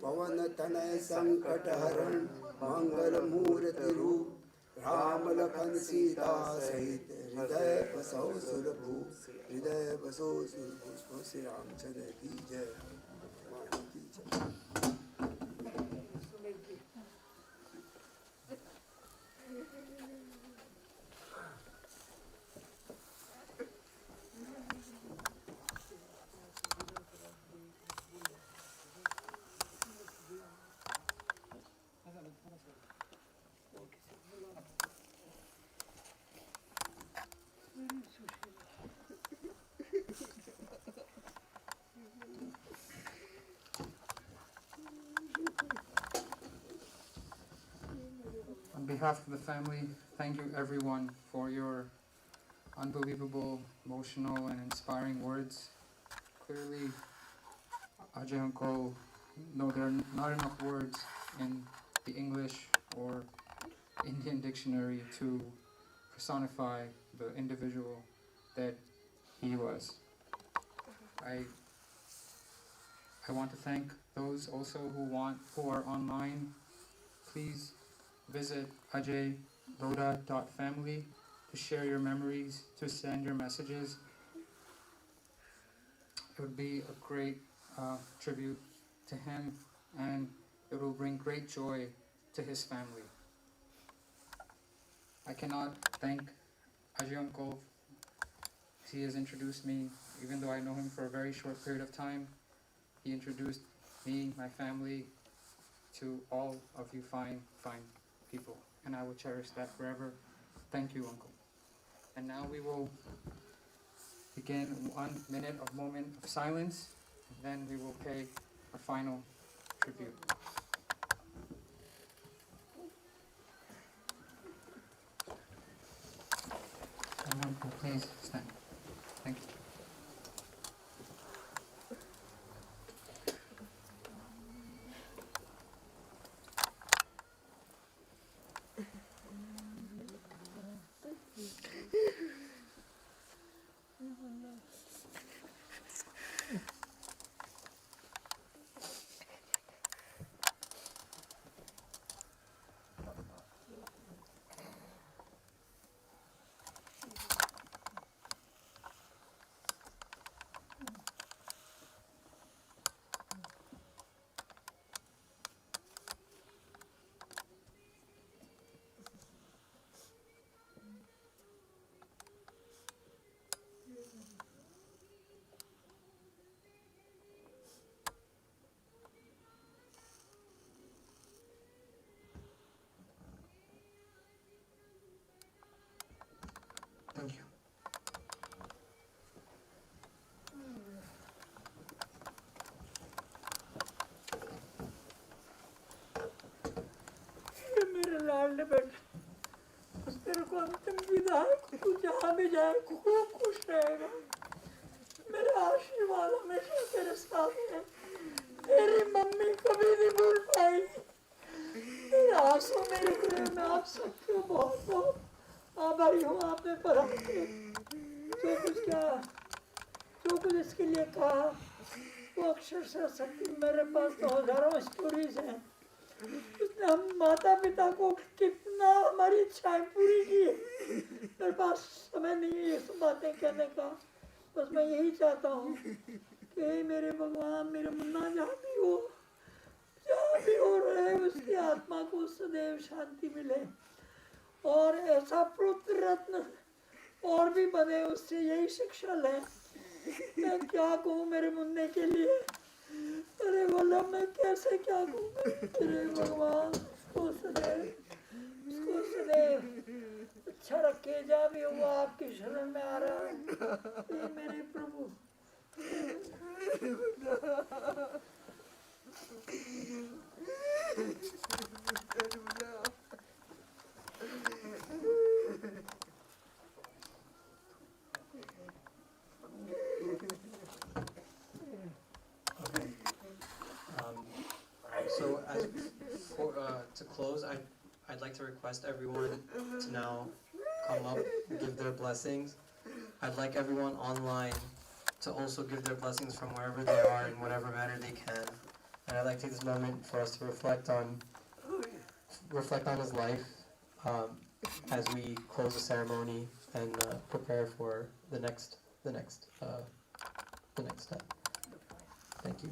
पवन तनय संकट हरण, मंगल मूर्ति रूप। राम लखन सीता सहित, हृदय बसौ सुरभूप। हृदय बसौ सुरभूप। श्री रामचंद्र की जय। हनुमान की जय। On behalf of the family, thank you everyone for your unbelievable, emotional, and inspiring words. Clearly, Ajay Uncle, no, there are not enough words in the English or Indian dictionary to personify the individual that he was. I want to thank those also who are online. Please visit Lodha.family to share your memories, to send your messages. It would be a great tribute to him, and it will bring great joy to his family. I cannot thank Ajay Uncle. He has introduced me, even though I know him for a very short period of time. He introduced me, my family, to all of you fine people, and I will cherish that forever. Thank you, Uncle. And now we will begin 1 minute of moment of silence, and then we will pay our final tribute. Everyone, please stand. Thank you. Thank you. ये मेरे लाडले बेटे, बस तेरे को अंतिम विदाई, तू जहाँ भी जाए खूब खुश रहेगा। मेरे आशीर्वाद हमेशा तेरे साथ है। तेरी मम्मी कभी नहीं भूल पाएगी। मेरे आंसू मेरे हृदय में आप सबके बहुत बहुत आभारी हूँ आपने पर जो कुछ किया, जो कुछ इसके लिए कहा, वो अक्षरशः सत्य। मेरे पास तो हजारों स्टोरीज हैं। उसने हम माता पिता को कितना हमारी इच्छाएं पूरी की है। मेरे पास समय नहीं है ये सब बातें कहने का। बस मैं यही चाहता हूँ कि हे मेरे भगवान, मेरे मुन्ना जहाँ भी हो रहे उसकी आत्मा को सदैव शांति मिले और ऐसा पुत्र रत्न और भी बने, उससे यही शिक्षा लें। मैं क्या कहूँ मेरे मुन्ने के लिए, अरे बोला मैं कैसे क्या कहूँ मेरे भगवान। उसको सदैव अच्छा रखे, जहाँ भी हुआ आपकी शरण में आ रहा है मेरे प्रभु। So to close, I'd like to request everyone to now come up and give their blessings. I'd like everyone online to also give their blessings from wherever they are in whatever manner they can. And I'd like to take this moment for us to reflect on his life as we close the ceremony and prepare for the next step. Thank you.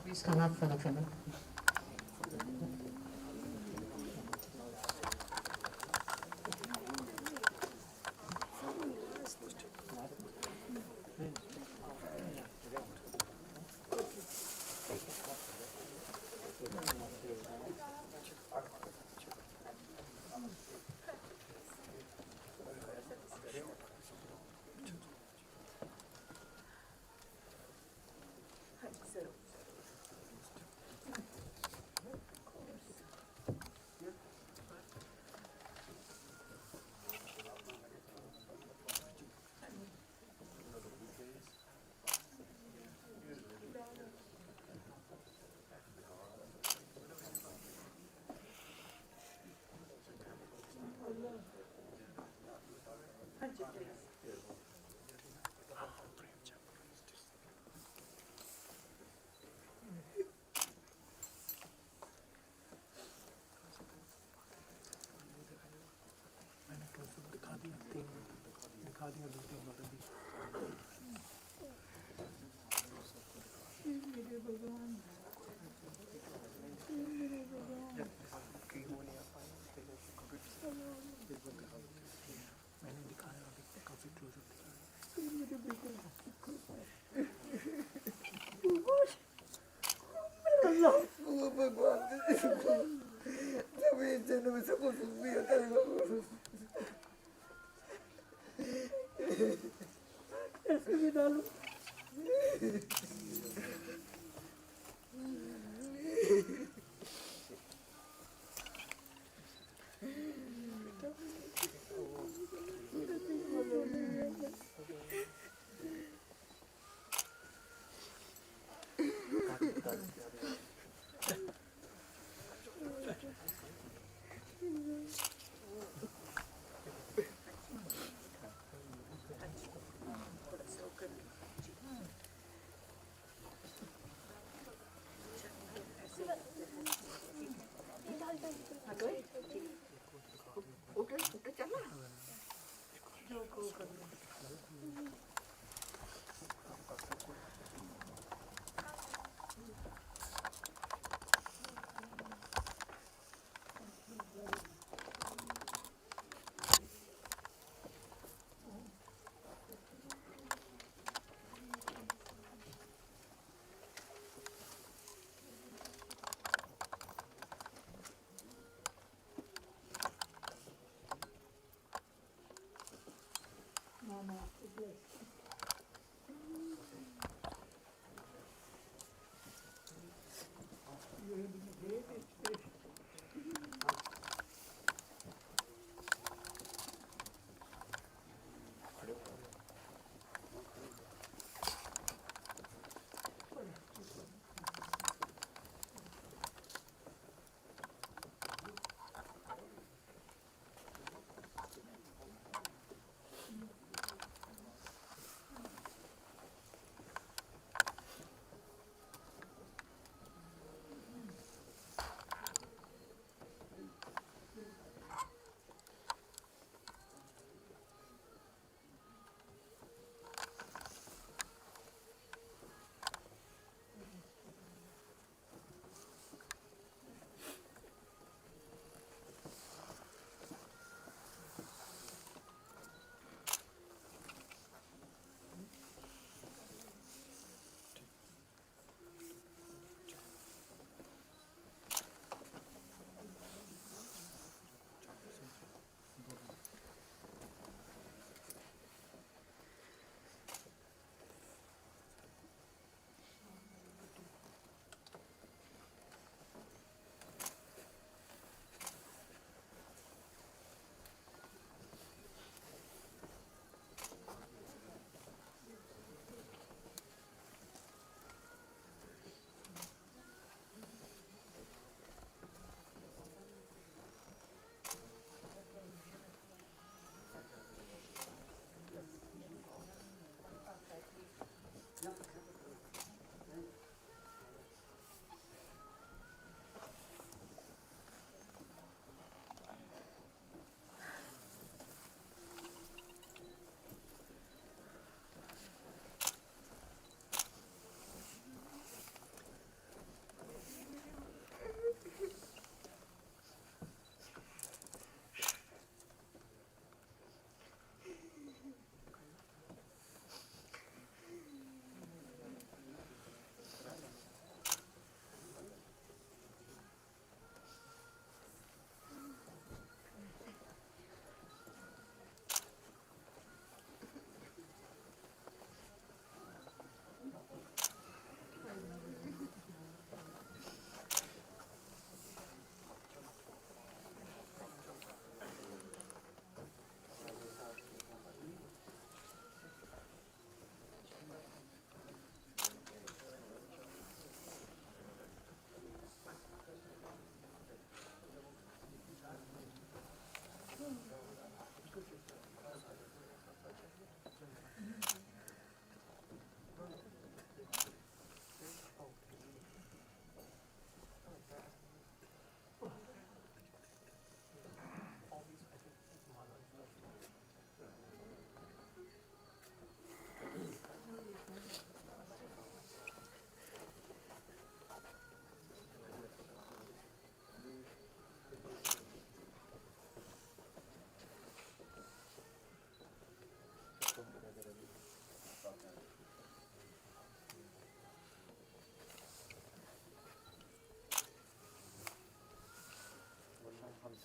Please come up for the tribute. मेरे भगवान, मेरे भगवान, मैंने दिखाया अभी काफी close up दिखाया। मेरे भगवान, मेरा लाल वो भगवान जब इस जन्म में सबको सुख भी होता है ऐसे भी डालो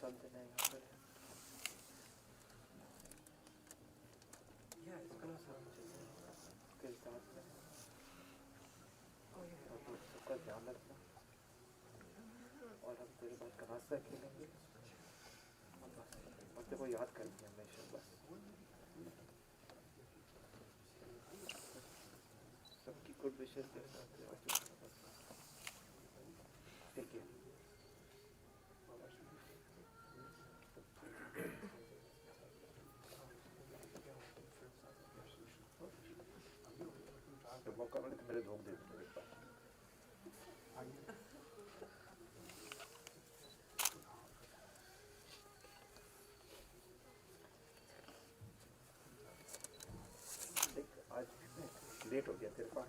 something I heard. Yes. आपके समझ में और तू सबका ध्यान रखना और हम तेरे बाद का रास्ता खेलेंगे और तेरे को याद करेंगे हमेशा बस सबकी गुड विशेस के साथ टेक केयर तो मौका मिले तो मेरे धोख दे दो एक बार देख आज लेट हो गया तेरे पास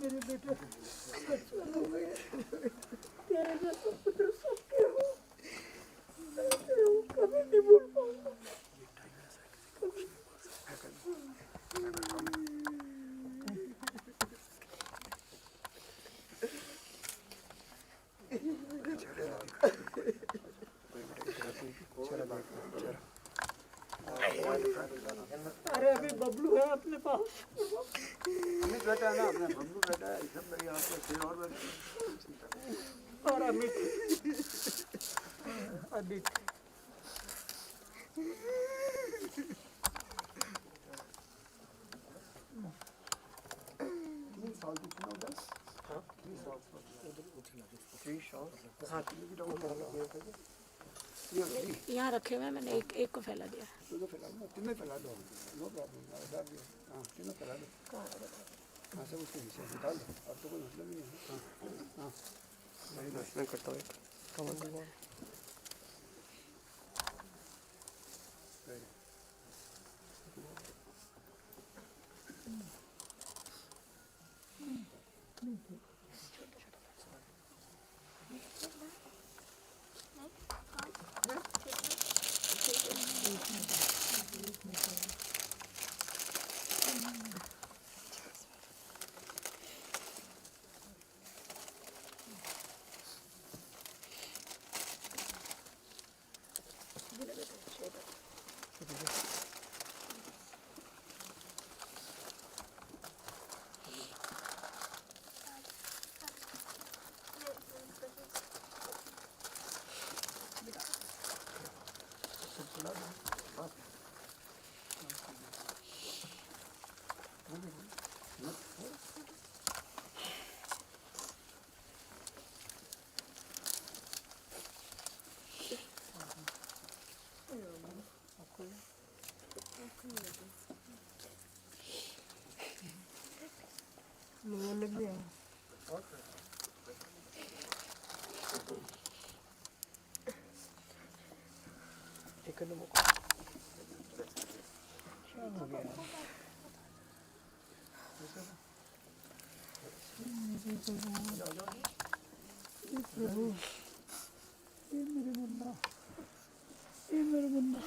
मेरे बेटा सच हो गए तेरे जैसा पुत्र सबके हो मैं तेरे को कभी नहीं भूल पाऊंगा अरे अभी बबलू है अपने पास अमित बेटा है ना अपना बबलू बेटा है सब मेरी यहाँ पे फिर और और अमित अमित 3 साल की थी ना उधर हाँ 3 साल हाँ यहाँ रखे हुए हैं मैंने एक को फैला दिया तो फैला दो तीनों फैला दो नो प्रॉब्लम हाँ तीनों फैला दो हाँ सब उसके हिस्से निकाल दो अब तो कोई मतलब नहीं है हाँ मैं करता हूँ कमल प्रभु ये मेरे मुन्ना, ये मेरे Munna.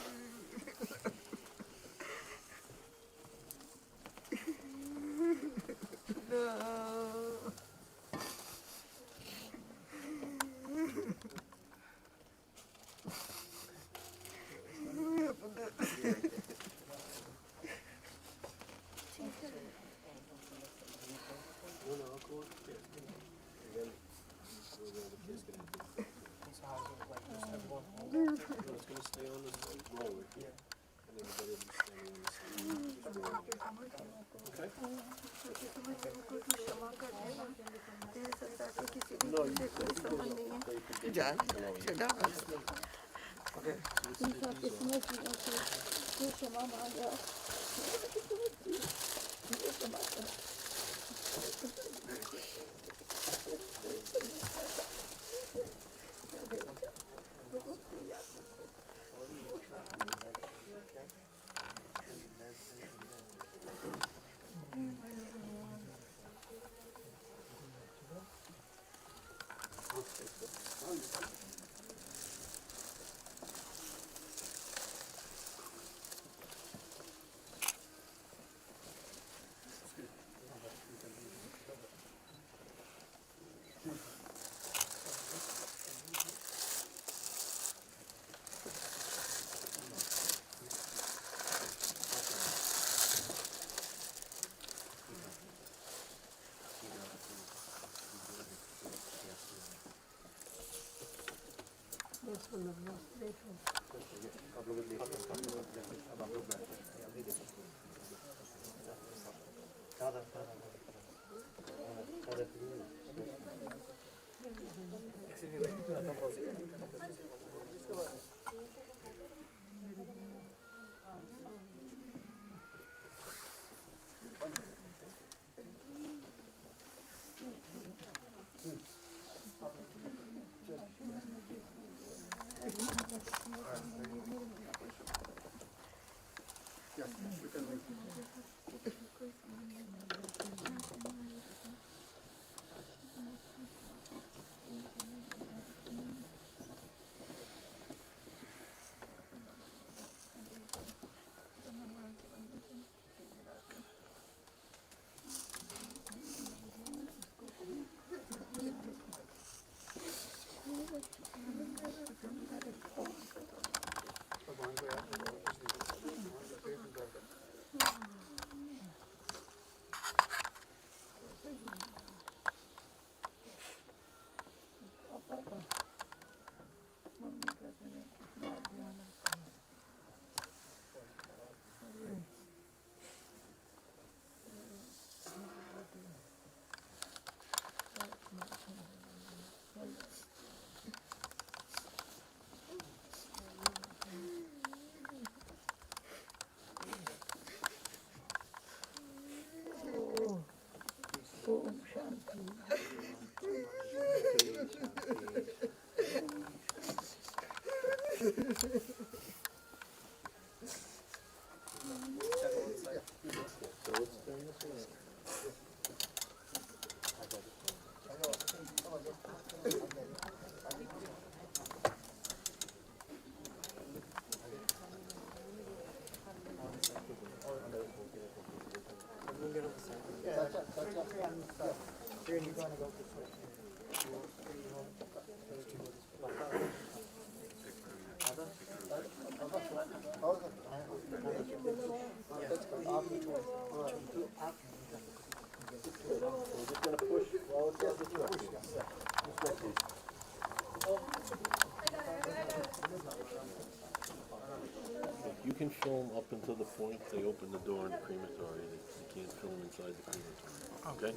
You can film up until the point they open the door in the crematory. You can't film inside the crematory. Okay?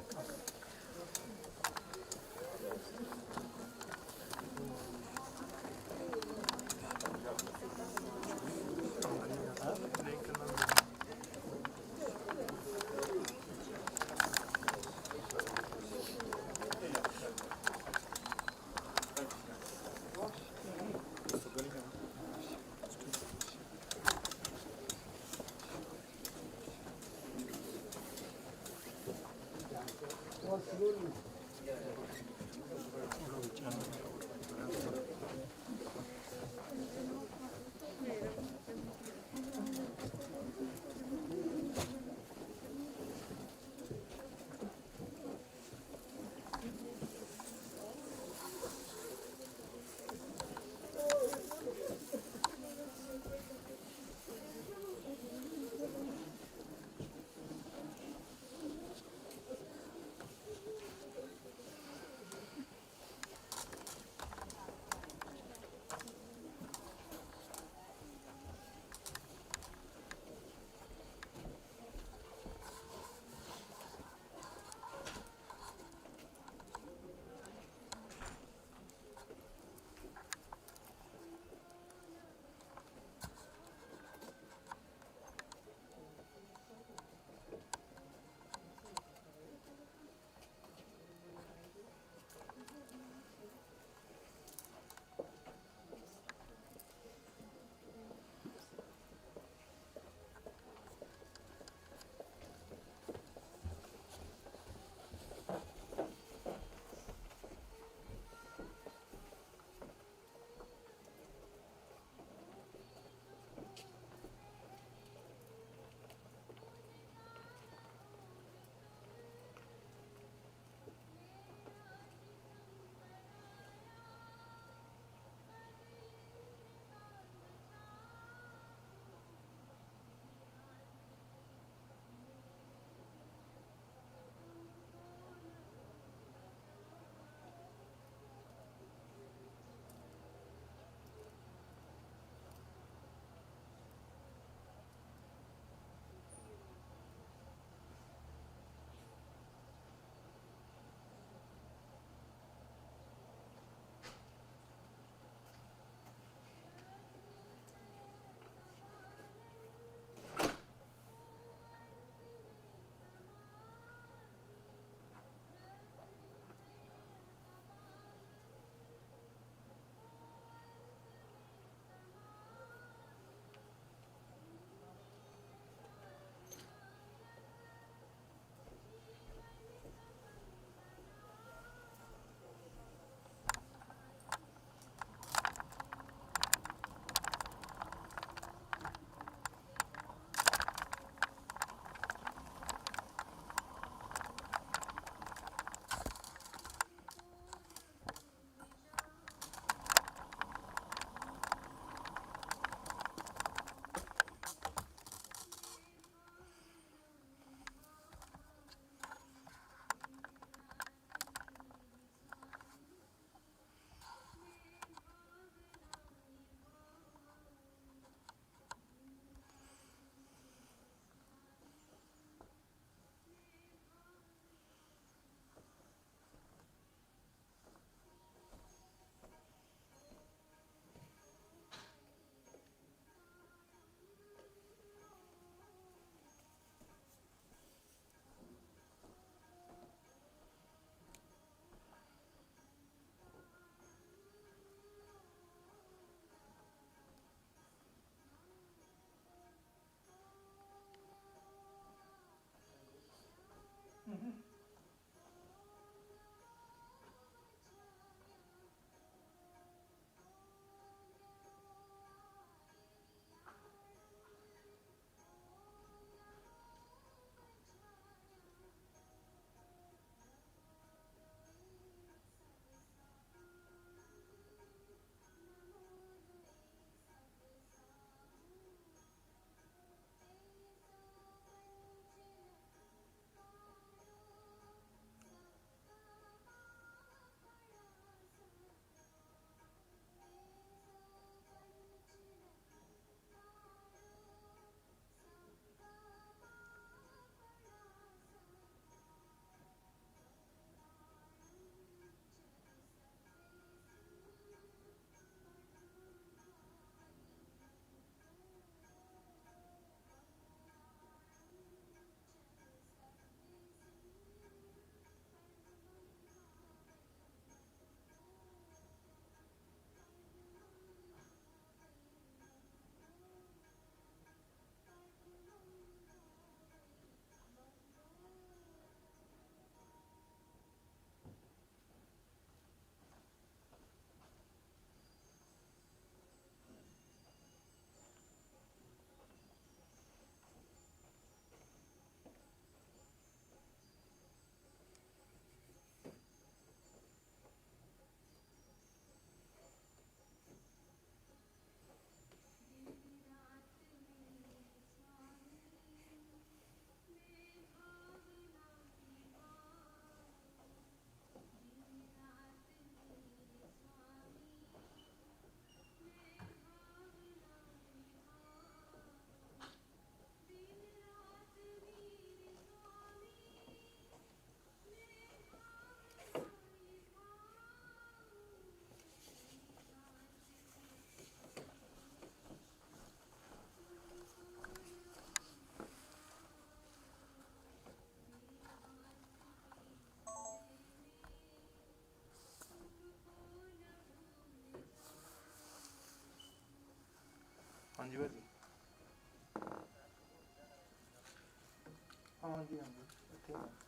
हाँ जी भाजी हाँ जी हाँ जी ठीक है